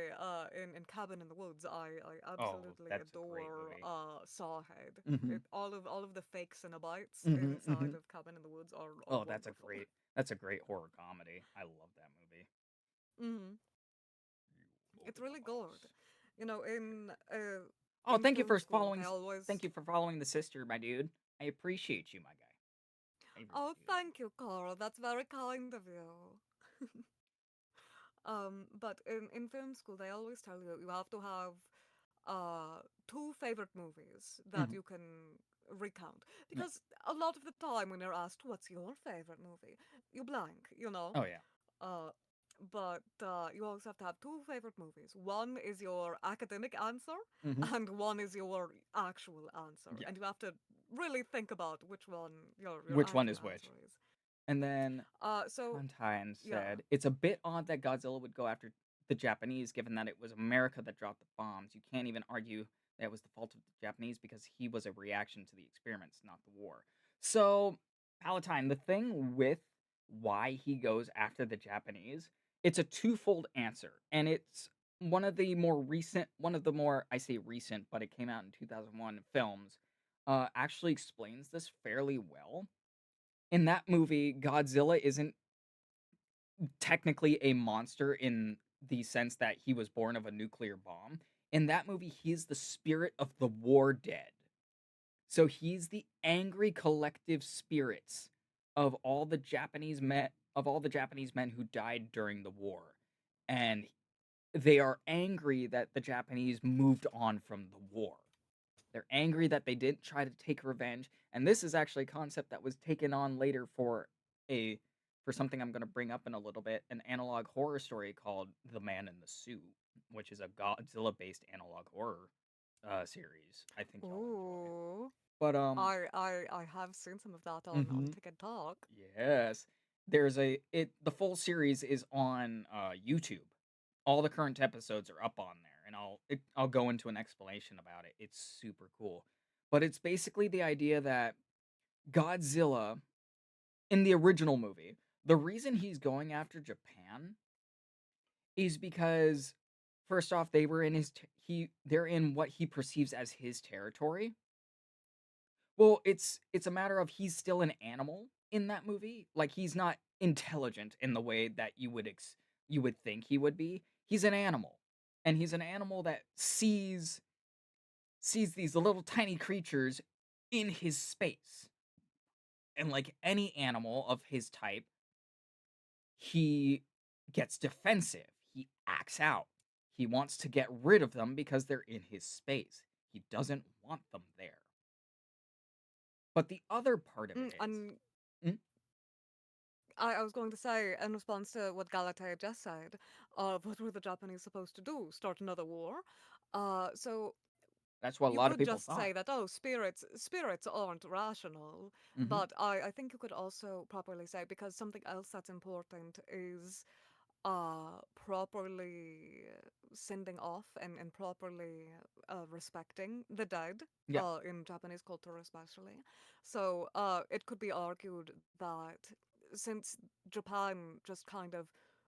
[SPEAKER 2] in Cabin in the Woods I
[SPEAKER 1] Oh,
[SPEAKER 2] absolutely
[SPEAKER 1] that's a great
[SPEAKER 2] adore
[SPEAKER 1] movie.
[SPEAKER 2] Sawhead.
[SPEAKER 1] Mhm,
[SPEAKER 2] All of the fake Cenobites
[SPEAKER 1] mhm,
[SPEAKER 2] inside
[SPEAKER 1] mhm.
[SPEAKER 2] of Cabin in the Woods are
[SPEAKER 1] Oh,
[SPEAKER 2] wonderful.
[SPEAKER 1] that's a great horror comedy. I love that movie.
[SPEAKER 2] Hmm.
[SPEAKER 1] You
[SPEAKER 2] It's
[SPEAKER 1] open the
[SPEAKER 2] really good.
[SPEAKER 1] box.
[SPEAKER 2] You know,
[SPEAKER 1] Oh,
[SPEAKER 2] in film school they always.
[SPEAKER 1] thank you for following the sister, my dude. I appreciate you, my guy. I really
[SPEAKER 2] Oh,
[SPEAKER 1] do.
[SPEAKER 2] thank you, Carl. That's very kind of you. But in film school, they always tell you you have to have two favorite movies that
[SPEAKER 1] Mhm.
[SPEAKER 2] you can recount.
[SPEAKER 1] Yeah.
[SPEAKER 2] Because a lot of the time when you're asked, what's your favorite movie? You blank, you know?
[SPEAKER 1] Oh yeah.
[SPEAKER 2] Uh, but you always have to have two favorite movies. One is your academic answer,
[SPEAKER 1] Mhm.
[SPEAKER 2] and one is your actual answer.
[SPEAKER 1] Yeah.
[SPEAKER 2] And you have to really think about which one your
[SPEAKER 1] Which one
[SPEAKER 2] actual
[SPEAKER 1] is
[SPEAKER 2] answer
[SPEAKER 1] which?
[SPEAKER 2] is.
[SPEAKER 1] And then
[SPEAKER 2] So,
[SPEAKER 1] Clementine
[SPEAKER 2] yeah.
[SPEAKER 1] said, "It's a bit odd that Godzilla would go after the Japanese, given that it was America that dropped the bombs. You can't even argue that it was the fault of the Japanese because he was a reaction to the experiments, not the war." So, Palatine, the thing with why he goes after the Japanese, it's a twofold answer, and it's one of the more, I say recent, but it came out in 2001 films, actually explains this fairly well. In that movie, Godzilla isn't technically a monster in the sense that he was born of a nuclear bomb. In that movie, he's the spirit of the war dead. So he's the angry collective spirits of all the Japanese men who died during the war. And they are angry that the Japanese moved on from the war. They're angry that they didn't try to take revenge, and this is actually a concept that was taken on later a for something I'm going to bring up in a little bit, an analog horror story called The Man in the Suit, which is a Godzilla-based analog horror series. I think y'all enjoy.
[SPEAKER 2] Ooh.
[SPEAKER 1] But
[SPEAKER 2] I have seen some of that on
[SPEAKER 1] mhm,
[SPEAKER 2] TikTok.
[SPEAKER 1] yes, the full series is on YouTube. All the current episodes are up on there, and I'll go into an explanation about it. It's super cool. But it's basically the idea that Godzilla in the original movie, the reason he's going after Japan is because first off they were in they're in what he perceives as his territory. Well, it's a matter of he's still an animal in that movie. Like he's not intelligent in the way that you would think he would be. He's an animal. And he's an animal that sees these little tiny creatures in his space. And like any animal of his type, he gets defensive. He acts out. He wants to get rid of them because they're in his space. He doesn't want them there. But the other part of it is,
[SPEAKER 2] And
[SPEAKER 1] mm,
[SPEAKER 2] I was going to say, in response to what Galatea just said, what were the Japanese supposed to do? Start another war? So
[SPEAKER 1] that's what a
[SPEAKER 2] you
[SPEAKER 1] lot of
[SPEAKER 2] could
[SPEAKER 1] people
[SPEAKER 2] just
[SPEAKER 1] thought.
[SPEAKER 2] say that, oh, spirits aren't rational.
[SPEAKER 1] Mhm.
[SPEAKER 2] But I think you could also properly say, because something else that's important is properly sending off and properly respecting the dead
[SPEAKER 1] Yeah,
[SPEAKER 2] in Japanese culture, especially. So it could be argued that since Japan just kind of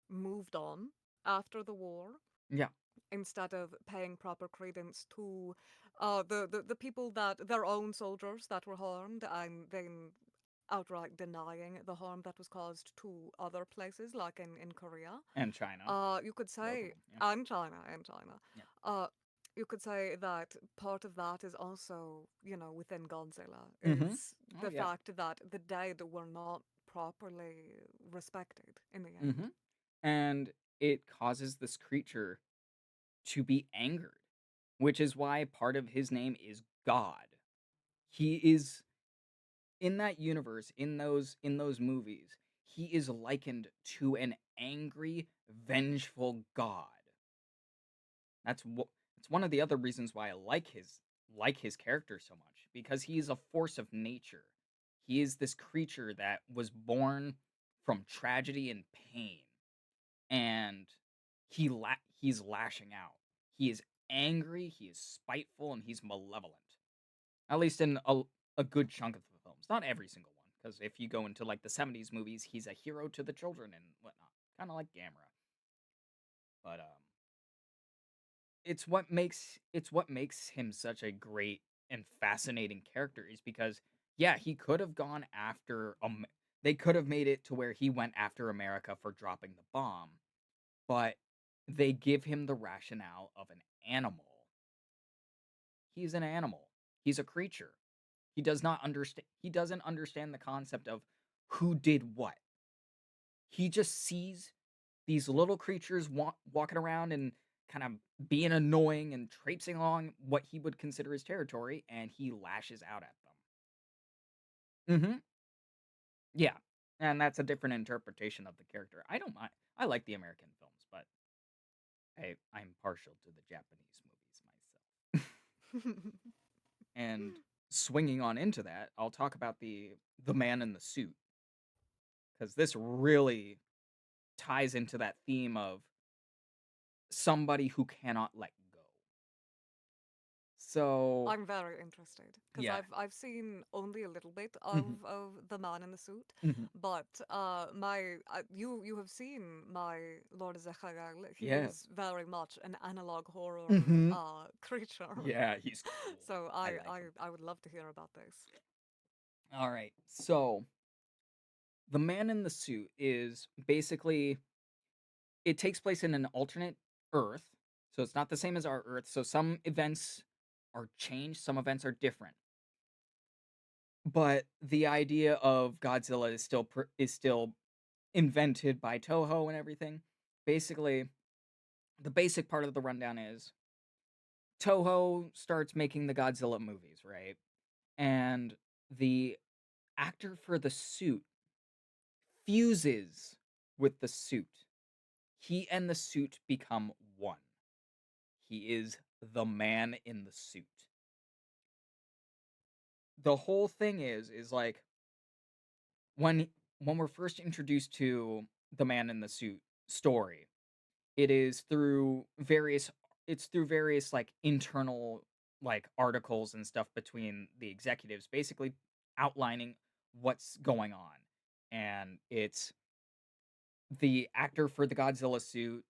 [SPEAKER 2] moved on after the war,
[SPEAKER 1] yeah,
[SPEAKER 2] instead of paying proper credence to the people that their own soldiers that were harmed and then outright denying the harm that was caused to other places, like in Korea.
[SPEAKER 1] and China,
[SPEAKER 2] You could
[SPEAKER 1] both of
[SPEAKER 2] say,
[SPEAKER 1] them. Yeah,
[SPEAKER 2] and China,
[SPEAKER 1] yeah.
[SPEAKER 2] uh, you could say that part of that is also, within Godzilla,
[SPEAKER 1] Mhm.
[SPEAKER 2] is
[SPEAKER 1] Oh
[SPEAKER 2] the
[SPEAKER 1] yeah.
[SPEAKER 2] fact that the dead were not properly respected. in the end.
[SPEAKER 1] Mm-hmm. And it causes this creature to be angered, which is why part of his name is God. He is in that universe, in those movies, he is likened to an angry, vengeful god. That's what it's one of the other reasons why I like his character so much because he is a force of nature. He is this creature that was born from tragedy and pain, and he's lashing out. He is angry, he is spiteful, and he's malevolent. At least in a good chunk of the films. Not every single one, because if you go into like the '70s movies, he's a hero to the children and whatnot, kind of like Gamera. But it's what makes him such a great and fascinating character is because yeah, he could have gone after they could have made it to where he went after America for dropping the bomb, but they give him the rationale of an animal. He's an animal. He's a creature. He doesn't understand the concept of who did what. He just sees these little creatures walking around and kind of being annoying and traipsing along what he would consider his territory, and he lashes out at them. Mhm. Yeah. And that's a different interpretation of the character. I don't mind. I like the American films, but I'm partial to the Japanese movies myself. And swinging on into that, I'll talk about the man in the suit because this really ties into that theme of somebody who cannot let go. So,
[SPEAKER 2] I'm very interested because
[SPEAKER 1] yeah.
[SPEAKER 2] I've seen only a little bit
[SPEAKER 1] Mhm,
[SPEAKER 2] of the man in the suit,
[SPEAKER 1] mhm.
[SPEAKER 2] but you have seen my Lord Zecharal. He
[SPEAKER 1] Yeah.
[SPEAKER 2] is very much an analog horror
[SPEAKER 1] Mhm.
[SPEAKER 2] creature,
[SPEAKER 1] Yeah, he's cool.
[SPEAKER 2] so
[SPEAKER 1] I like him.
[SPEAKER 2] I would love to hear about this.
[SPEAKER 1] All right. So, the man in the suit is basically it takes place in an alternate Earth. So it's not the same as our Earth. So some events are changed, some events are different. But the idea of Godzilla is still invented by Toho and everything. Basically, the basic part of the rundown is Toho starts making the Godzilla movies, right? And the actor for the suit fuses with the suit. He and the suit become one. He is the man in the suit. The whole thing is like when when we're first introduced to the man in the suit story, it is through various like internal like articles and stuff between the executives basically outlining what's going on. And it's the actor for the Godzilla suit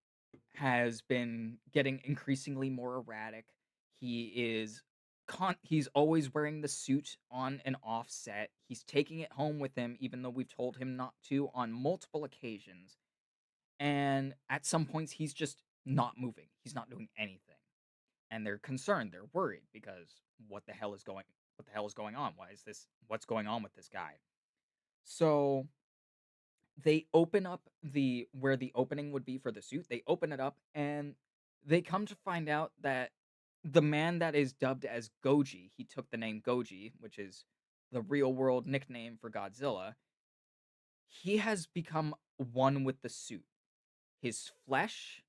[SPEAKER 1] has been getting increasingly more erratic. He is he's always wearing the suit on and off set. He's taking it home with him even though we've told him not to on multiple occasions. And at some points he's just not moving. He's not doing anything. And they're concerned, they're worried because what the hell is going on? What's going on with this guy? So they open up the where the opening would be for the suit. They open it up and they come to find out that the man that is dubbed as Goji, he took the name Goji, which is the real world nickname for Godzilla. He has become one with the suit. His flesh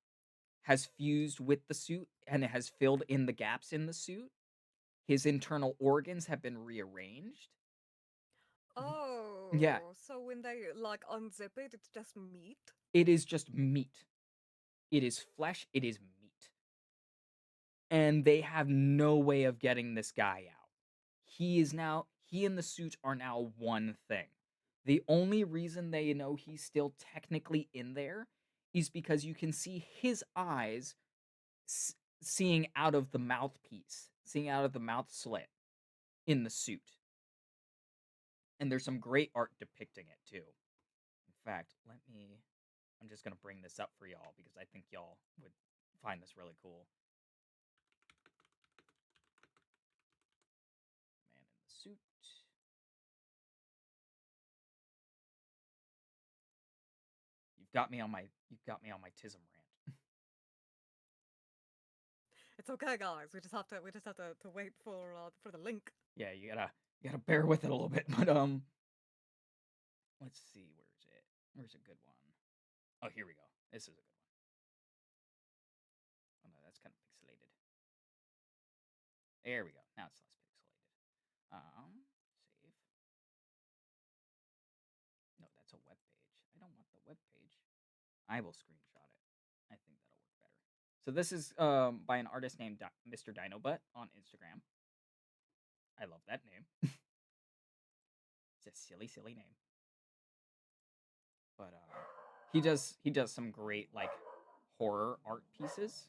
[SPEAKER 1] has fused with the suit and it has filled in the gaps in the suit. His internal organs have been rearranged. Yeah,
[SPEAKER 2] Oh, so when they like unzip it, it's just meat?
[SPEAKER 1] it is just meat. It is flesh, it is meat. And they have no way of getting this guy out. He and the suit are now one thing. The only reason they know he's still technically in there is because you can see his eyes seeing out of the mouthpiece, seeing out of the mouth slit in the suit. And there's some great art depicting it too. In fact, I'm just going to bring this up for y'all because I think y'all would find this really cool. Man in the suit. You've you got me on my tism rant.
[SPEAKER 2] It's okay, guys. We just have to wait for the link.
[SPEAKER 1] Yeah, you gotta bear with it a little bit. But let's see, where's it? Where's a good one? Oh, here we go. This is a good one. Oh no, that's kind of pixelated. There we go. Now it's less pixelated. Save. No, that's a web page. I don't want the web page. I will screenshot it. I think that'll work better. So this is by an artist named Mr. Dinobutt on Instagram. I love that name. It's a silly, silly name. But he does some great like horror art pieces,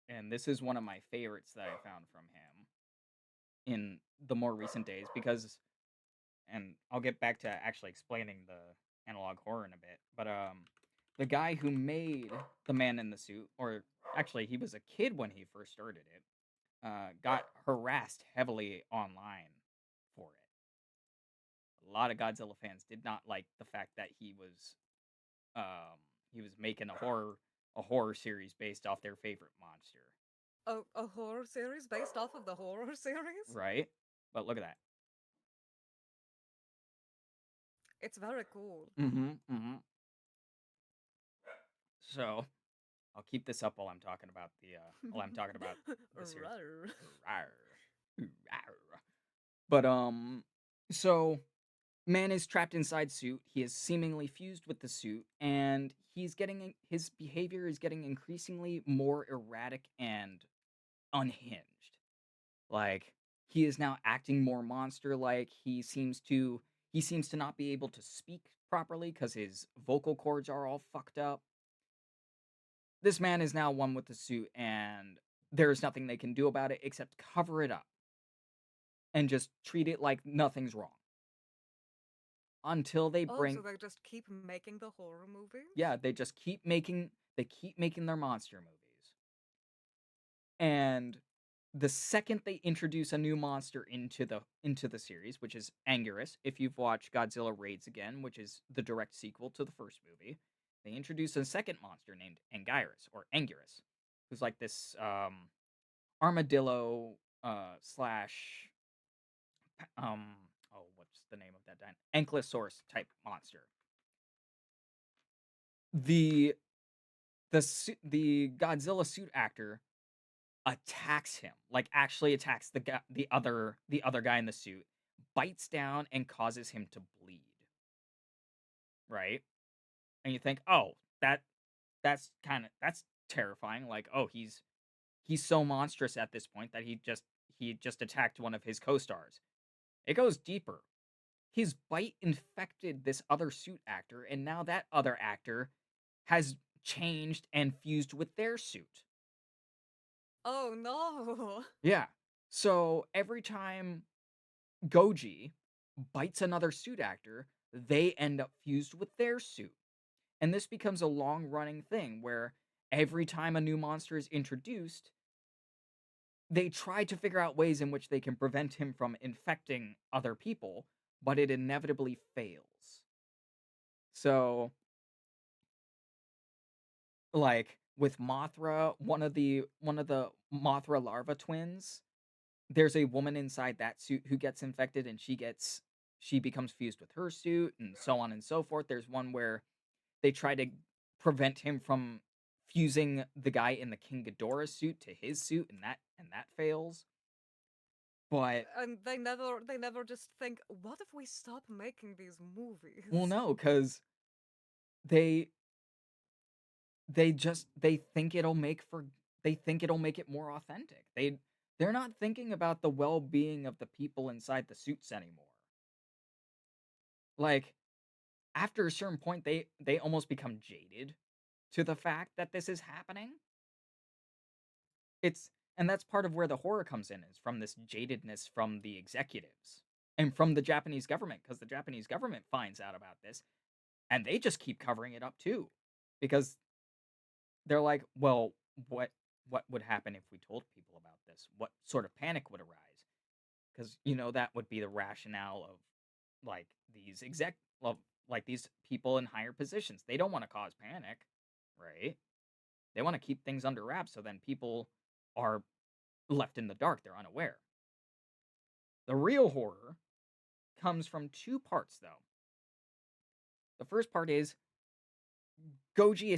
[SPEAKER 1] and this is one of my favorites that I found from him in the more recent days because, and I'll get back to actually explaining the analog horror in a bit, but the guy who made the man in the suit, or actually he was a kid when he first started it, got harassed heavily online for it. A lot of Godzilla fans did not like the fact that um he was making a horror series based off their favorite monster,
[SPEAKER 2] A horror series based off of the horror series?
[SPEAKER 1] right? But look at that.
[SPEAKER 2] It's very cool.
[SPEAKER 1] Mm-hmm. So I'll keep this up while I'm talking about the series.
[SPEAKER 2] Rawr.
[SPEAKER 1] Rawr. Rawr. But so man is trapped inside suit. He is seemingly fused with the suit, and his behavior is getting increasingly more erratic and unhinged. Like he is now acting more monster-like. He seems to not be able to speak properly because his vocal cords are all fucked up. This man is now one with the suit, and there's nothing they can do about it except cover it up and just treat it like nothing's wrong until they
[SPEAKER 2] Oh, so
[SPEAKER 1] bring.
[SPEAKER 2] they just keep making the horror movies?
[SPEAKER 1] Yeah, they keep making their monster movies. And the second they introduce a new monster into the series, which is Anguirus, if you've watched Godzilla Raids Again, which is the direct sequel to the first movie, they introduce a second monster named Anguirus, who's like this armadillo slash what's the name of that ankylosaurus type monster. The the Godzilla suit actor attacks him, like actually attacks the other guy in the suit, bites down and causes him to bleed, right? And you think, "Oh, that's terrifying." Like, "Oh, he's so monstrous at this point that he just attacked one of his co-stars." It goes deeper. His bite infected this other suit actor, and now that other actor has changed and fused with their suit.
[SPEAKER 2] Oh no.
[SPEAKER 1] Yeah. So every time Goji bites another suit actor, they end up fused with their suit. And this becomes a long running thing where every time a new monster is introduced, they try to figure out ways in which they can prevent him from infecting other people, but it inevitably fails. So, like with Mothra, one of the Mothra larva twins, there's a woman inside that suit who gets infected, and she becomes fused with her suit, and so on and so forth. There's one where they try to prevent him from fusing the guy in the King Ghidorah suit to his suit, and that fails. But
[SPEAKER 2] And they never just think, what if we stop making these
[SPEAKER 1] well,
[SPEAKER 2] movies?
[SPEAKER 1] no, because they they think it'll make it more authentic. They're not thinking about the well-being of the people inside the suits anymore. Like after a certain point, they almost become jaded to the fact that this is happening. It's and that's part of where the horror comes in, is from this jadedness from the executives and from the Japanese government, because the Japanese government finds out about this and they just keep covering it up too, because they're like, well, what would happen if we told people about this? What sort of panic would arise? Because that would be the rationale of like these like these people in higher positions. They don't want to cause panic, right? They want to keep things under wraps so then people are left in the dark, they're unaware. The real horror comes from two parts though. The first part is Goji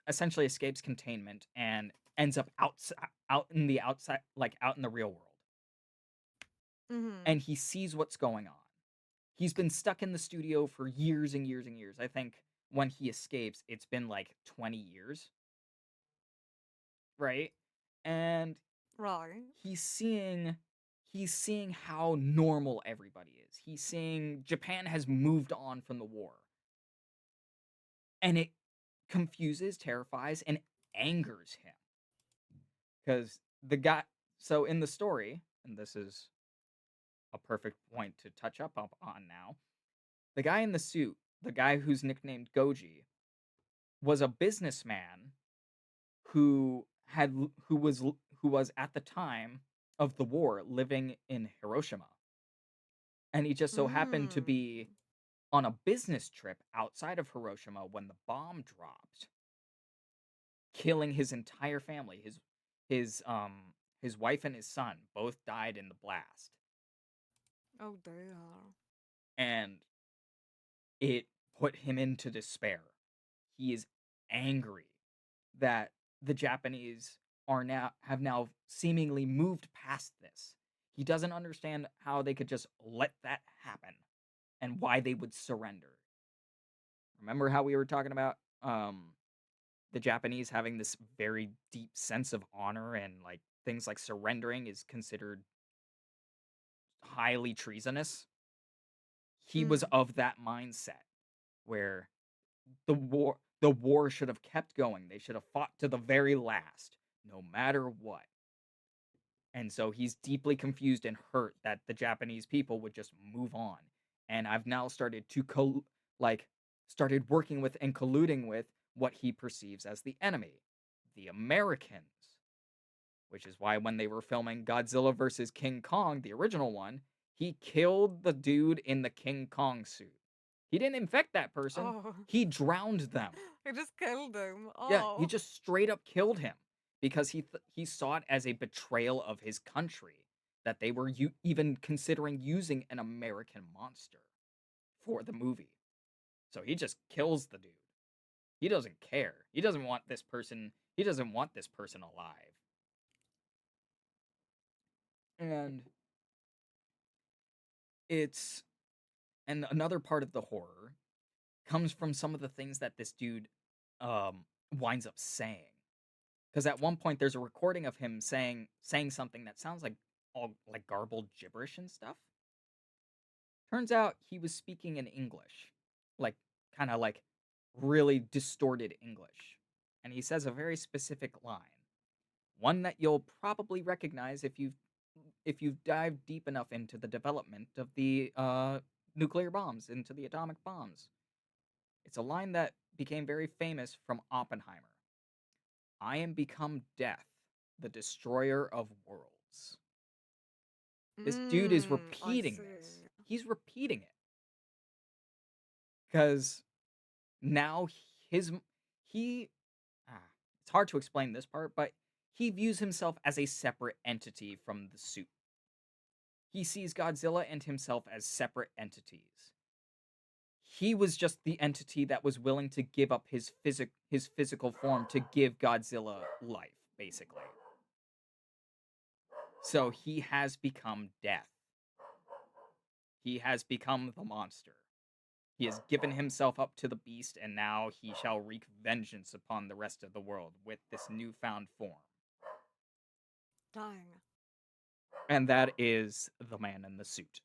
[SPEAKER 1] essentially escapes containment and ends up out in the outside, like out in the real world.
[SPEAKER 2] Mm-hmm.
[SPEAKER 1] And he sees what's going on. He's been stuck in the studio for years and years and years. I think when he escapes, it's been like 20 years, right? And
[SPEAKER 2] Right.
[SPEAKER 1] he's seeing he's seeing how normal everybody is. He's seeing Japan has moved on from the war. And it confuses, terrifies, and angers him. Because the guy so in the story, and this is a perfect point to touch up on now, the guy in the suit, the guy who's nicknamed Goji, was a businessman who was at the time of the war living in Hiroshima. And he just so happened to
[SPEAKER 2] Mm.
[SPEAKER 1] be on a business trip outside of Hiroshima when the bomb dropped, killing his entire family. His his wife and his son both died in the blast.
[SPEAKER 2] Oh dear.
[SPEAKER 1] And it put him into despair. He is angry that the Japanese are now have now seemingly moved past this. He doesn't understand how they could just let that happen and why they would surrender. Remember how we were talking about the Japanese having this very deep sense of honor and like things like surrendering is considered highly treasonous? He was
[SPEAKER 2] Mm.
[SPEAKER 1] of that mindset where the war should have kept going. They should have fought to the very last, no matter what. And so he's deeply confused and hurt that the Japanese people would just move on. And I've now started to started working with and colluding with what he perceives as the enemy, the Americans, which is why when they were filming Godzilla versus King Kong, the original one, he killed the dude in the King Kong suit. He didn't infect that person,
[SPEAKER 2] Oh.
[SPEAKER 1] he drowned them.
[SPEAKER 2] He just killed him.
[SPEAKER 1] Yeah, he
[SPEAKER 2] Oh.
[SPEAKER 1] just straight up killed him because he saw it as a betrayal of his country that they were even considering using an American monster for the movie. So he just kills the dude. He doesn't care. He doesn't want this person alive. And it's and another part of the horror comes from some of the things that this dude um winds up saying. Because at one point there's a recording of him saying something that sounds like all like garbled gibberish and stuff. Turns out he was speaking in English, like kind of like really distorted English. And he says a very specific line, one that you'll probably recognize if you've dived deep enough into the development of the nuclear bombs, into the atomic bombs. It's a line that became very famous from Oppenheimer. I am become death, the destroyer of worlds. This dude is
[SPEAKER 2] I
[SPEAKER 1] repeating this.
[SPEAKER 2] see.
[SPEAKER 1] He's repeating it because now his he ah, it's hard to explain this part, but he views himself as a separate entity from the suit. He sees Godzilla and himself as separate entities. He was just the entity that was willing to give up his physical form to give Godzilla life, basically. So he has become death. He has become the monster. He has given himself up to the beast, and now he shall wreak vengeance upon the rest of the world with this newfound form.
[SPEAKER 2] Dang.
[SPEAKER 1] And that is the man in the suit.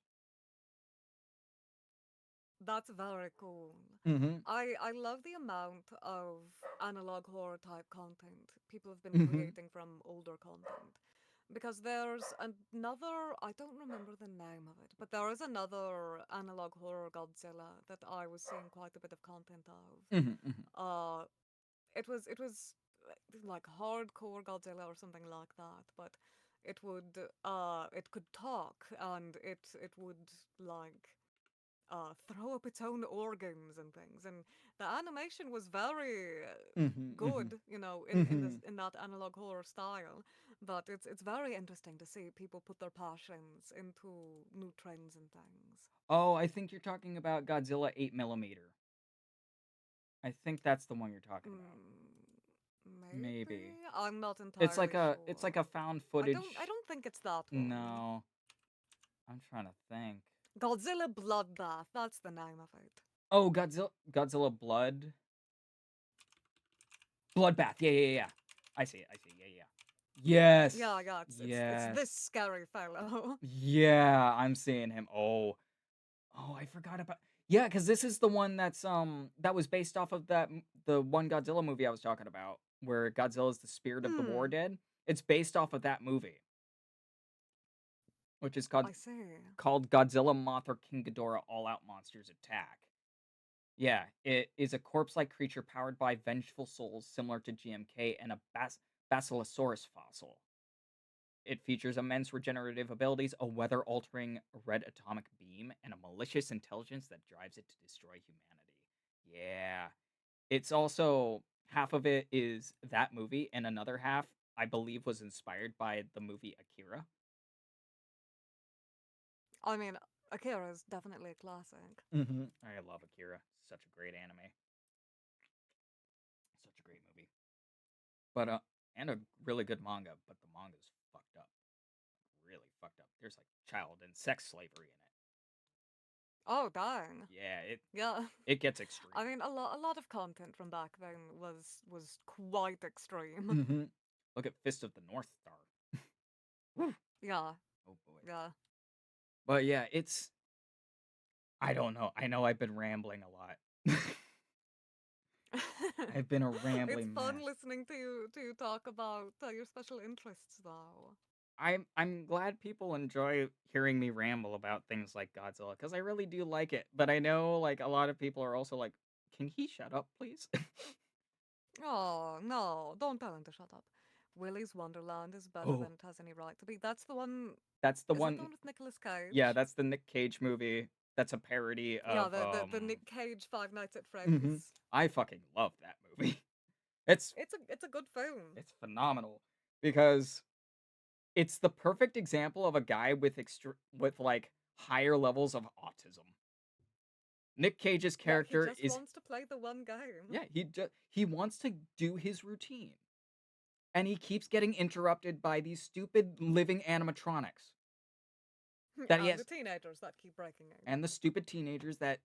[SPEAKER 2] That's very cool.
[SPEAKER 1] Mm-hmm.
[SPEAKER 2] I love the amount of analog horror type content people have been
[SPEAKER 1] Mm-hmm.
[SPEAKER 2] creating from older content. Because there's another, I don't remember the name of it, but there is another analog horror Godzilla that I was seeing quite a bit of content of.
[SPEAKER 1] Mm-hmm. Mm-hmm.
[SPEAKER 2] Uh, it was like hardcore Godzilla or something like that, but it could talk and it would like throw up its own organs and things, and the animation was very
[SPEAKER 1] Mm-hmm, mm-hmm,
[SPEAKER 2] good, you know, in
[SPEAKER 1] mm-hmm.
[SPEAKER 2] this in that analog horror style. But it's very interesting to see people put their passions into new trends and things.
[SPEAKER 1] Oh, I think you're talking about Godzilla 8 millimeter. I think that's the one you're talking about.
[SPEAKER 2] Maybe
[SPEAKER 1] Maybe.
[SPEAKER 2] I'm not
[SPEAKER 1] It's like
[SPEAKER 2] entirely
[SPEAKER 1] a
[SPEAKER 2] sure.
[SPEAKER 1] found
[SPEAKER 2] I
[SPEAKER 1] footage.
[SPEAKER 2] don't think it's that one.
[SPEAKER 1] No, I'm trying to think.
[SPEAKER 2] Godzilla Bloodbath. That's the name of it.
[SPEAKER 1] Oh, Godzilla Bloodbath. Yeah, yeah, yeah. I see it. I see it. Yeah, yeah. Yes.
[SPEAKER 2] Yeah. It's this
[SPEAKER 1] Yes.
[SPEAKER 2] scary fellow.
[SPEAKER 1] Yeah, I'm seeing him. Oh, I forgot about. Yeah, because this is the one that was based off of the one Godzilla movie I was talking about, where Godzilla is the spirit of the war
[SPEAKER 2] Hmm.
[SPEAKER 1] dead. It's based off of that movie, which is called
[SPEAKER 2] I see.
[SPEAKER 1] called Godzilla, Mothra, King Ghidorah, All Out Monsters Attack. Yeah, it is a corpse-like creature powered by vengeful souls similar to GMK and a Basilosaurus fossil. It features immense regenerative abilities, a weather-altering red atomic beam, and a malicious intelligence that drives it to destroy humanity. Yeah. It's also half of it is that movie, and another half, I believe, was inspired by the movie Akira.
[SPEAKER 2] I mean, Akira is definitely a classic.
[SPEAKER 1] I love Akira. Such a great anime. Such a great movie. But and a really good manga, but the manga's fucked up. Really fucked up. There's like child and sex slavery in it.
[SPEAKER 2] Oh, dang.
[SPEAKER 1] Yeah,
[SPEAKER 2] Yeah.
[SPEAKER 1] it gets extreme.
[SPEAKER 2] I mean, a lot of content from back then was quite extreme.
[SPEAKER 1] hmm Look at Fist of the North Star. Woo.
[SPEAKER 2] Yeah,
[SPEAKER 1] Oh boy.
[SPEAKER 2] yeah.
[SPEAKER 1] But yeah, it's I don't know. I know I've been rambling a lot. I've been a
[SPEAKER 2] It's
[SPEAKER 1] rambling
[SPEAKER 2] fun
[SPEAKER 1] mess.
[SPEAKER 2] listening to you talk about your special interests, though.
[SPEAKER 1] I'm glad people enjoy hearing me ramble about things like Godzilla because I really do like it. But I know like a lot of people are also like, can he shut up, please?
[SPEAKER 2] Oh, no, don't tell him to shut up. Willy's Wonderland is better
[SPEAKER 1] Oh,
[SPEAKER 2] than it has any right to be. That's the one.
[SPEAKER 1] that's the
[SPEAKER 2] Is that the
[SPEAKER 1] one.
[SPEAKER 2] one with Nicolas
[SPEAKER 1] Yeah,
[SPEAKER 2] Cage?
[SPEAKER 1] that's the Nick Cage movie. That's a parody
[SPEAKER 2] Yeah,
[SPEAKER 1] of
[SPEAKER 2] the Nick Cage Five Nights at
[SPEAKER 1] mhm.
[SPEAKER 2] Freddy's.
[SPEAKER 1] I fucking love that movie. It's
[SPEAKER 2] It's a good film.
[SPEAKER 1] it's phenomenal because it's the perfect example of a guy with with like higher levels of autism. Nick Cage's
[SPEAKER 2] Yeah, he
[SPEAKER 1] character
[SPEAKER 2] just
[SPEAKER 1] is
[SPEAKER 2] wants to play the one game.
[SPEAKER 1] yeah, he wants to do his routine and he keeps getting interrupted by these stupid living animatronics that he
[SPEAKER 2] And the
[SPEAKER 1] has
[SPEAKER 2] teenagers that keep breaking in.
[SPEAKER 1] and the stupid teenagers that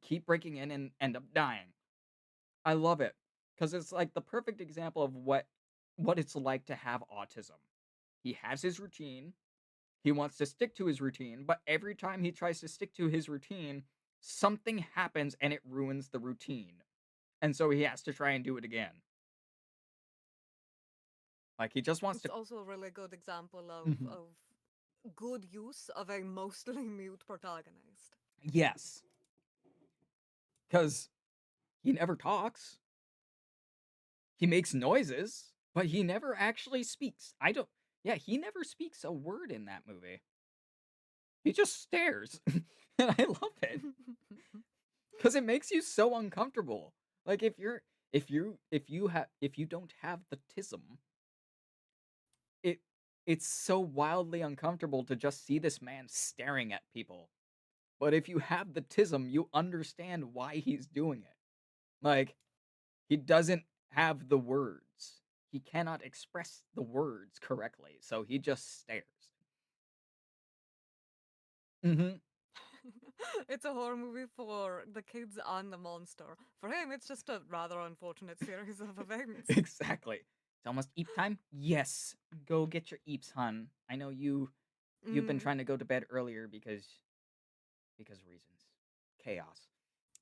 [SPEAKER 1] keep breaking in and end up dying. I love it cuz it's like the perfect example of what it's like to have autism. He has his routine. He wants to stick to his routine, but every time he tries to stick to his routine, something happens and it ruins the routine. And so he has to try and do it again. Like he just wants
[SPEAKER 2] It's
[SPEAKER 1] to
[SPEAKER 2] also a really good example
[SPEAKER 1] Mhm.
[SPEAKER 2] of good use of a mostly mute protagonist.
[SPEAKER 1] Yes, cuz he never talks. He makes noises, but he never actually speaks. I don't Yeah, he never speaks a word in that movie. He just stares. And I love it cuz it makes you so uncomfortable. Like if you don't have the tism, it it's so wildly uncomfortable to just see this man staring at people. But if you have the tism, you understand why he's doing it. Like he doesn't have the words. He cannot express the words correctly, so he just stares. Mhm.
[SPEAKER 2] It's a horror movie for the kids and the monster. For him, it's just a rather unfortunate series of events.
[SPEAKER 1] Exactly. It's almost eep time. Yes, go get your eeps, hun. I know you've been
[SPEAKER 2] Mm,
[SPEAKER 1] trying to go to bed earlier because reasons. Chaos.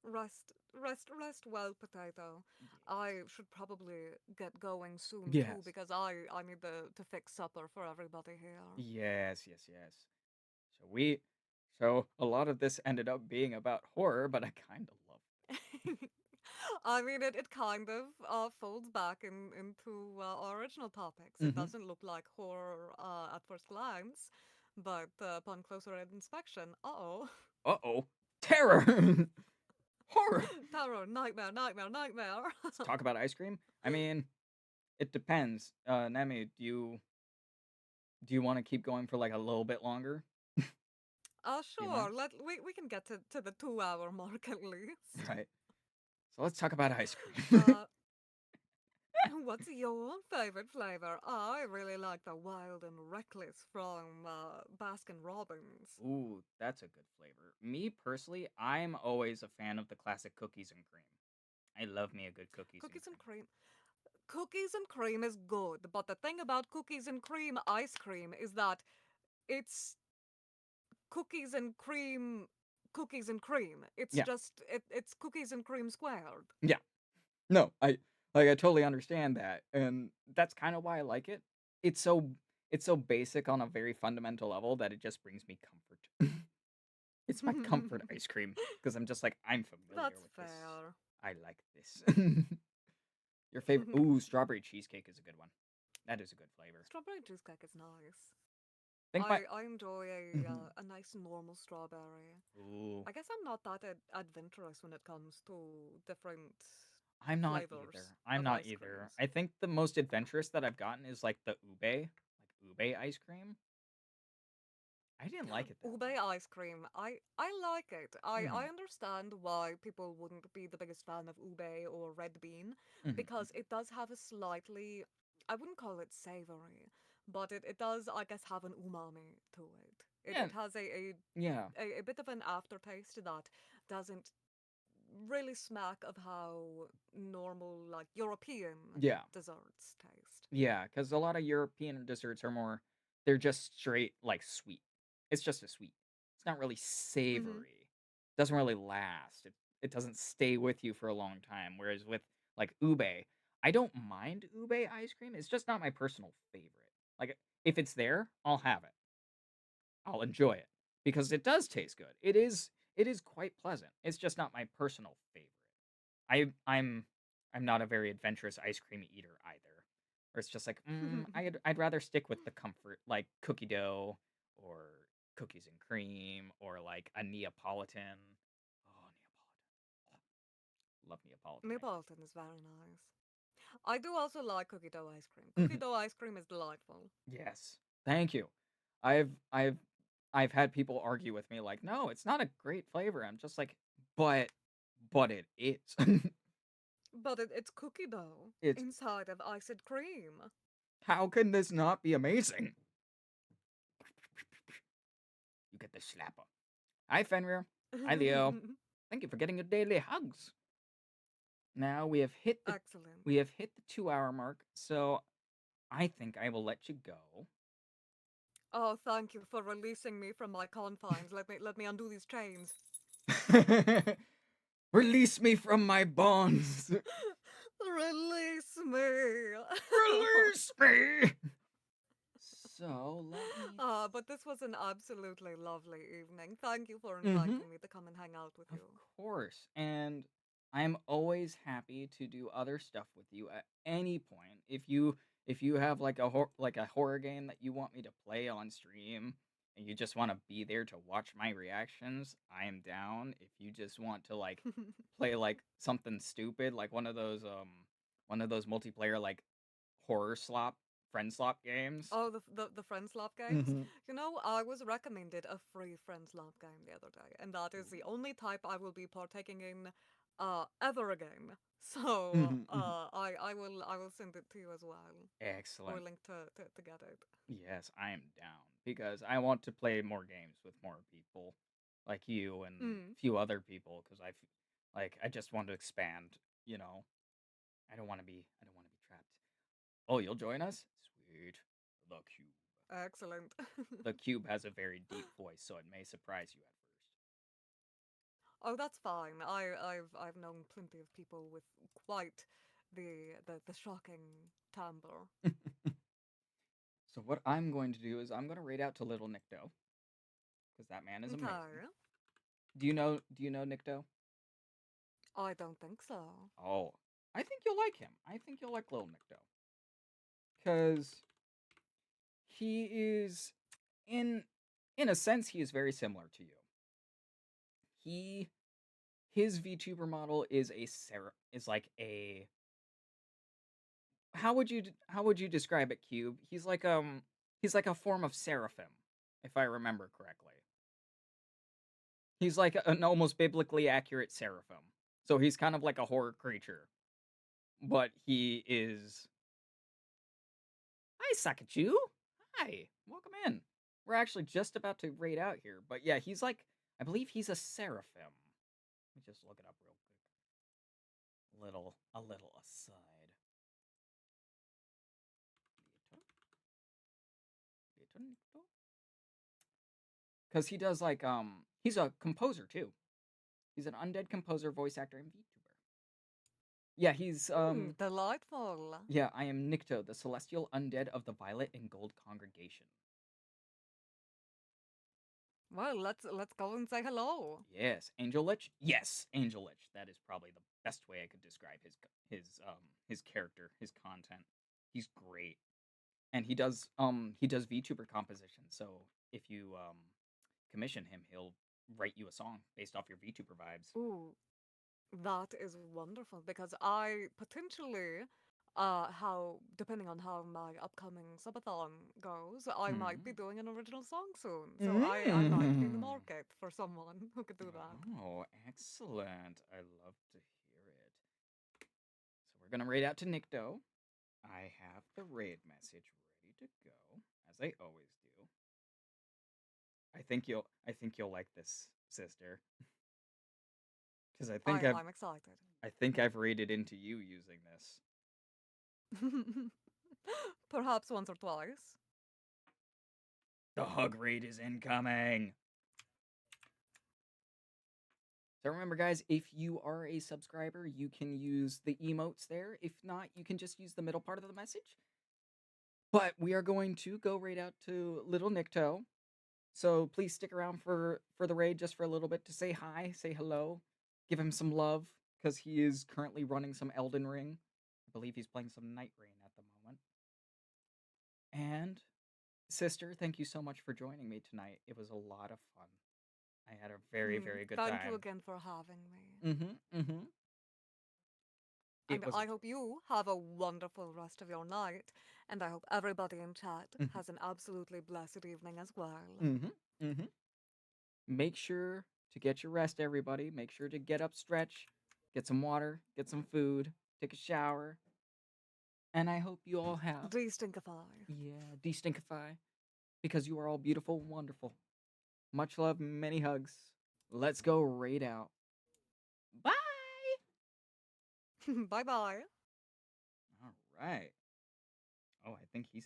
[SPEAKER 2] rest well, potato. I should probably get going soon too
[SPEAKER 1] Yes.
[SPEAKER 2] because I need to fix supper for everybody here.
[SPEAKER 1] Yes. So a lot of this ended up being about horror, but I kind of love.
[SPEAKER 2] I mean, it kind of folds back into our original topics. It
[SPEAKER 1] Mhm.
[SPEAKER 2] doesn't look like horror at first glance, but upon closer inspection, uh-oh.
[SPEAKER 1] Uh-oh. terror, horror.
[SPEAKER 2] Terror, nightmare, nightmare, nightmare.
[SPEAKER 1] Let's talk about ice cream. I mean, it depends. Nemi, do you want to keep going for like a little bit longer? Do you mind?
[SPEAKER 2] Sure. We can get to the 2 hour mark at least.
[SPEAKER 1] Right. So let's talk about ice cream.
[SPEAKER 2] Uh, what's your favorite flavor? I really like the wild and reckless from Baskin Robbins.
[SPEAKER 1] Ooh, that's a good flavor. Me personally, I'm always a fan of the classic cookies and cream. I love me a good cookies and
[SPEAKER 2] Cookies and
[SPEAKER 1] cream.
[SPEAKER 2] cream. Cookies and cream is good, but the thing about cookies and cream ice cream is that it's cookies and cream cookies and cream. It's
[SPEAKER 1] Yeah.
[SPEAKER 2] just it's cookies and cream squared.
[SPEAKER 1] Yeah. No, I totally understand that, and that's kind of why I like it. It's so it's so basic on a very fundamental level that it just brings me comfort. It's my comfort ice cream because I'm just like I'm familiar
[SPEAKER 2] That's
[SPEAKER 1] with this.
[SPEAKER 2] fair.
[SPEAKER 1] I like this. Your favorite? Ooh, strawberry cheesecake is a good one. That is a good flavor.
[SPEAKER 2] Strawberry cheesecake is nice.
[SPEAKER 1] Think my
[SPEAKER 2] I enjoy
[SPEAKER 1] Mhm.
[SPEAKER 2] a nice normal strawberry.
[SPEAKER 1] Ooh,
[SPEAKER 2] I guess I'm not that adventurous when it comes to different
[SPEAKER 1] I'm not
[SPEAKER 2] flavors
[SPEAKER 1] either. I'm
[SPEAKER 2] of
[SPEAKER 1] not
[SPEAKER 2] ice
[SPEAKER 1] either.
[SPEAKER 2] creams.
[SPEAKER 1] I think the most adventurous that I've gotten is like the ube ice cream. I didn't like it that
[SPEAKER 2] Ube
[SPEAKER 1] much.
[SPEAKER 2] ice cream. I like it. I
[SPEAKER 1] Mhm,
[SPEAKER 2] understand why people wouldn't be the biggest fan of ube or red bean
[SPEAKER 1] mhm,
[SPEAKER 2] because
[SPEAKER 1] mhm.
[SPEAKER 2] it does have a slightly, I wouldn't call it savory, but it does, I guess, have an umami to it.
[SPEAKER 1] Yeah,
[SPEAKER 2] It has
[SPEAKER 1] yeah,
[SPEAKER 2] a bit of an aftertaste that doesn't really smack of how normal, like European
[SPEAKER 1] yeah.
[SPEAKER 2] desserts taste.
[SPEAKER 1] Yeah, because a lot of European desserts are more they're just straight, like, sweet. It's just a sweet. It's not really
[SPEAKER 2] Mm-hmm.
[SPEAKER 1] savory. Doesn't really last. It doesn't stay with you for a long time, whereas with, like, ube, I don't mind ube ice cream, it's just not my personal favorite. Like, if it's there, I'll have it. I'll enjoy it, because it does taste good. It is quite pleasant. It's just not my personal favorite. I I'm I'm not a very adventurous ice cream eater either. Or it's just like, I'd rather stick with the comfort, like cookie dough or cookies and cream or like a Neapolitan. Oh, Neapolitan. Love Neapolitan ice cream.
[SPEAKER 2] Neapolitan is very nice. I do also like cookie dough ice cream. Cookie
[SPEAKER 1] Mhm.
[SPEAKER 2] dough ice cream is delightful.
[SPEAKER 1] Yes. Thank you. I've I've I've had people argue with me like, "No, it's not a great flavor." I'm just like, "But it is."
[SPEAKER 2] But it's cookie dough
[SPEAKER 1] It's
[SPEAKER 2] inside of iced cream.
[SPEAKER 1] how can this not be amazing? You get the slapper. Hi, Fenrir. Hi, Leo. Thank you for getting your daily hugs. Now
[SPEAKER 2] Excellent.
[SPEAKER 1] we have hit the 2 hour mark, so I think I will let you go.
[SPEAKER 2] Oh, thank you for releasing me from my confines. Let me undo these chains.
[SPEAKER 1] Release me from my bonds.
[SPEAKER 2] Release me.
[SPEAKER 1] Release me. So let me.
[SPEAKER 2] But this was an absolutely lovely evening. Thank you for
[SPEAKER 1] Mm-hmm.
[SPEAKER 2] inviting me to come and hang out with
[SPEAKER 1] Of
[SPEAKER 2] you.
[SPEAKER 1] course, and I'm always happy to do other stuff with you at any point. If you have like a horror game that you want me to play on stream and you just want to be there to watch my reactions, I am down. If you just want to like play like something stupid like one of those multiplayer like horror slop friend slop games.
[SPEAKER 2] Oh, the friend slap games.
[SPEAKER 1] Mhm.
[SPEAKER 2] You know, I was recommended a free friend slap game the other day, and that is the only type I will be partaking in, ever again. So,
[SPEAKER 1] Mhm, mhm.
[SPEAKER 2] I will send it to you as well, or
[SPEAKER 1] Excellent.
[SPEAKER 2] link to get it.
[SPEAKER 1] Yes, I am down because I want to play more games with more people like you and
[SPEAKER 2] Mm.
[SPEAKER 1] a few other people because like I just want to expand, you know. I don't want to be trapped. Oh, you'll join us? Sweet. The cube.
[SPEAKER 2] Excellent.
[SPEAKER 1] The cube has a very deep voice, so it may surprise you
[SPEAKER 2] Oh, that's fine. I've known plenty of people with quite the shocking timbre.
[SPEAKER 1] at first. So what I'm going to do is I'm going to raid out to Little Nicto because that man is amazing.
[SPEAKER 2] Okay.
[SPEAKER 1] Do you know Nicto?
[SPEAKER 2] I don't think so.
[SPEAKER 1] Oh, I think you'll like him. I think you'll like Little Nicto because he is in in a sense he is very similar to you. he his VTuber model is a is like a how would you describe it, Cube? He's like a form of seraphim, if I remember correctly. He's like an almost biblically accurate seraphim. So he's kind of like a horror creature, but he is. Hi, Sakachu. Hi, welcome in. We're actually just about to raid out here, but yeah, he's like I believe he's a seraphim. Let me just look it up real quick. A little aside. Because he does like he's a composer too. He's an undead composer, voice actor, and VTuber. Yeah, he's
[SPEAKER 2] Delightful.
[SPEAKER 1] yeah, I am Nikto, the celestial undead of the Violet and Gold Congregation.
[SPEAKER 2] Well, let's go and say hello.
[SPEAKER 1] Yes, Angel Lich. Yes, Angel Lich. That is probably the best way I could describe his character, his content. He's great, and he does VTuber compositions. So if you commission him, he'll write you a song based off your VTuber vibes.
[SPEAKER 2] Ooh, that is wonderful because I potentially, how depending on how my upcoming subathon goes, I might be
[SPEAKER 1] Mm.
[SPEAKER 2] doing an original song soon. So I might be in the
[SPEAKER 1] Mm.
[SPEAKER 2] market for someone who could do that.
[SPEAKER 1] Oh, excellent. I love to hear it. So we're gonna raid out to Nikto. I have the raid message ready to go, as I always do. I think you'll like this, sister. Because
[SPEAKER 2] I'm excited.
[SPEAKER 1] I think I've raided into you using this.
[SPEAKER 2] Perhaps once or twice.
[SPEAKER 1] The hug raid is incoming. So remember, guys, if you are a subscriber, you can use the emotes there. If not, you can just use the middle part of the message. But we are going to go raid out to Little Nikto. So please stick around for the raid just for a little bit to say hi, say hello, give him some love, because he is currently running some Elden Ring. I believe he's playing some Night Rain at the moment. And sister, thank you so much for joining me tonight. It was a lot of fun. I had a very, very good
[SPEAKER 2] Thank you
[SPEAKER 1] time.
[SPEAKER 2] again for having me.
[SPEAKER 1] Mm-hmm. It
[SPEAKER 2] And
[SPEAKER 1] was a
[SPEAKER 2] I hope you have a wonderful rest of your night. And I hope everybody in chat
[SPEAKER 1] mm-hmm.
[SPEAKER 2] has an absolutely blessed evening as well.
[SPEAKER 1] Mm-hmm. Mm-hmm. Make sure to get your rest, everybody. Make sure to get up, stretch, get some water, get some food, take a shower. And I hope you all have,
[SPEAKER 2] De-stinkify.
[SPEAKER 1] yeah, de-stinkify, because you are all beautiful and wonderful. Much love, many hugs. Let's go raid out. Bye!
[SPEAKER 2] Bye bye.
[SPEAKER 1] All right. Oh, I think he's